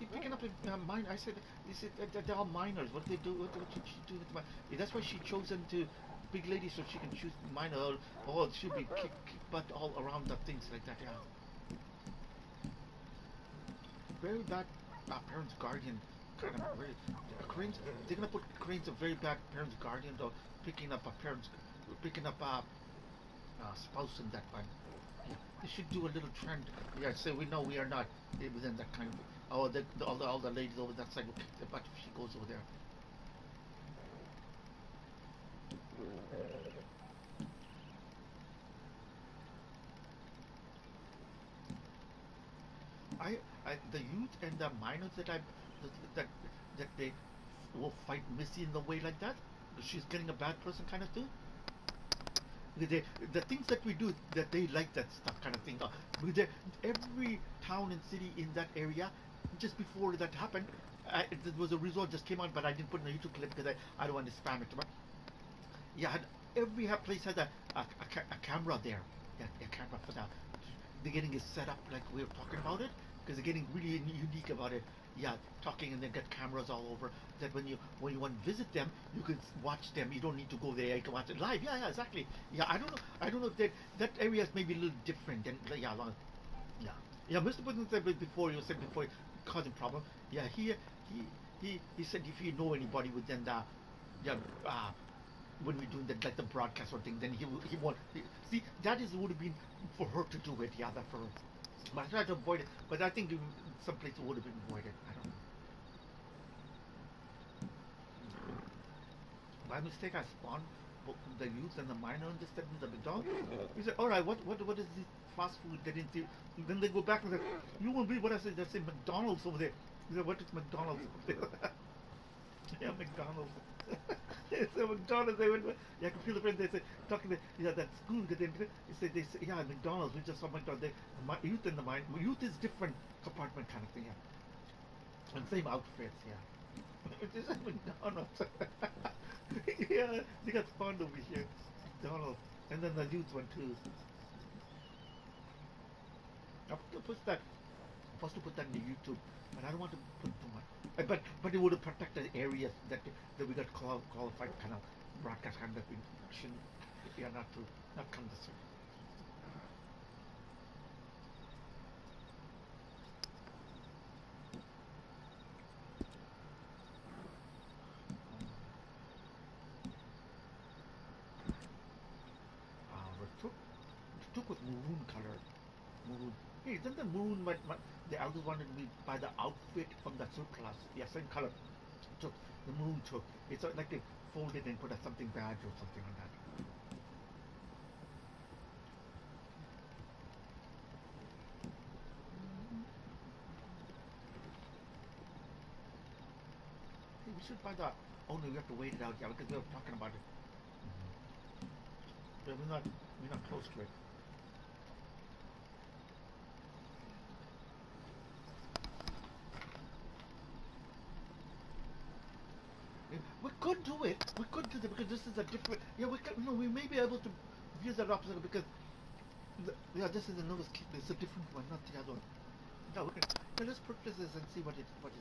you're picking up a mine. I said, he said they're all minors. What do they do? What should she do with mine? Yeah, that's why she chosen to big lady so she can choose minor. Or she'll be kick butt all around the things like that. Yeah, very bad parents guardian kind of very cranes. They're gonna put cranes a very bad parents guardian or picking up spouse in that one. Yeah, they should do a little trend. Yeah, say we know we are not within that kind of. Oh, all the ladies over that side will kick their butt if she goes over there. The youth and the minors that that they will fight Missy in the way like that. She's getting a bad person kind of too. The things that we do that they like that stuff kind of thing. Every town and city in that area, just before that happened, there was a result just came out, but I didn't put in a YouTube clip because I don't want to spam it. But yeah, every place had a camera there. Yeah, a camera for that. They're getting it set up like we were talking about it because they're getting really unique about it. Yeah, talking and they got cameras all over. That when you want to visit them, you can watch them. You don't need to go there. You can watch it live. Yeah, yeah, exactly. Yeah, I don't know if that area is maybe a little different than yeah, yeah, yeah. Mr. Putin said before. You said before causing problem. Yeah, he said if you know anybody within the yeah when we're doing that like the broadcast or thing, then he won't see that is would have been for her to do it. Yeah, that for her. But I tried to avoid it. But I think some places would have been avoided. I don't know. By mistake, I spawned the youth and the minor instead of the big dog. He said, "All right, what is this fast food?" They didn't see. Then they go back and say, "You won't believe what I said. They say McDonald's over there." He said, "What is McDonald's over there?" Yeah, McDonald's. It's a McDonald's. They went. Yeah, I can feel the friends. They say talking to yeah that school. They say yeah McDonald's. We just saw McDonald's. My youth and the mind. Youth is different compartment kind of thing. Yeah, and same outfits. Yeah, it's just like McDonald's. Yeah, they got spawned over here. McDonald's, and then the youth one too. I'm supposed to put that in the YouTube, but I don't want to put too much. But it would have protected areas that we got qualified kind of broadcast kind of we shouldn't yeah not come this way. Took with maroon color. Maroon. Hey, isn't the maroon the elders wanted me buy the outfit from the surplus? Yeah, same color. Took the maroon took. It's like they folded and put something badge or something on that. Hey, we should buy the. Oh no, we have to wait it out. Yeah, because we were talking about it. Yeah, we're not close to it. We could do it. We could do it because this is a different. Yeah, we may be able to use that opposite because. Yeah, this is another. It's a different one, not the other one. Yeah, we can. Yeah, let's purchase this and see what it's about.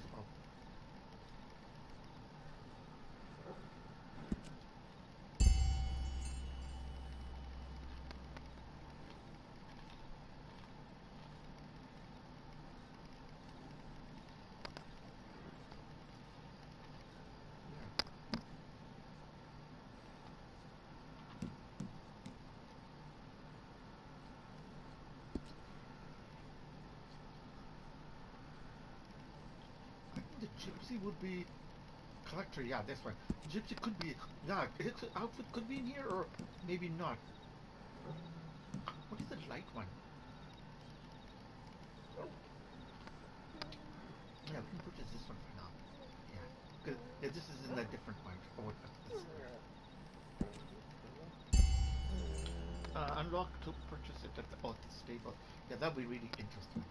The gypsy would be collector. Yeah, that's right. Gypsy could be. Yeah, his outfit could be in here or maybe not. What is the light one? Yeah, we can purchase this one for now. Yeah, because yeah, this is in a different one. Oh, this. Unlock to purchase it at the stable. Yeah, that'll be really interesting.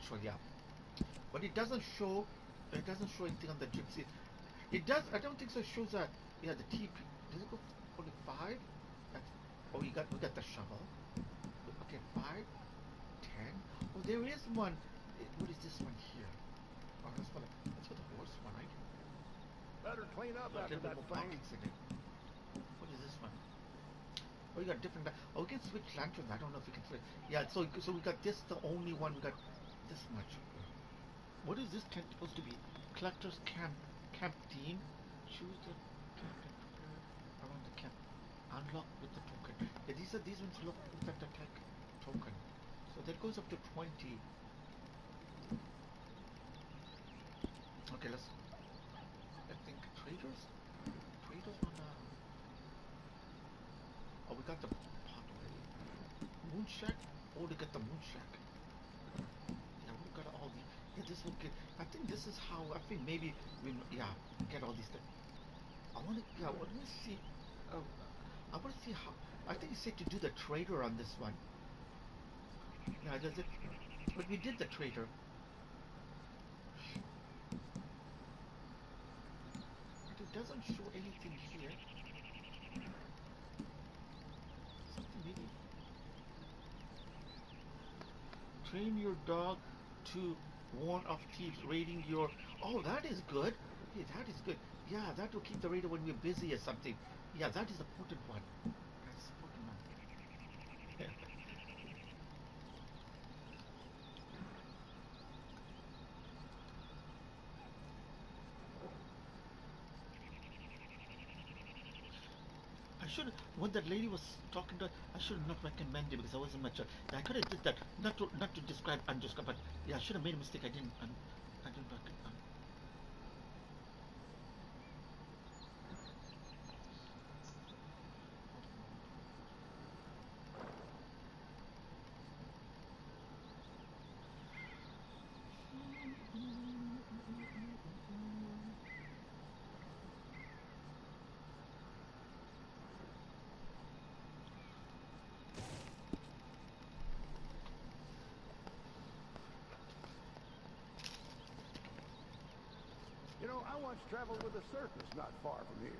actual, yeah. But it doesn't show. It doesn't show anything on the gypsy. It does. I don't think so. It shows that. Yeah, the TP. Does it go 45? That's, oh, we got the shovel. Okay, 5, 10. Oh, there is one. What is this one here? Oh, that's for the horse one, right? Better clean up after that thing. What is this one? Oh, you got different. Oh, we can switch lanterns. I don't know if we can switch. Yeah, so we got this. The only one we got this much. What is this tent supposed to be? Collector's camp theme. Choose the camp around the camp. Unlock with the token. Yeah, these ones look like the tech token. So that goes up to 20. Okay, let's. I think traders on. Oh, we got the pot already. Moon shack. Oh, to get the moon shack. Yeah, we got all the. Yeah, this will get. I think this is how. I think maybe we. Yeah, get all these things. I want to. Yeah, let me see. I want to see how. I think it's safe to do the trader on this one. Yeah, does it? But we did the trader. But it doesn't show anything here. Something maybe. Train your dog to warn of thieves raiding your. Oh, that is good. Hey, that is good. Yeah, that will keep the radar when we're busy or something. Yeah, that is the important one. That's the important one. I should have, when that lady was talking to, I should have not recommended because I wasn't much. I could have did that, not to describe undescribed, but yeah, I should have made a mistake. I didn't recommend. You know, I once traveled with a circus not far from here.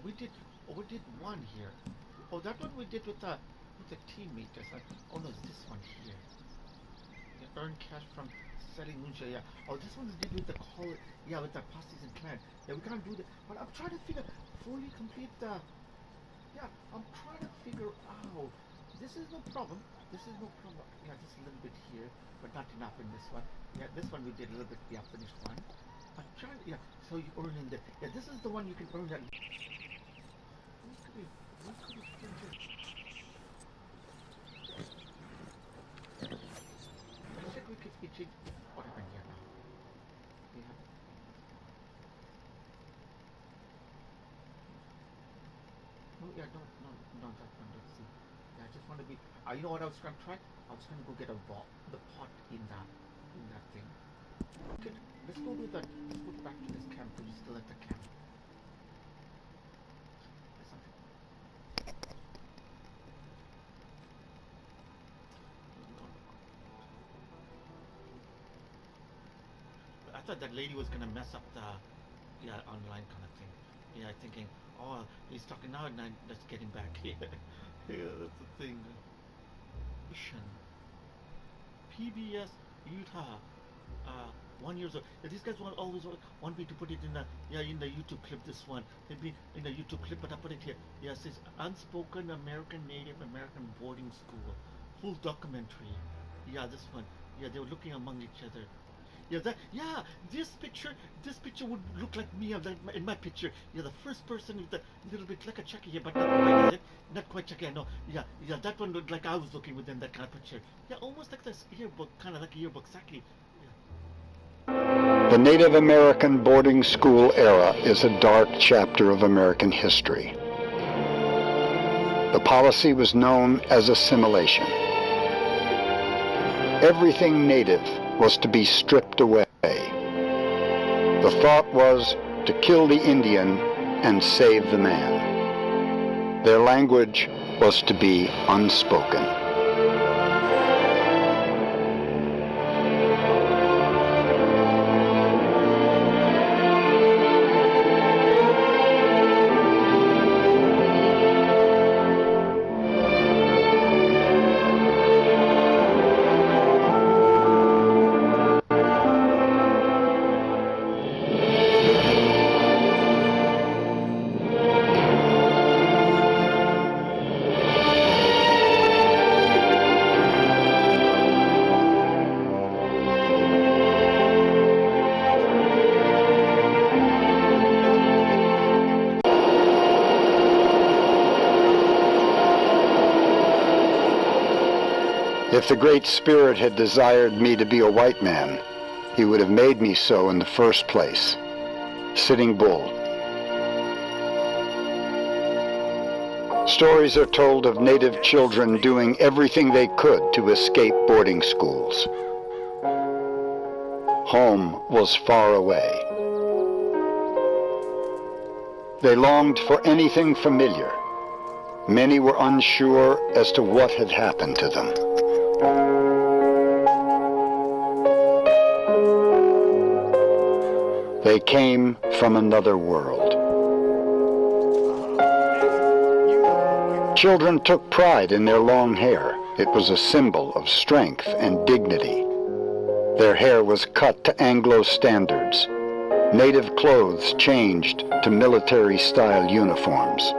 We did one here. Oh, that one we did with the teammate. Oh no, it's this one here. You earn cash from selling moonshine. Yeah. Oh, this one's did with the call. Yeah, with the pasties and clan. Yeah, we can't do that. But I'm trying to figure fully complete the. Yeah, I'm trying to figure out. This is no problem. This is no problem. Yeah, just a little bit here, but not enough in this one. Yeah, this one we did a little bit. Yeah, finished one. I'm trying. Yeah, so you earn in the. Yeah, this is the one you can earn that. What happened here now? We have. No, yeah, no, that one. Let's see. Yeah, I just want to be. You know what I was going to try? I was going to go get the pot in that thing. Okay, let's go do that. Let's go back to this camp. We're still at the camp. I thought that lady was gonna mess up the online kind of thing. Yeah, thinking, oh, he's talking now and then let's get him back. Yeah, that's the thing. Mission. PBS Utah. 1 year old. Yeah, these guys always want me to put it in the YouTube clip. This one it'd be in the YouTube clip, but I put it here. Yeah, it says Unspoken American Native American Boarding School, full documentary. Yeah, this one. Yeah, they were looking among each other. Yeah, this picture would look like me in my picture. Yeah, the first person with the little bit like a Chucky here, but not quite, is it? Not quite Chucky, I know. Yeah, that one looked like I was looking within that kind of picture. Yeah, almost like this yearbook, kind of like a yearbook, exactly. Yeah. The Native American boarding school era is a dark chapter of American history. The policy was known as assimilation. Everything native was to be stripped away. The thought was to kill the Indian and save the man. Their language was to be unspoken. If the Great Spirit had desired me to be a white man, he would have made me so in the first place. Sitting Bull. Stories are told of native children doing everything they could to escape boarding schools. Home was far away. They longed for anything familiar. Many were unsure as to what had happened to them. They came from another world. Children took pride in their long hair. It was a symbol of strength and dignity. Their hair was cut to Anglo standards. Native clothes changed to military-style uniforms.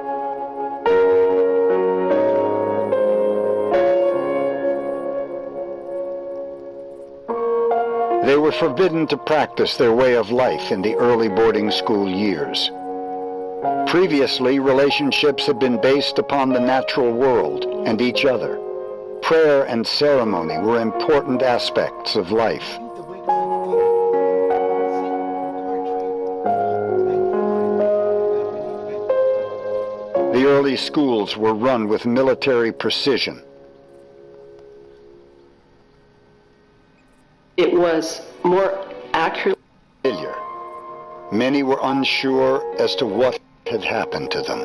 They were forbidden to practice their way of life in the early boarding school years. Previously, relationships had been based upon the natural world and each other. Prayer and ceremony were important aspects of life. The early schools were run with military precision. It was more accurate. Many were unsure as to what had happened to them.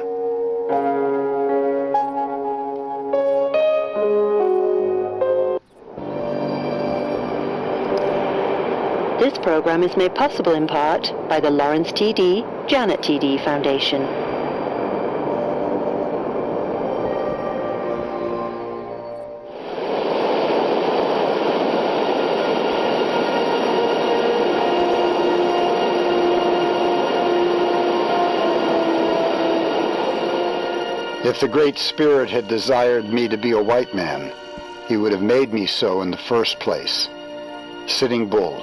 This program is made possible in part by the Lawrence T.D. Janet T.D. Foundation. If the Great Spirit had desired me to be a white man, he would have made me so in the first place. Sitting Bull.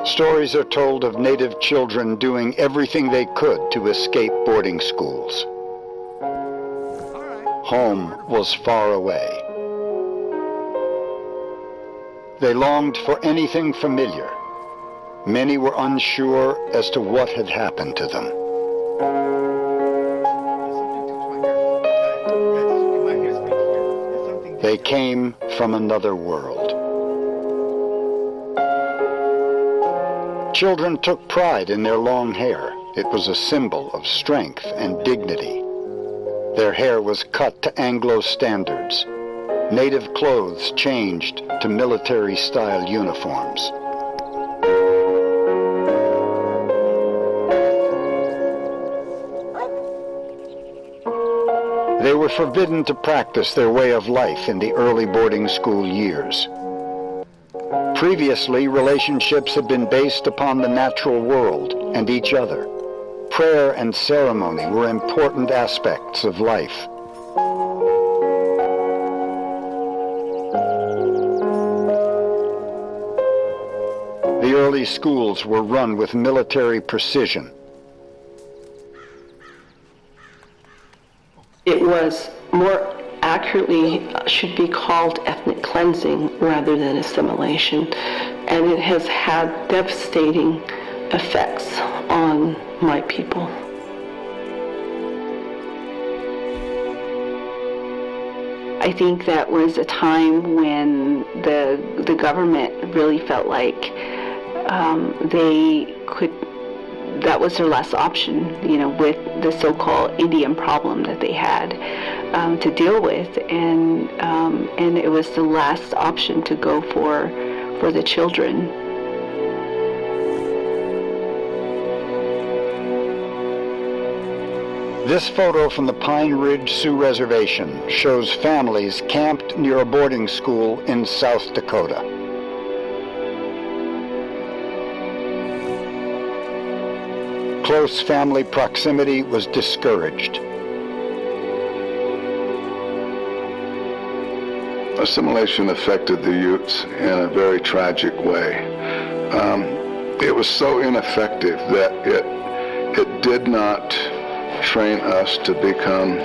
Stories are told of native children doing everything they could to escape boarding schools. Home was far away. They longed for anything familiar. Many were unsure as to what had happened to them. They came from another world. Children took pride in their long hair. It was a symbol of strength and dignity. Their hair was cut to Anglo standards. Native clothes changed to military-style uniforms. They were forbidden to practice their way of life in the early boarding school years. Previously, relationships had been based upon the natural world and each other. Prayer and ceremony were important aspects of life. The early schools were run with military precision. It was more accurately should be called ethnic cleansing rather than assimilation, and it has had devastating effects on my people. I think that was a time when the government really felt like they could, that was their last option, you know, with the so-called Indian problem that they had to deal with, and it was the last option to go for the children. This photo from the Pine Ridge Sioux Reservation shows families camped near a boarding school in South Dakota. Close family proximity was discouraged. Assimilation affected the Utes in a very tragic way. It was so ineffective that it did not train us to become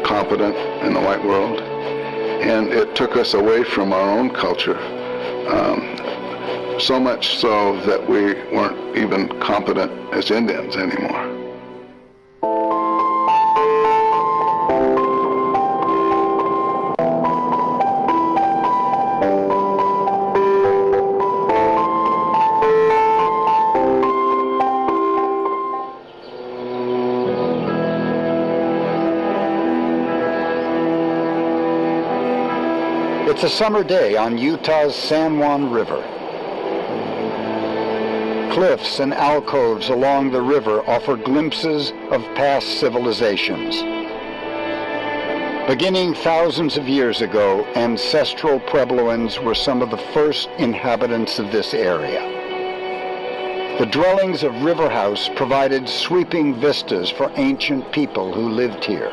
competent in the white world, and it took us away from our own culture, so much so that we weren't even competent as Indians anymore. It's a summer day on Utah's San Juan River. Cliffs and alcoves along the river offer glimpses of past civilizations. Beginning thousands of years ago, ancestral Puebloans were some of the first inhabitants of this area. The dwellings of River House provided sweeping vistas for ancient people who lived here.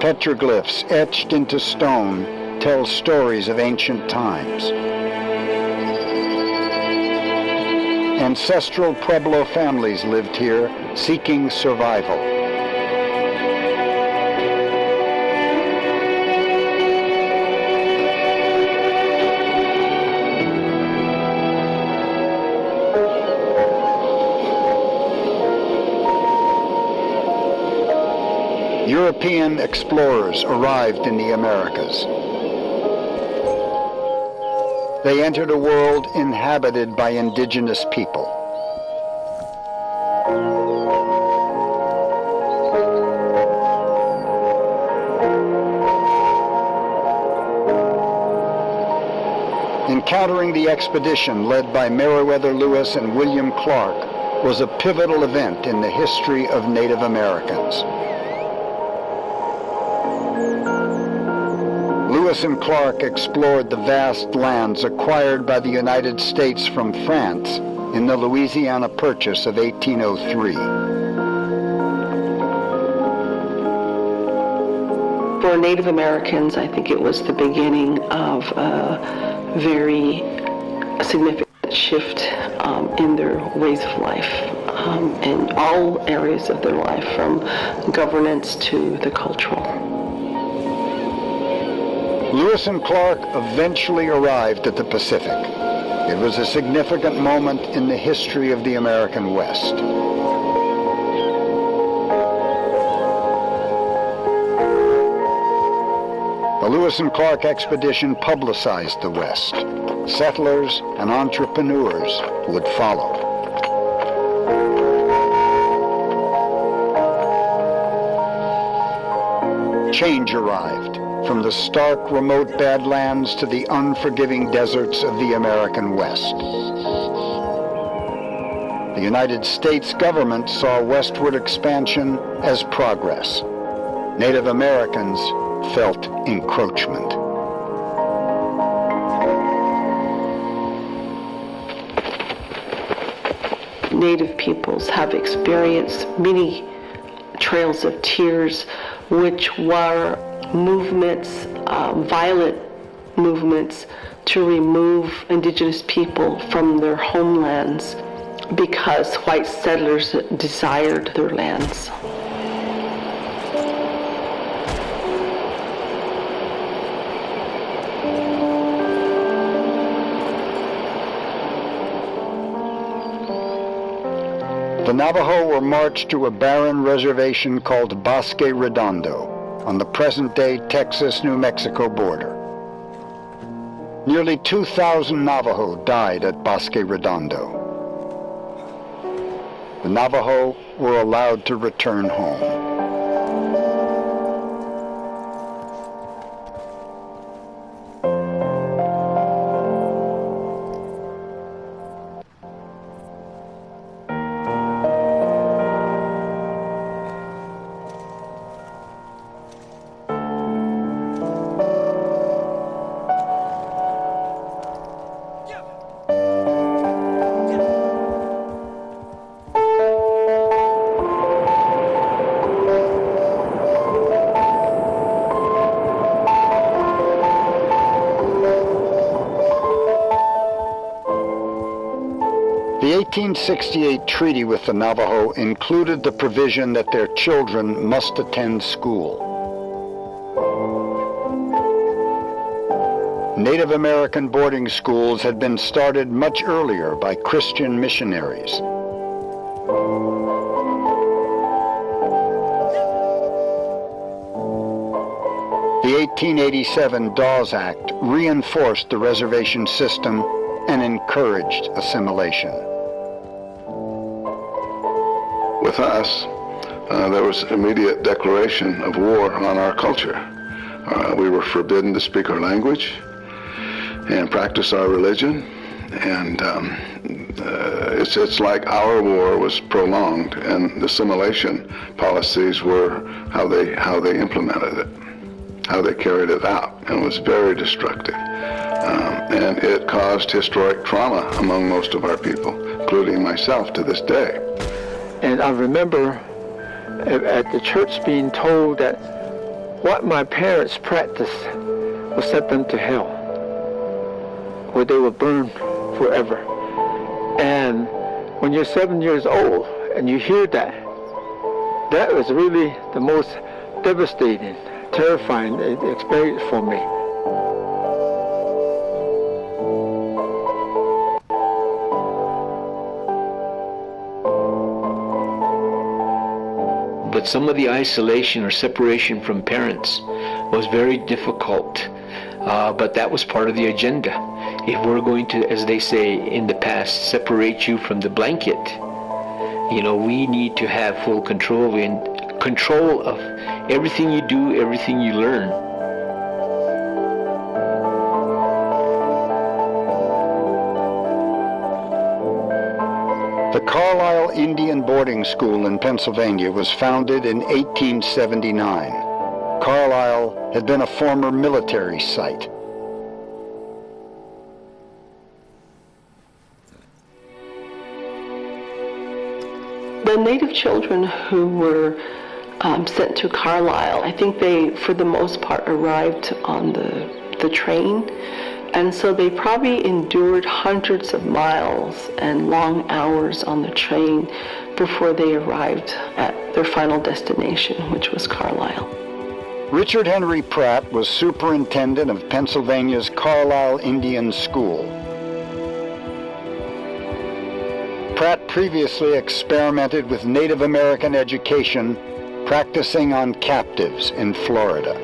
Petroglyphs etched into stone tell stories of ancient times. Ancestral Pueblo families lived here, seeking survival. European explorers arrived in the Americas. They entered a world inhabited by indigenous people. Encountering the expedition led by Meriwether Lewis and William Clark was a pivotal event in the history of Native Americans. Lewis and Clark explored the vast lands acquired by the United States from France in the Louisiana Purchase of 1803. For Native Americans, I think it was the beginning of a very significant shift in their ways of life, in all areas of their life, from governance to the cultural. Lewis and Clark eventually arrived at the Pacific. It was a significant moment in the history of the American West. The Lewis and Clark expedition publicized the West. Settlers and entrepreneurs would follow. Change arrived. From the stark, remote Badlands to the unforgiving deserts of the American West. The United States government saw westward expansion as progress. Native Americans felt encroachment. Native peoples have experienced many trails of tears, which were movements, violent movements to remove indigenous people from their homelands because white settlers desired their lands. The The Navajo were marched to a barren reservation called Bosque Redondo on the present-day Texas-New Mexico border. Nearly 2,000 Navajo died at Bosque Redondo. The Navajo were allowed to return home. The 1868 treaty with the Navajo included the provision that their children must attend school. Native American boarding schools had been started much earlier by Christian missionaries. The 1887 Dawes Act reinforced the reservation system and encouraged assimilation. With us, there was immediate declaration of war on our culture. We were forbidden to speak our language and practice our religion, and it's like our war was prolonged, and the assimilation policies were how they implemented it, how they carried it out, and it was very destructive. And it caused historic trauma among most of our people, including myself to this day. And I remember at the church being told that what my parents practiced would set them to hell, where they would burn forever. And when you're 7 years old and you hear that, that was really the most devastating, terrifying experience for me. But some of the isolation or separation from parents was very difficult. But that was part of the agenda. If we're going to, as they say in the past, separate you from the blanket, we need to have full control of everything you do, everything you learn. The Carlisle Indian Boarding School in Pennsylvania was founded in 1879. Carlisle had been a former military site. The native children who were sent to Carlisle, I think they, for the most part, arrived on the train. And so they probably endured hundreds of miles and long hours on the train before they arrived at their final destination, which was Carlisle. Richard Henry Pratt was superintendent of Pennsylvania's Carlisle Indian School. Pratt previously experimented with Native American education, practicing on captives in Florida.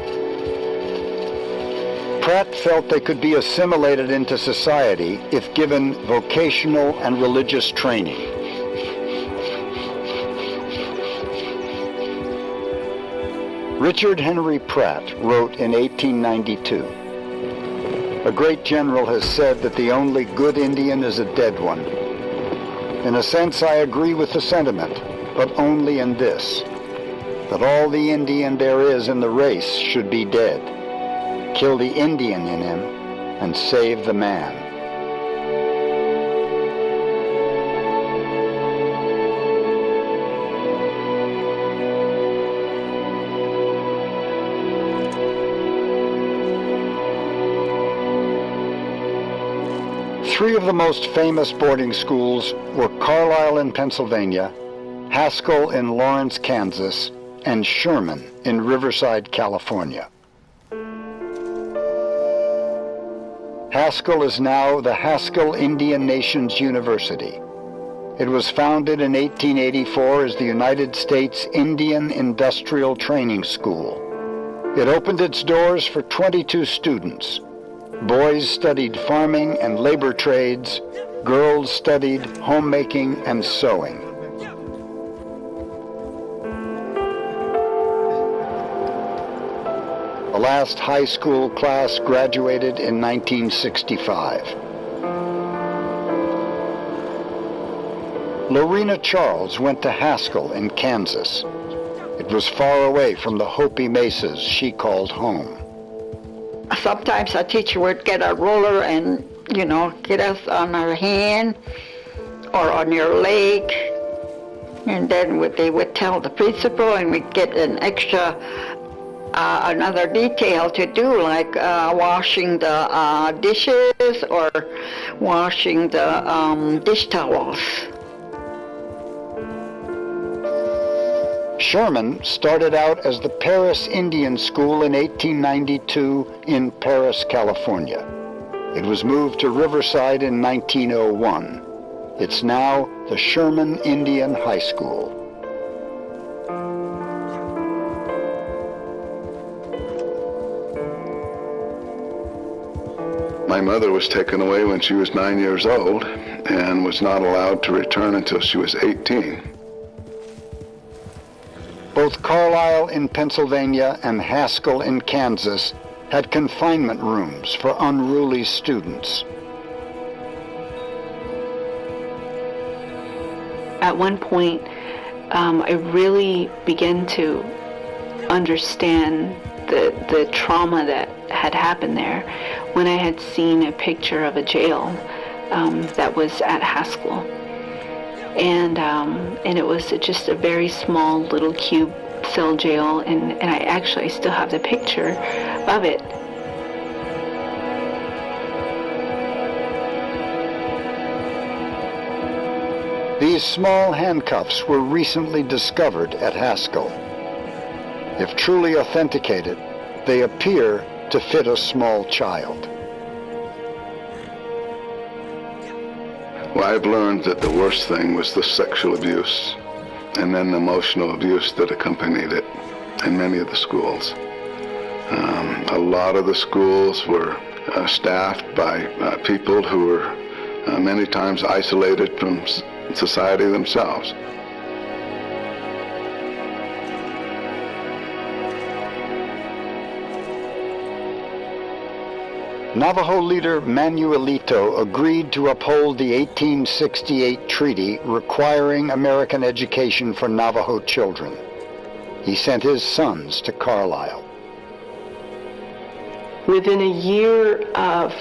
Pratt felt they could be assimilated into society if given vocational and religious training. Richard Henry Pratt wrote in 1892, "A great general has said that the only good Indian is a dead one. In a sense, I agree with the sentiment, but only in this, that all the Indian there is in the race should be dead. Kill the Indian in him and save the man." Three of the most famous boarding schools were Carlisle in Pennsylvania, Haskell in Lawrence, Kansas, and Sherman in Riverside, California. Haskell is now the Haskell Indian Nations University. It was founded in 1884 as the United States Indian Industrial Training School. It opened its doors for 22 students. Boys studied farming and labor trades. Girls studied homemaking and sewing. The last high school class graduated in 1965. Lorena Charles went to Haskell in Kansas. It was far away from the Hopi mesas she called home. Sometimes a teacher would get a ruler and, get us on our hand or on your leg. And then they would tell the principal, and we'd get an extra, another detail to do, like washing the dishes or washing the dish towels. Sherman started out as the Paris Indian School in 1892 in Paris, California. It was moved to Riverside in 1901. It's now the Sherman Indian High School. My mother was taken away when she was 9 years old and was not allowed to return until she was 18. Both Carlisle in Pennsylvania and Haskell in Kansas had confinement rooms for unruly students. At one point, I really began to understand the trauma that had happened there when I had seen a picture of a jail that was at Haskell. And it was just a very small little cube cell jail, and I still have the picture of it. These small handcuffs were recently discovered at Haskell. If truly authenticated, they appear to fit a small child. Well, I've learned that the worst thing was the sexual abuse and then the emotional abuse that accompanied it in many of the schools. A lot of the schools were staffed by people who were many times isolated from society themselves. Navajo leader Manuelito agreed to uphold the 1868 treaty requiring American education for Navajo children. He sent his sons to Carlisle. Within a year of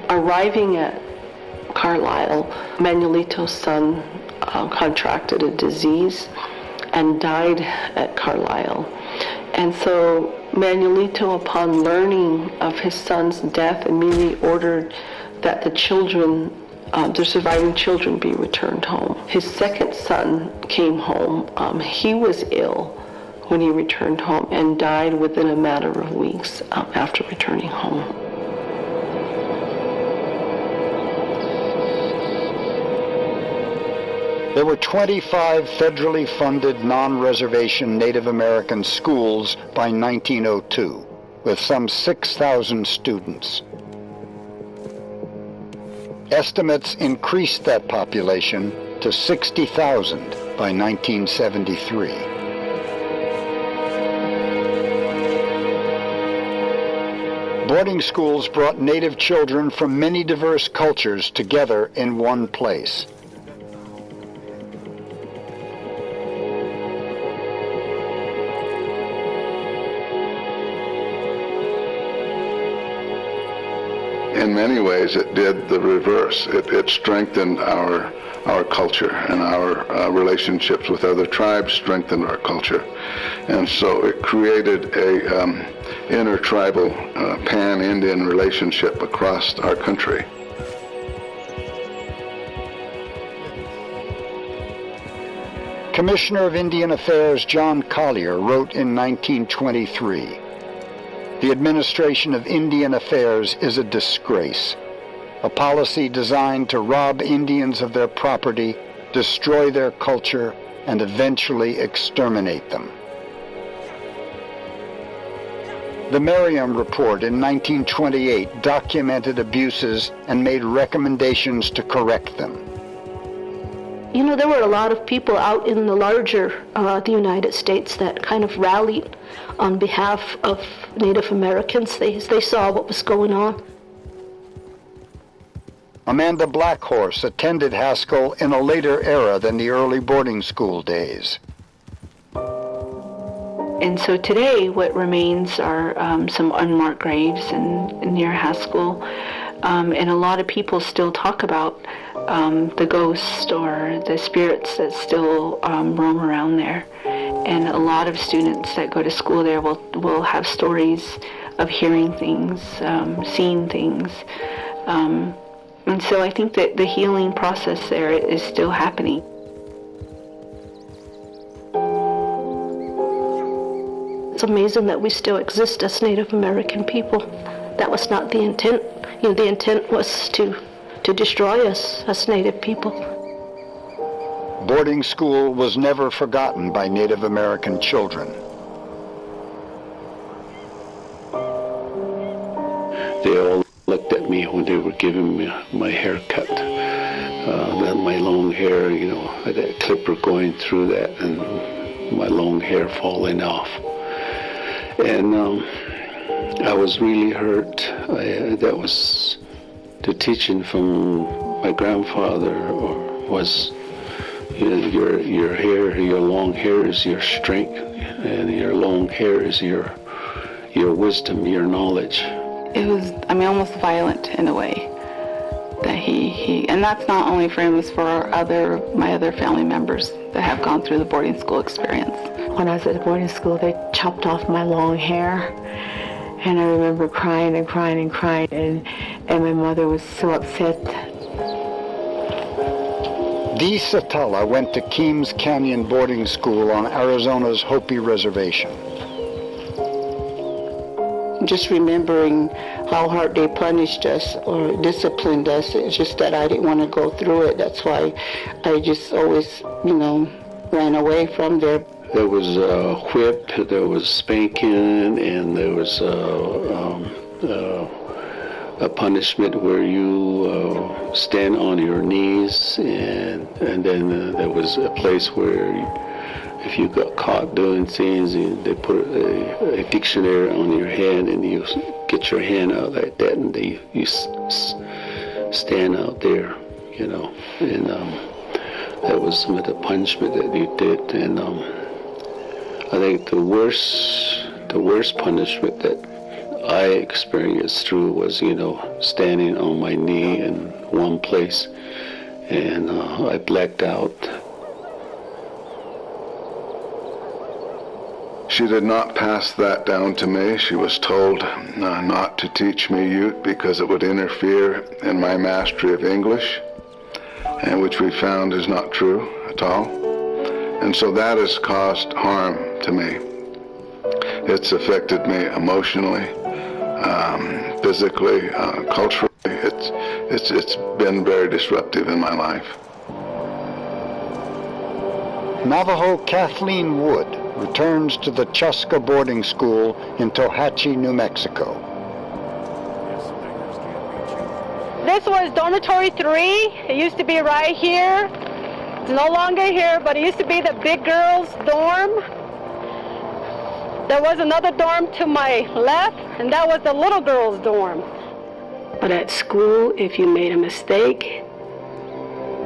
arriving at Carlisle, Manuelito's son contracted a disease and died at Carlisle. And so Manuelito, upon learning of his son's death, immediately ordered that the children, the surviving children, be returned home. His second son came home. He was ill when he returned home and died within a matter of weeks after returning home. There were 25 federally funded non-reservation Native American schools by 1902, with some 6,000 students. Estimates increased that population to 60,000 by 1973. Boarding schools brought Native children from many diverse cultures together in one place. In many ways, it did the reverse. It strengthened our culture, and our relationships with other tribes strengthened our culture. And so it created a intertribal pan-Indian relationship across our country. Commissioner of Indian Affairs John Collier wrote in 1923, "The administration of Indian affairs is a disgrace, a policy designed to rob Indians of their property destroy their culture, and eventually exterminate them. The Merriam Report in 1928 documented abuses and made recommendations to correct them. You know, there were a lot of people out in the larger the United States that kind of rallied on behalf of Native Americans. They saw what was going on. Amanda Blackhorse attended Haskell in a later era than the early boarding school days. And so today what remains are some unmarked graves near Haskell. And a lot of people still talk about the ghosts or the spirits that still roam around there. And a lot of students that go to school there will have stories of hearing things, seeing things. And so I think that the healing process there is still happening. It's amazing that we still exist as Native American people. That was not the intent. You know, the intent was to destroy us as Native people. Boarding school was never forgotten by Native American children. They all looked at me when they were giving me my haircut. My long hair, you know, that clipper going through that and my long hair falling off. And I was really hurt. That was the teaching from my grandfather, was, you know, your hair, your long hair is your strength, and your long hair is your wisdom, your knowledge. It was, I mean, almost violent in a way. That he and that's not only for him, it's for my other family members that have gone through the boarding school experience. When I was at boarding school, they chopped off my long hair, and I remember crying and crying and crying, and my mother was so upset. Dee Satella went to Keams Canyon Boarding School on Arizona's Hopi Reservation. Just remembering how hard they punished us or disciplined us, it's just that I didn't want to go through it. That's why I just always, you know, ran away from there. There was a whip, there was spanking, and there was a punishment where you stand on your knees, and then there was a place where if you got caught doing things, they put a dictionary on your hand, and you get your hand out like that, and you stand out there, you know. And that was some of the punishment that you did. And I think the worst punishment that I experienced through was, you know, standing on my knee in one place, and I blacked out. She did not pass that down to me. She was told not to teach me Ute because it would interfere in my mastery of English, and which we found is not true at all. And so that has caused harm to me. It's affected me emotionally, physically, culturally. It's been very disruptive in my life. Navajo Kathleen Wood returns to the Chuska Boarding School in Tohatchee, New Mexico. This was dormitory 3. It used to be right here. It's no longer here, but it used to be the big girls' dorm. There was another dorm to my left, and that was the little girls' dorm. But at school, if you made a mistake,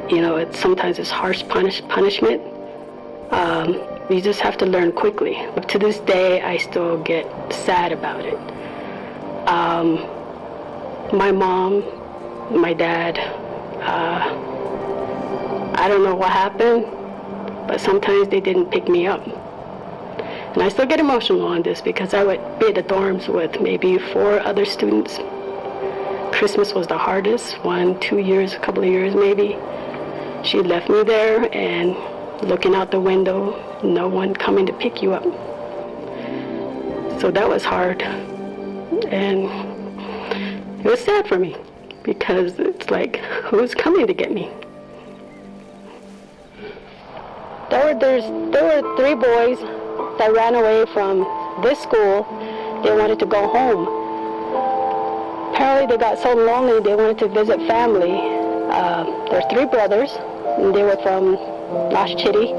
you know, sometimes it's harsh punishment. You just have to learn quickly. But to this day, I still get sad about it. My mom, my dad, I don't know what happened, but sometimes they didn't pick me up. And I still get emotional on this because I would be at the dorms with maybe 4 other students. Christmas was the hardest, 1, 2 years, a couple of years maybe. She left me there, and looking out the window, no one coming to pick you up. So that was hard. And it was sad for me because it's like, who's coming to get me? There were 3 boys that ran away from this school. They wanted to go home. Apparently they got so lonely they wanted to visit family. There's 3 brothers, and they were from Chitty.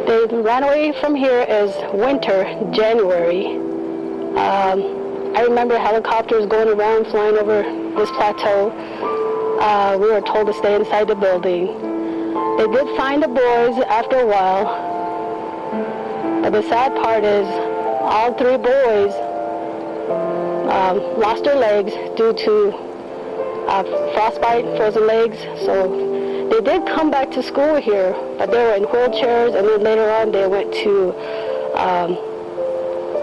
They ran away from here as winter, January. I remember helicopters going around, flying over this plateau. We were told to stay inside the building. They did find the boys after a while. But the sad part is all 3 boys lost their legs due to frostbite, frozen legs. So they did come back to school here, but they were in wheelchairs, and then later on they went to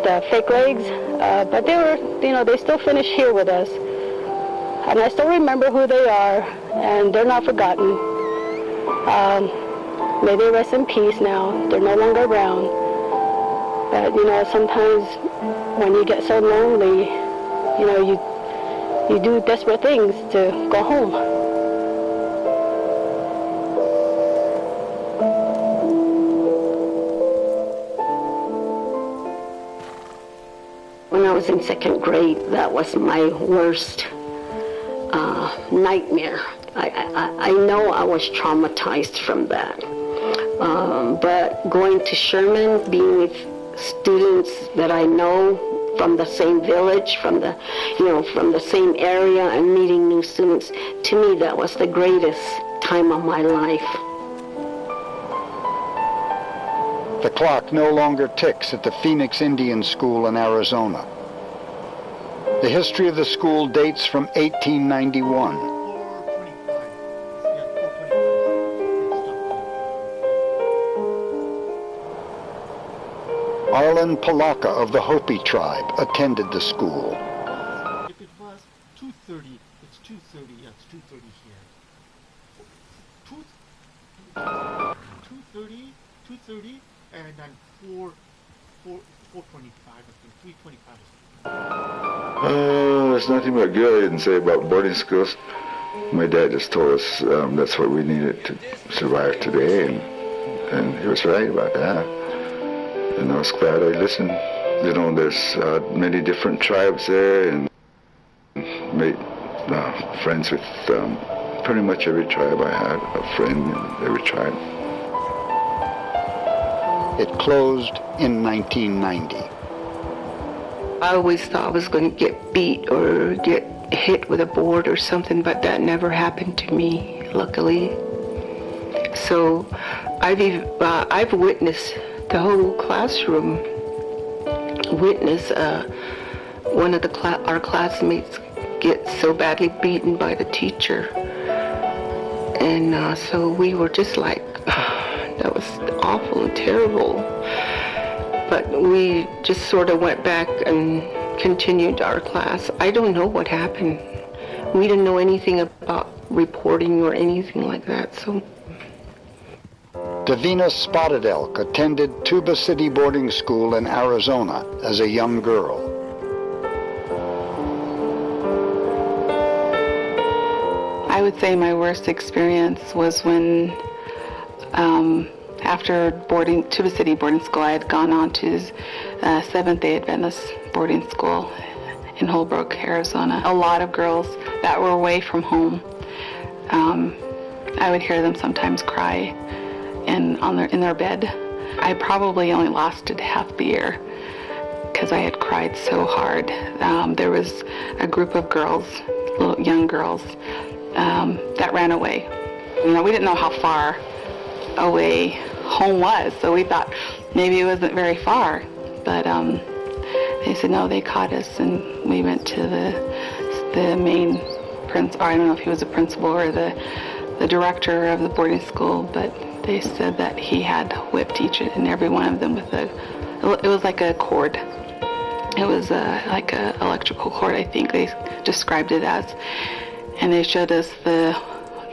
the fake legs. But they were, they still finished here with us. And I still remember who they are, and they're not forgotten. May they rest in peace now. They're no longer around. But, sometimes when you get so lonely, you do desperate things to go home. When I was in 2nd grade, that was my worst nightmare. I know I was traumatized from that. But going to Sherman, being with students that I know from the same village, from the same area, and meeting new students, to me that was the greatest time of my life. The clock no longer ticks at the Phoenix Indian School in Arizona. The history of the school dates from 1891. Arlen Palaka of the Hopi tribe attended the school. If it was 2:30, it's 2:30. Yeah, it's 2:30 here. 2:30, and then 4:25. I think 3:25. There's nothing but good I didn't say about boarding schools. My dad just told us that's what we needed to survive today, and he was right about that. And I was glad I listened. There's many different tribes there, and made friends with pretty much every tribe. I had a friend in every tribe. It closed in 1990. I always thought I was going to get beat or get hit with a board or something, but that never happened to me, luckily. So I've witnessed the whole classroom witness one of our classmates get so badly beaten by the teacher. And so we were just like, that was awful and terrible. But we just sort of went back and continued our class. I don't know what happened. We didn't know anything about reporting or anything like that, so. Davina Spotted Elk attended Tuba City Boarding School in Arizona as a young girl. I would say my worst experience was when, after Tuba City Boarding School, I had gone on to Seventh-day Adventist boarding school in Holbrook, Arizona. A lot of girls that were away from home, I would hear them sometimes cry in their bed. I probably only lasted half the year because I had cried so hard. There was a group of girls, little young girls, that ran away. We didn't know how far away home was, so we thought maybe it wasn't very far. But they said no, they caught us, and we went to the main principal. I don't know if he was a principal or the director of the boarding school, but they said that he had whipped each and every one of them with it was like a cord. It was like an electrical cord, I think they described it as. And they showed us the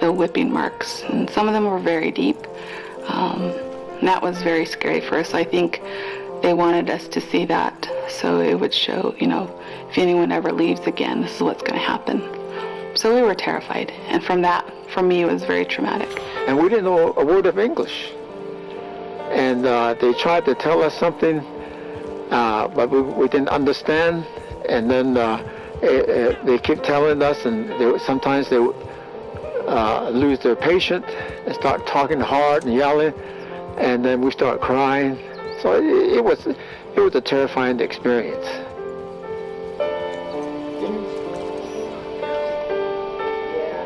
whipping marks, and some of them were very deep. And that was very scary for us. I think they wanted us to see that, so it would show, if anyone ever leaves again, this is what's going to happen. So we were terrified, and from that, for me, it was very traumatic. And we didn't know a word of English. and they tried to tell us something, but we didn't understand, and then they kept telling us, and sometimes they would lose their patience and start talking hard and yelling, and then we start crying. So it was a terrifying experience.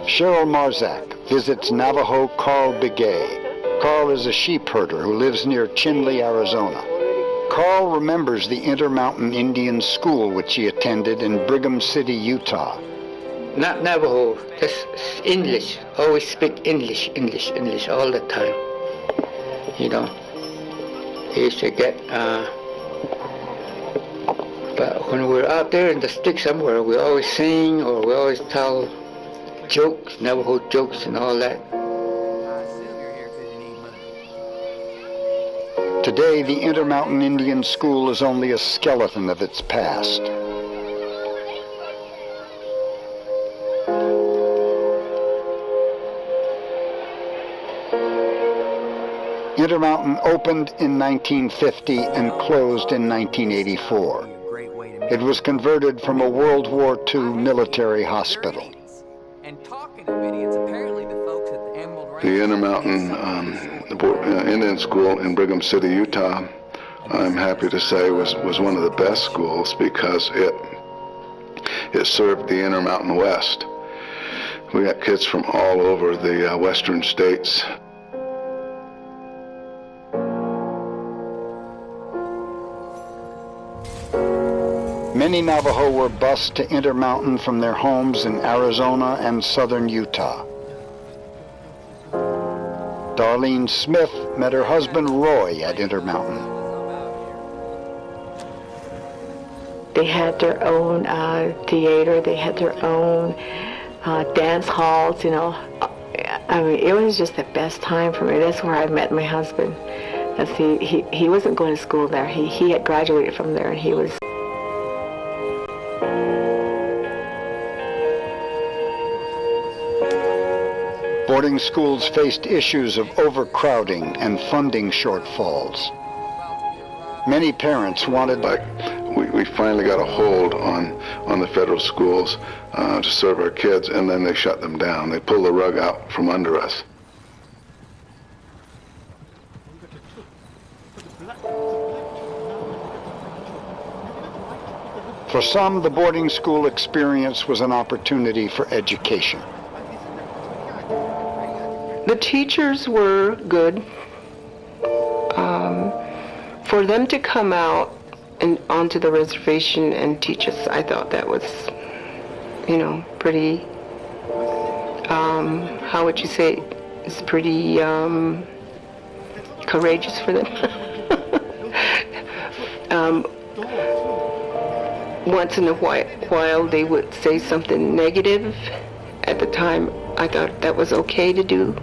Cheryl Marzak visits Navajo Carl Begay. Carl is a sheep herder who lives near Chinle, Arizona. Carl remembers the Intermountain Indian School which he attended in Brigham City, Utah. Not Navajo, just English. Always speak English all the time. You know, he used to get, but when we're out there in the sticks somewhere, we always sing or we always tell jokes, Navajo jokes and all that. Today, the Intermountain Indian School is only a skeleton of its past. Intermountain opened in 1950 and closed in 1984. It was converted from a World War II military hospital. The Intermountain Indian School in Brigham City, Utah, I'm happy to say was one of the best schools because it served the Intermountain West. We got kids from all over the western states. Many Navajo were bused to Intermountain from their homes in Arizona and southern Utah. Darlene Smith met her husband Roy at Intermountain. They had their own theater, they had their own dance halls, you know. I mean, it was just the best time for me. That's where I met my husband. He wasn't going to school there. He had graduated from there, and he was... Boarding schools faced issues of overcrowding and funding shortfalls. Many parents wanted... We finally got a hold on the federal schools to serve our kids, and then they shut them down. They pulled the rug out from under us. For some, the boarding school experience was an opportunity for education. The teachers were good. For them to come out and onto the reservation and teach us, I thought that was, you know, pretty, how would you say, it's pretty courageous for them. Once in a while they would say something negative. At the time, I thought that was okay to do.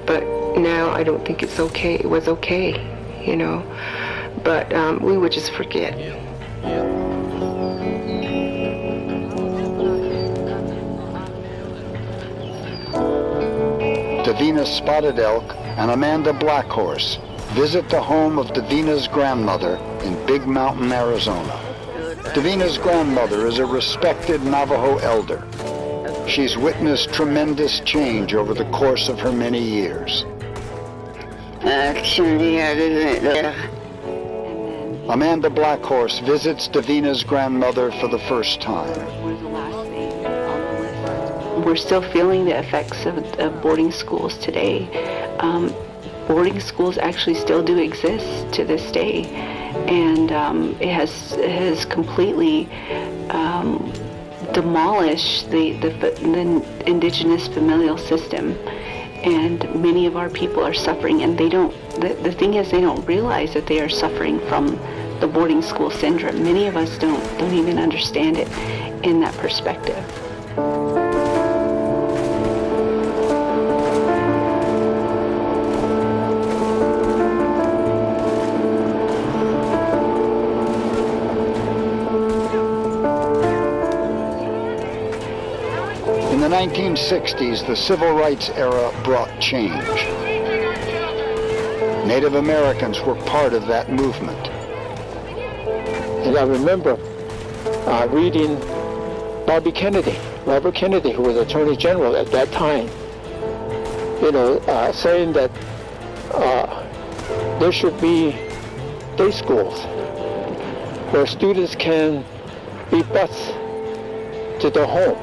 But now I don't think it's okay. It was okay, you know. But we would just forget. Davina Spotted Elk and Amanda Blackhorse visit the home of Davina's grandmother in Big Mountain, Arizona. Davina's grandmother is a respected Navajo elder. She's witnessed tremendous change over the course of her many years. Amanda Blackhorse visits Davina's grandmother for the first time. We're still feeling the effects of boarding schools today. Boarding schools actually still do exist to this day, and it has completely demolished the indigenous familial system, and many of our people are suffering, and they don't. The thing is, they don't realize that they are suffering from the boarding school syndrome. Many of us don't even understand it in that perspective. In the 1960s, the civil rights era brought change. Native Americans were part of that movement. And I remember reading Robert Kennedy, who was Attorney General at that time, saying that there should be day schools where students can be bused to their home.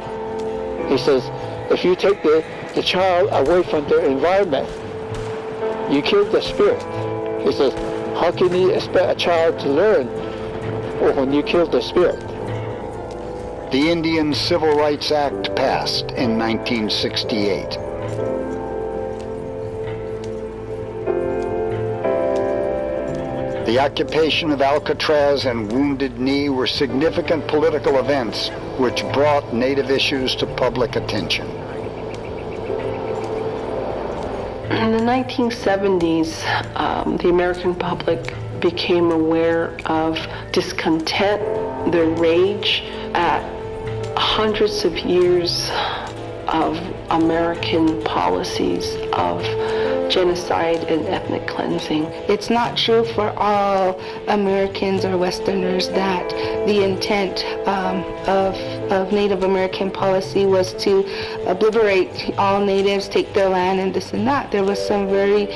He says, if you take the child away from their environment, you kill the spirit. He says, how can you expect a child to learn when you kill the spirit? The Indian Civil Rights Act passed in 1968. The occupation of Alcatraz and Wounded Knee were significant political events which brought Native issues to public attention. In the 1970s, the American public became aware of discontent, their rage at hundreds of years of American policies of genocide and ethnic cleansing. It's not true for all Americans or Westerners that the intent of Native American policy was to obliterate all natives, take their land, and this and that. There was some very,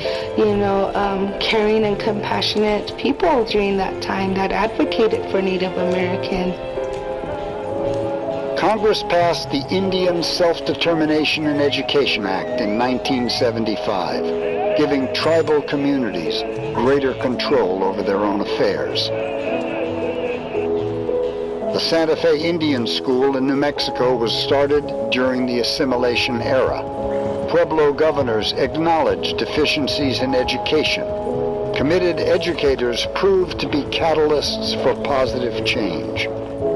caring and compassionate people during that time that advocated for Native Americans. Congress passed the Indian Self-Determination and Education Act in 1975, giving tribal communities greater control over their own affairs. The Santa Fe Indian School in New Mexico was started during the assimilation era. Pueblo governors acknowledged deficiencies in education. Committed educators proved to be catalysts for positive change.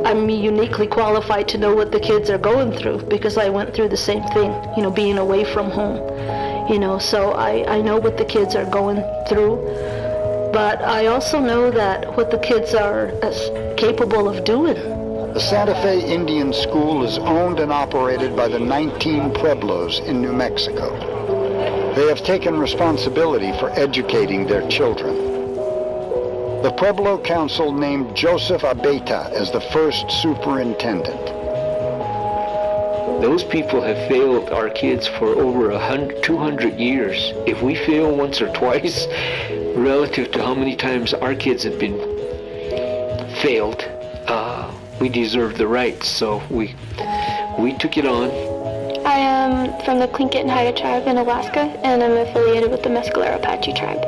I'm uniquely qualified to know what the kids are going through because I went through the same thing, being away from home. So I know what the kids are going through. But I also know that what the kids are capable of doing. The Santa Fe Indian School is owned and operated by the 19 Pueblos in New Mexico. They have taken responsibility for educating their children. The Pueblo Council named Joseph Abeta as the first superintendent. Those people have failed our kids for over 200 years. If we fail once or twice, relative to how many times our kids have been failed, we deserve the rights. So we took it on. I am from the Tlingit and Haida tribe in Alaska, and I'm affiliated with the Mescalero Apache tribe.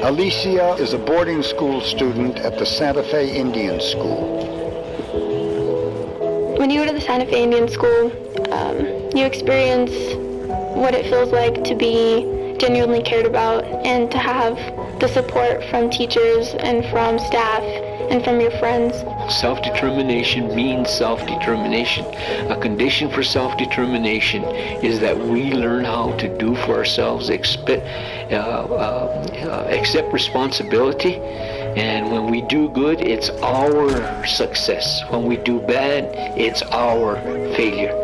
Alicia is a boarding school student at the Santa Fe Indian School. When you go to the Santa Fe Indian School, you experience what it feels like to be genuinely cared about and to have the support from teachers and from staff and from your friends. Self-determination means self-determination. A condition for self-determination is that we learn how to do for ourselves, accept responsibility, and when we do good, it's our success. When we do bad, it's our failure.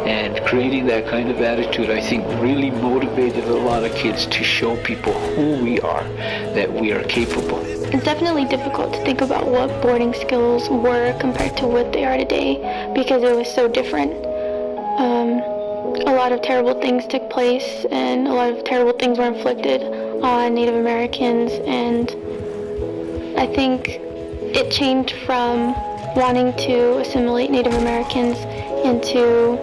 And creating that kind of attitude, I think, really motivated a lot of kids to show people who we are, that we are capable. It's definitely difficult to think about what boarding schools were compared to what they are today because it was so different. A lot of terrible things took place and a lot of terrible things were inflicted on Native Americans, and I think it changed from wanting to assimilate Native Americans into,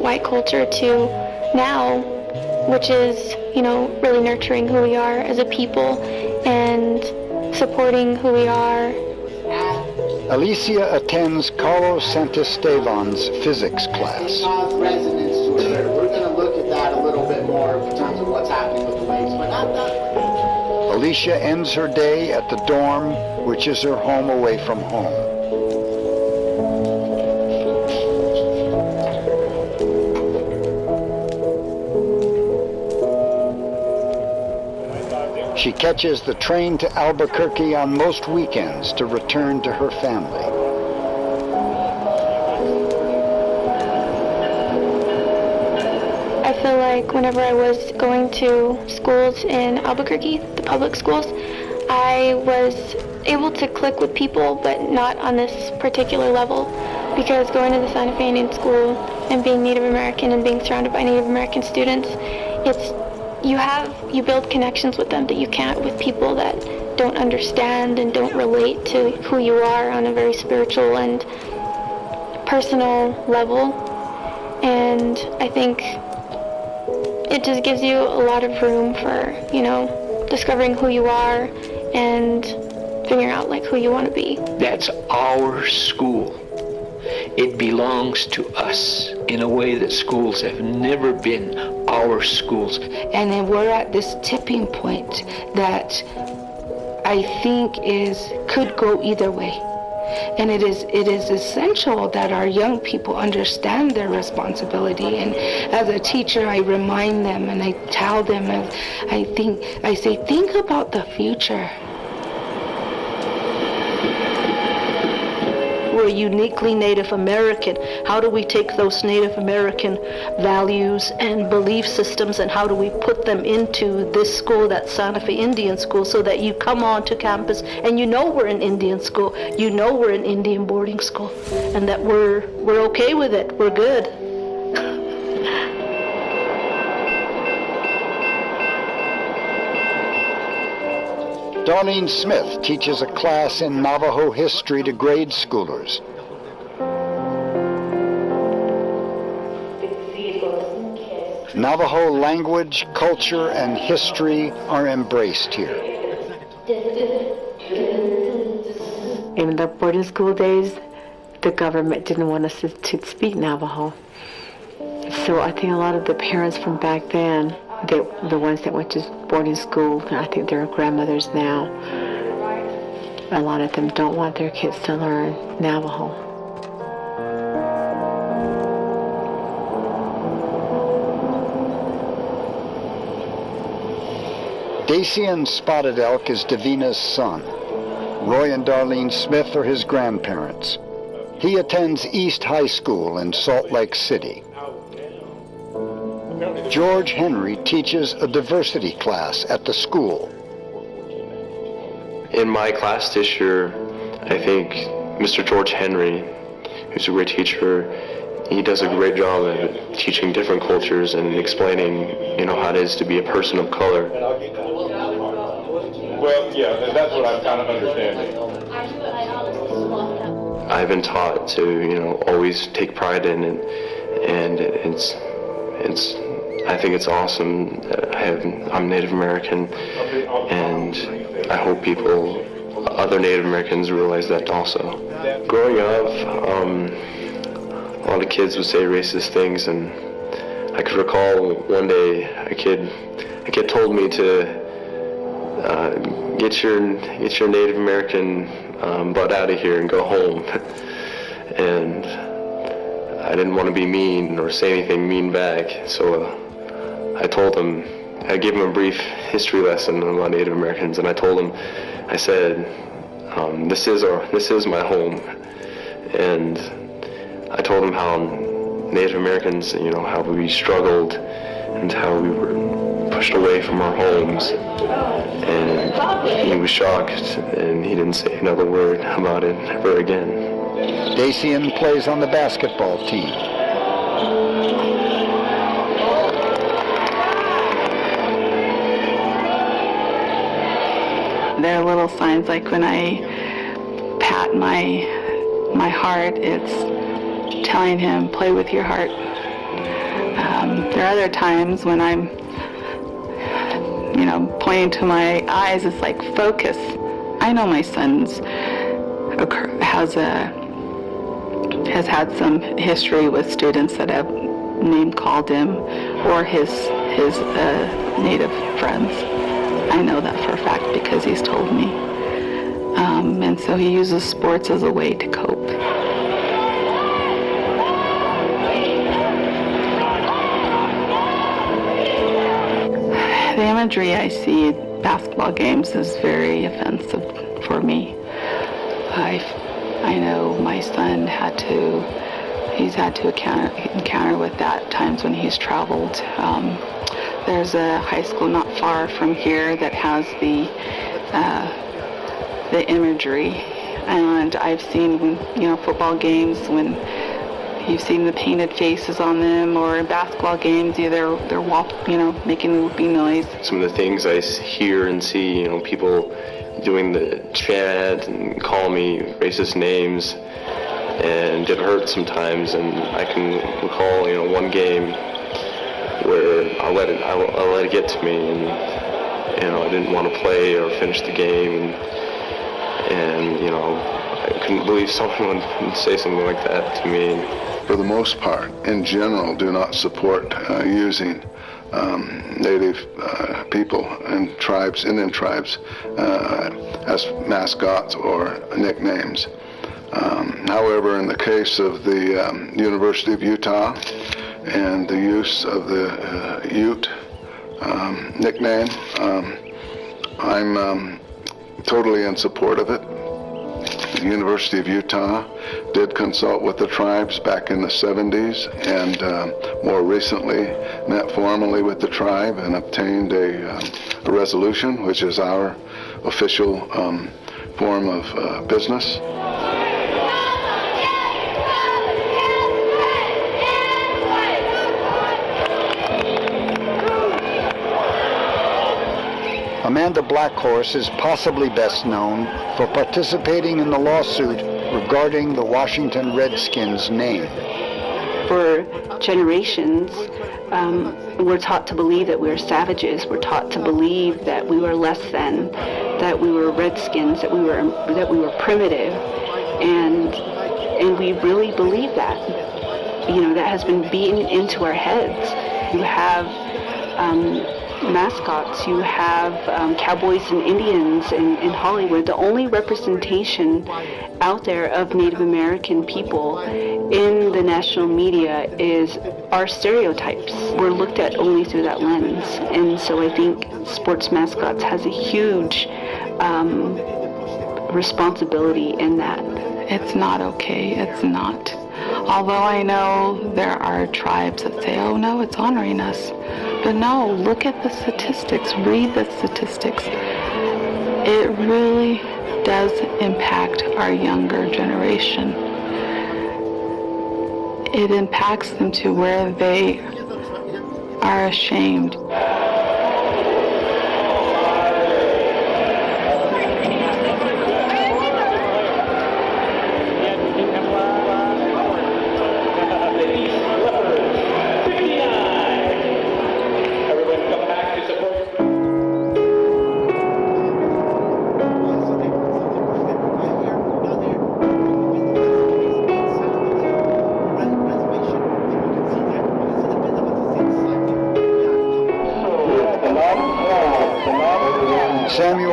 white culture to now, which is, really nurturing who we are as a people and supporting who we are. Alicia attends Carlos Santisteban's physics class. Resonance to it. We're going to look at that a little bit more in terms of what's happening with the waves, but not that. Alicia ends her day at the dorm, which is her home away from home. She catches the train to Albuquerque on most weekends to return to her family. I feel like whenever I was going to schools in Albuquerque, the public schools, I was able to click with people, but not on this particular level, because going to the Santa Fe Indian School and being Native American and being surrounded by Native American students, you build connections with them that you can't with people that don't understand and don't relate to who you are on a very spiritual and personal level. And I think it just gives you a lot of room for, discovering who you are and figuring out like who you want to be. That's our school. It belongs to us in a way that schools have never been our schools. And then we're at this tipping point that I think could go either way. And it is essential that our young people understand their responsibility. And as a teacher, I remind them and I tell them, and I say, think about the future. We're uniquely Native American. How do we take those Native American values and belief systems, and how do we put them into this school, that Santa Fe Indian School, so that you come onto campus and we're an Indian school, we're an Indian boarding school, and that we're okay with it, we're good. Darlene Smith teaches a class in Navajo history to grade schoolers. Navajo language, culture, and history are embraced here. In the boarding school days, the government didn't want us to speak Navajo. So I think a lot of the parents from back then, the ones that went to boarding school, I think they're grandmothers now, a lot of them don't want their kids to learn Navajo. Dacian Spotted Elk is Davina's son. Roy and Darlene Smith are his grandparents. He attends East High School in Salt Lake City. George Henry teaches a diversity class at the school. In my class this year, I think Mr. George Henry, who's a great teacher, he does a great job at teaching different cultures and explaining, how it is to be a person of color. Well, yeah, that's what I'm kind of understanding. I've been taught to, always take pride in it, and I think it's awesome. I'm Native American, and I hope other Native Americans realize that also. Growing up, a lot of kids would say racist things, and I could recall one day a kid told me to get your Native American butt out of here and go home. And I didn't want to be mean or say anything mean back, so I gave him a brief history lesson about Native Americans, and I told him, I said, this is my home, and I told him how Native Americans, how we struggled and how we were pushed away from our homes, and he was shocked, and he didn't say another word about it ever again. Dacian plays on the basketball team. There are little signs like when I pat my heart, it's telling him, play with your heart. There are other times when I'm, pointing to my eyes, it's like focus. I know my son's has had some history with students that have name called him, or his Native friends. I know that for a fact because he's told me. And so he uses sports as a way to cope. The imagery I see at basketball games is very offensive for me. I know my son had to he's had to encounter with that times when he's traveled. There's a high school not far from here that has the imagery, and I've seen, football games when you've seen the painted faces on them, or in basketball games, they're making whooping noise. Some of the things I hear and see, people doing the chant and call me racist names and get hurt sometimes, and I can recall, one game where I'll let it get to me, and I didn't want to play or finish the game, and I couldn't believe someone would say something like that to me. For the most part, in general, do not support using Native people and tribes, Indian tribes, as mascots or nicknames. However, in the case of the University of Utah and the use of the Ute nickname, I'm totally in support of it. The University of Utah did consult with the tribes back in the 70s, and more recently met formally with the tribe and obtained a resolution, which is our official form of business. Amanda Blackhorse is possibly best known for participating in the lawsuit regarding the Washington Redskins name. For generations, we're taught to believe that we're savages. We're taught to believe that we were less than, that we were redskins, that we were primitive, and we really believe that. That has been beaten into our heads. You have mascots, you have cowboys and Indians in Hollywood. The only representation out there of Native American people in the national media is our stereotypes. We're looked at only through that lens, and so I think sports mascots has a huge responsibility in that. It's not okay, it's not. Although I know there are tribes that say, oh no, it's honoring us. But no, look at the statistics, read the statistics. It really does impact our younger generation. It impacts them to where they are ashamed.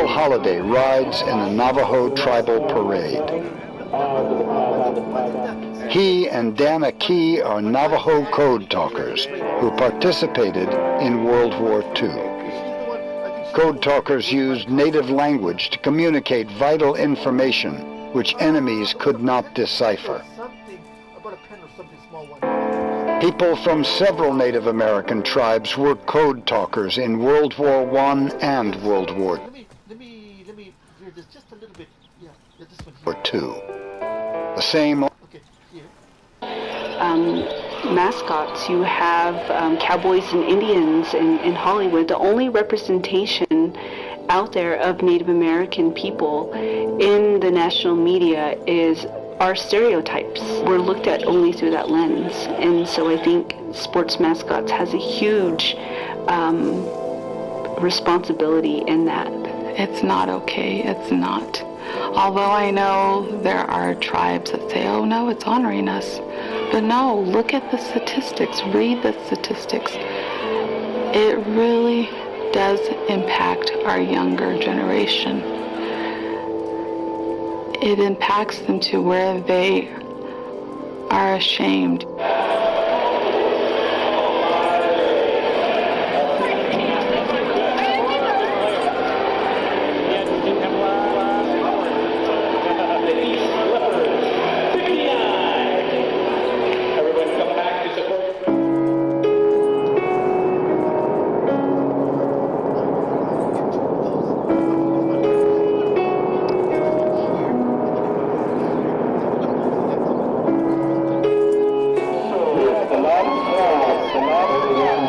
Holiday rides in a Navajo tribal parade. He and Dana Key are Navajo code talkers who participated in World War II. Code talkers used native language to communicate vital information which enemies could not decipher. People from several Native American tribes were code talkers in World War I and World War II. The same mascots, you have cowboys and Indians in Hollywood. The only representation out there of Native American people in the national media is our stereotypes. We're looked at only through that lens, and so I think sports mascots has a huge responsibility in that. It's not okay, it's not. Although I know there are tribes that say, oh no, it's honoring us. But no, look at the statistics, read the statistics. It really does impact our younger generation. It impacts them to where they are ashamed.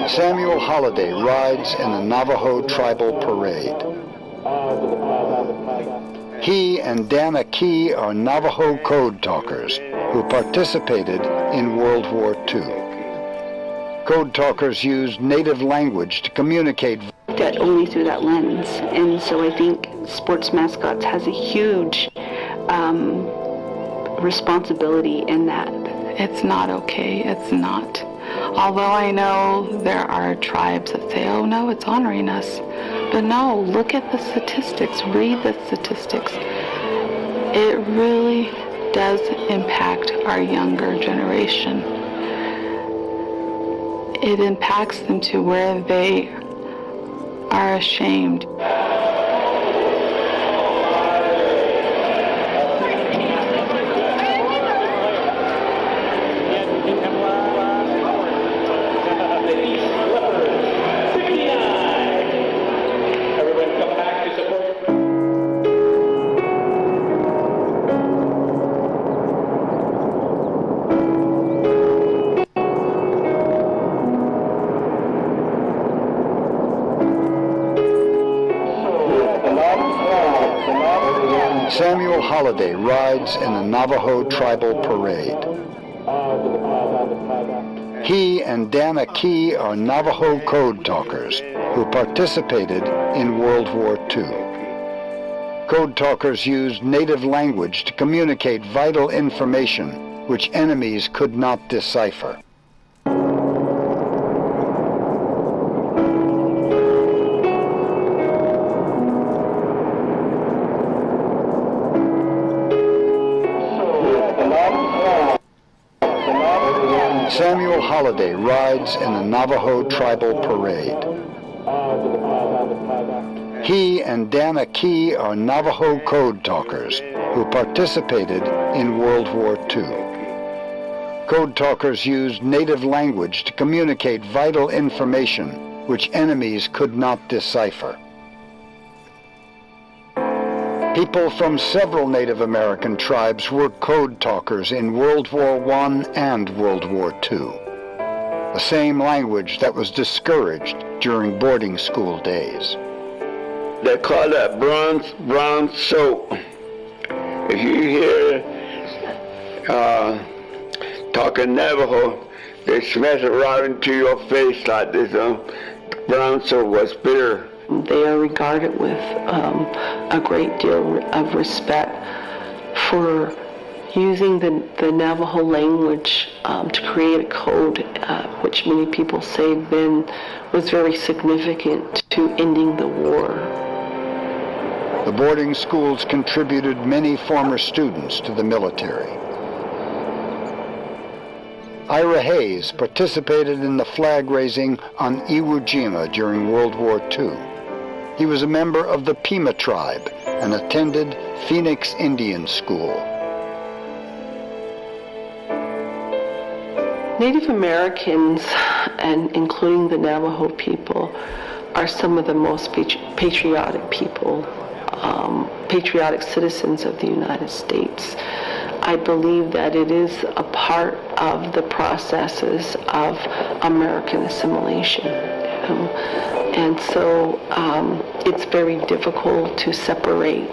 Samuel Holiday rides in the Navajo tribal parade. He and Dana Key are Navajo code talkers who participated in World War II. Code talkers used native language to communicate that only through that lens. And so I think Sports Mascots has a huge responsibility in that. It's not okay. It's not. Although I know there are tribes that say, oh no, it's honoring us. But no, look at the statistics. Read the statistics. It really does impact our younger generation. It impacts them to where they are ashamed. Samuel Holiday rides in the Navajo tribal parade. He and Dana Key are Navajo code talkers who participated in World War II. Code talkers used native language to communicate vital information which enemies could not decipher. Samuel Holiday rides in the Navajo tribal parade. He and Dana Key are Navajo code talkers who participated in World War II. Code talkers used native language to communicate vital information which enemies could not decipher. People from several Native American tribes were code talkers in World War I and World War II, the same language that was discouraged during boarding school days. They call that brown soap. If you hear talking Navajo, they smash it right into your face like this. Brown soap was bitter. They are regarded with a great deal of respect for using the Navajo language to create a code, which many people say then was very significant to ending the war. The boarding schools contributed many former students to the military. Ira Hayes participated in the flag raising on Iwo Jima during World War II. He was a member of the Pima tribe and attended Phoenix Indian School. Native Americans, and including the Navajo people, are some of the most patriotic people, patriotic citizens of the United States. I believe that it is a part of the processes of American assimilation. And so it's very difficult to separate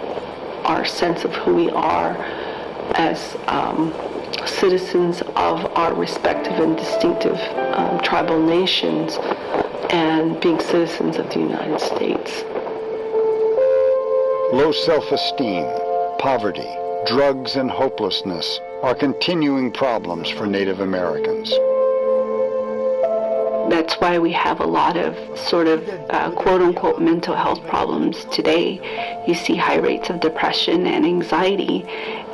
our sense of who we are as citizens of our respective and distinctive tribal nations and being citizens of the United States. Low self-esteem, poverty, drugs, and hopelessness are continuing problems for Native Americans. That's why we have a lot of sort of quote-unquote mental health problems today. You see high rates of depression and anxiety,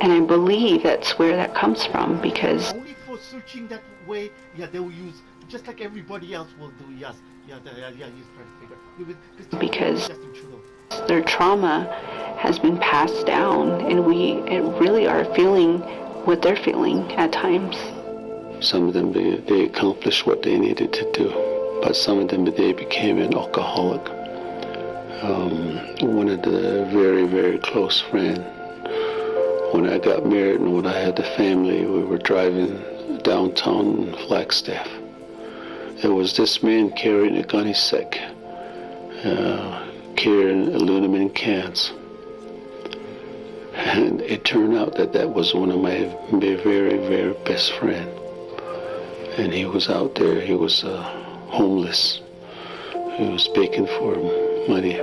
and I believe that's where that comes from, because only for searching that way, they will use, just like everybody else will do, use try to figure. Because their trauma has been passed down, and we really are feeling what they're feeling at times. Some of them, they accomplished what they needed to do, but some of them, they became an alcoholic. One of the very, very close friends, when I got married and when I had the family, we were driving downtown Flagstaff, There was this man carrying a gunny sack, carrying aluminum cans. And it turned out that that was one of my very, very best friend. And he was out there, he was homeless. He was begging for money.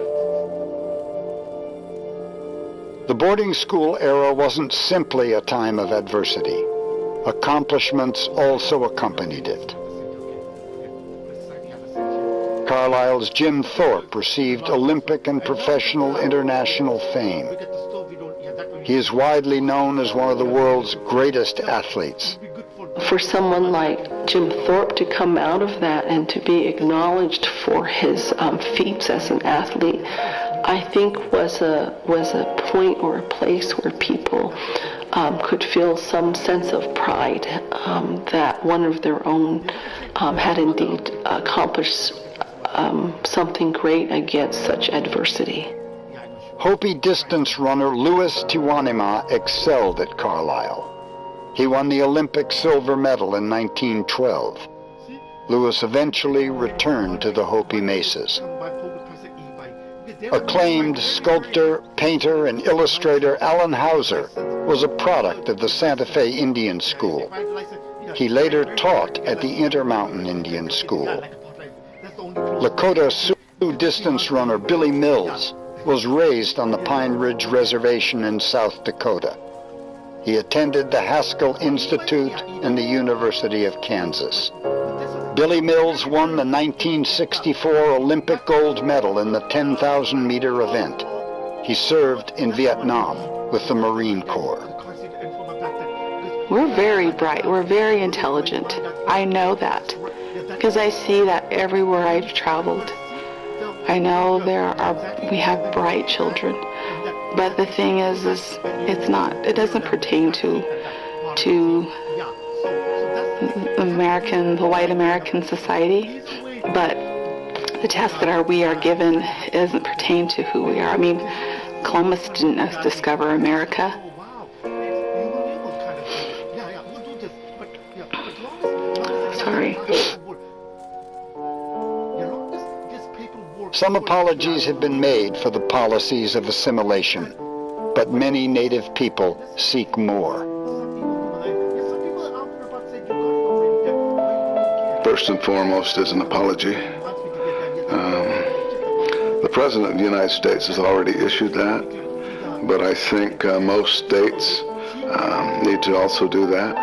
The boarding school era wasn't simply a time of adversity. Accomplishments also accompanied it. Carlisle's Jim Thorpe received Olympic and professional international fame. He is widely known as one of the world's greatest athletes. For someone like Jim Thorpe to come out of that and to be acknowledged for his feats as an athlete, I think was a point or a place where people could feel some sense of pride that one of their own had indeed accomplished something great against such adversity. Hopi distance runner Louis Tiwanima excelled at Carlisle. He won the Olympic silver medal in 1912. Louis eventually returned to the Hopi Mesas. Acclaimed sculptor, painter, and illustrator Allen Hauser was a product of the Santa Fe Indian School. He later taught at the Intermountain Indian School. Lakota Sioux distance runner Billy Mills was raised on the Pine Ridge Reservation in South Dakota. He attended the Haskell Institute and the University of Kansas. Billy Mills won the 1964 Olympic gold medal in the 10,000-meter event. He served in Vietnam with the Marine Corps. We're very bright. We're very intelligent. I know that because I see that everywhere I've traveled. I know we have bright children, but the thing is it doesn't pertain to the white American society, but the test that we are given doesn't pertain to who we are. I mean, Columbus didn't discover America. Sorry. Some apologies have been made for the policies of assimilation, but many Native people seek more. First and foremost is an apology. The President of the United States has already issued that, but I think most states need to also do that.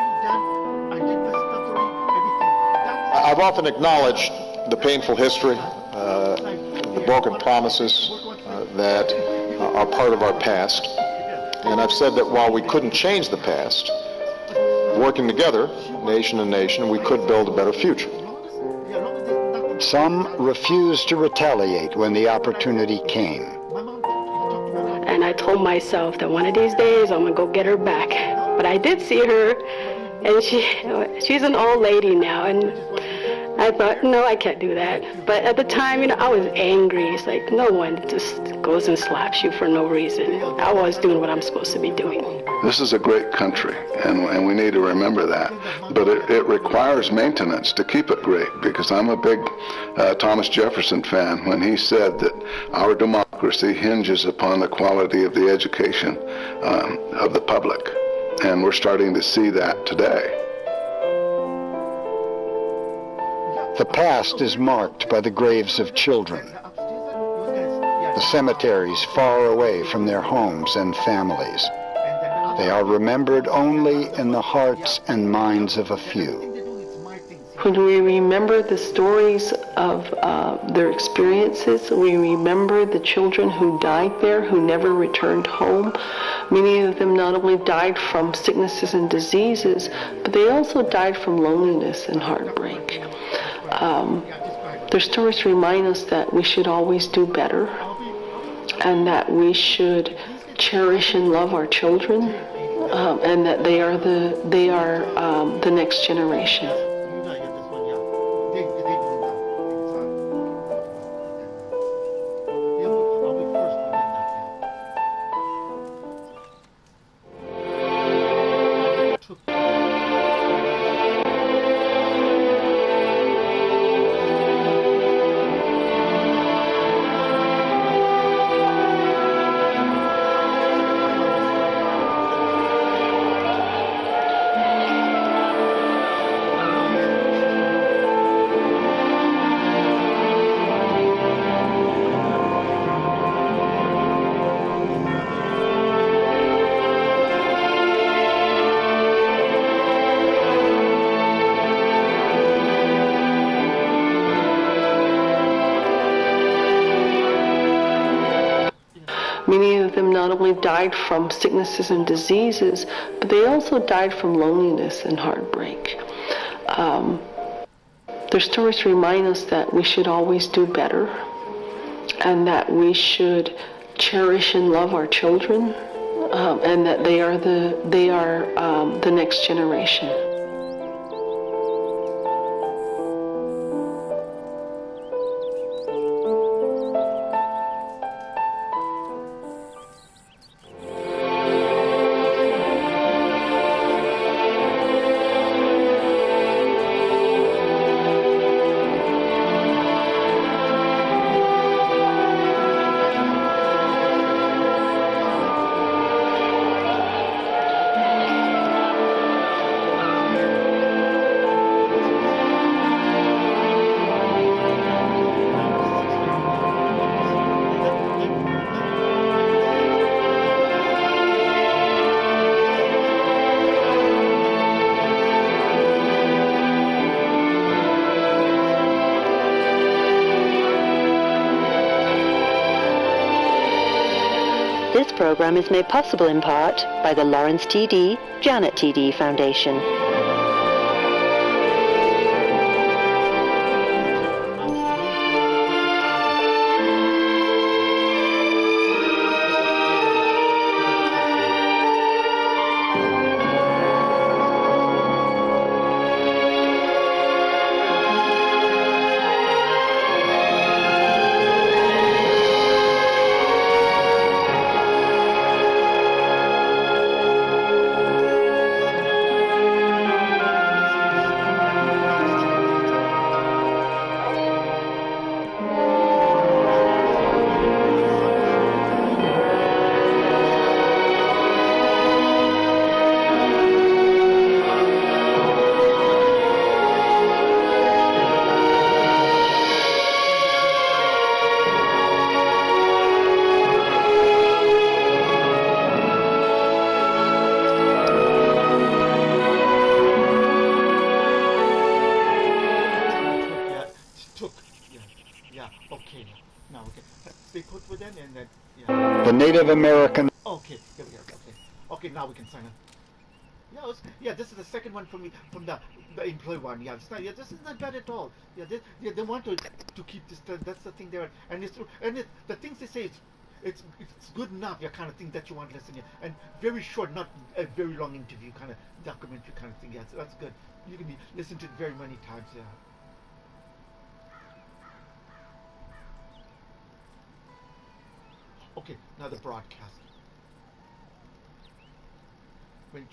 I've often acknowledged the painful history, the broken promises that are part of our past. And I've said that while we couldn't change the past, working together, nation and nation, we could build a better future. Some refused to retaliate when the opportunity came. And I told myself that one of these days I'm going to go get her back. But I did see her, and she's an old lady now, and I thought, no, I can't do that. But at the time, I was angry. It's like no one just goes and slaps you for no reason. I was doing what I'm supposed to be doing. This is a great country, and we need to remember that. But it requires maintenance to keep it great, because I'm a big Thomas Jefferson fan when he said that our democracy hinges upon the quality of the education of the public. And we're starting to see that today. The past is marked by the graves of children, the cemeteries far away from their homes and families. They are remembered only in the hearts and minds of a few. When we remember the stories of their experiences, we remember the children who died there, who never returned home. Many of them not only died from sicknesses and diseases, but they also died from loneliness and heartbreak. Their stories remind us that we should always do better, and that we should cherish and love our children, and that they are the next generation. not only died from sicknesses and diseases, but they also died from loneliness and heartbreak. Their stories remind us that we should always do better, and that we should cherish and love our children, and that they are the next generation. This program is made possible in part by the Lawrence T.D. Janet T.D. Foundation. The Native American. Okay, here we go. Okay, now we can sign up. Yeah, this is the second one from the employee one. Yeah, this is not bad at all. Yeah, they want to keep this. That's the thing there, and the things they say it's good enough. Yeah, kind of thing that you want to listen. Yeah, and very short, not a very long interview, kind of documentary kind of thing. Yeah, so that's good. You can listen to it very many times. Yeah. Okay, now the broadcast. When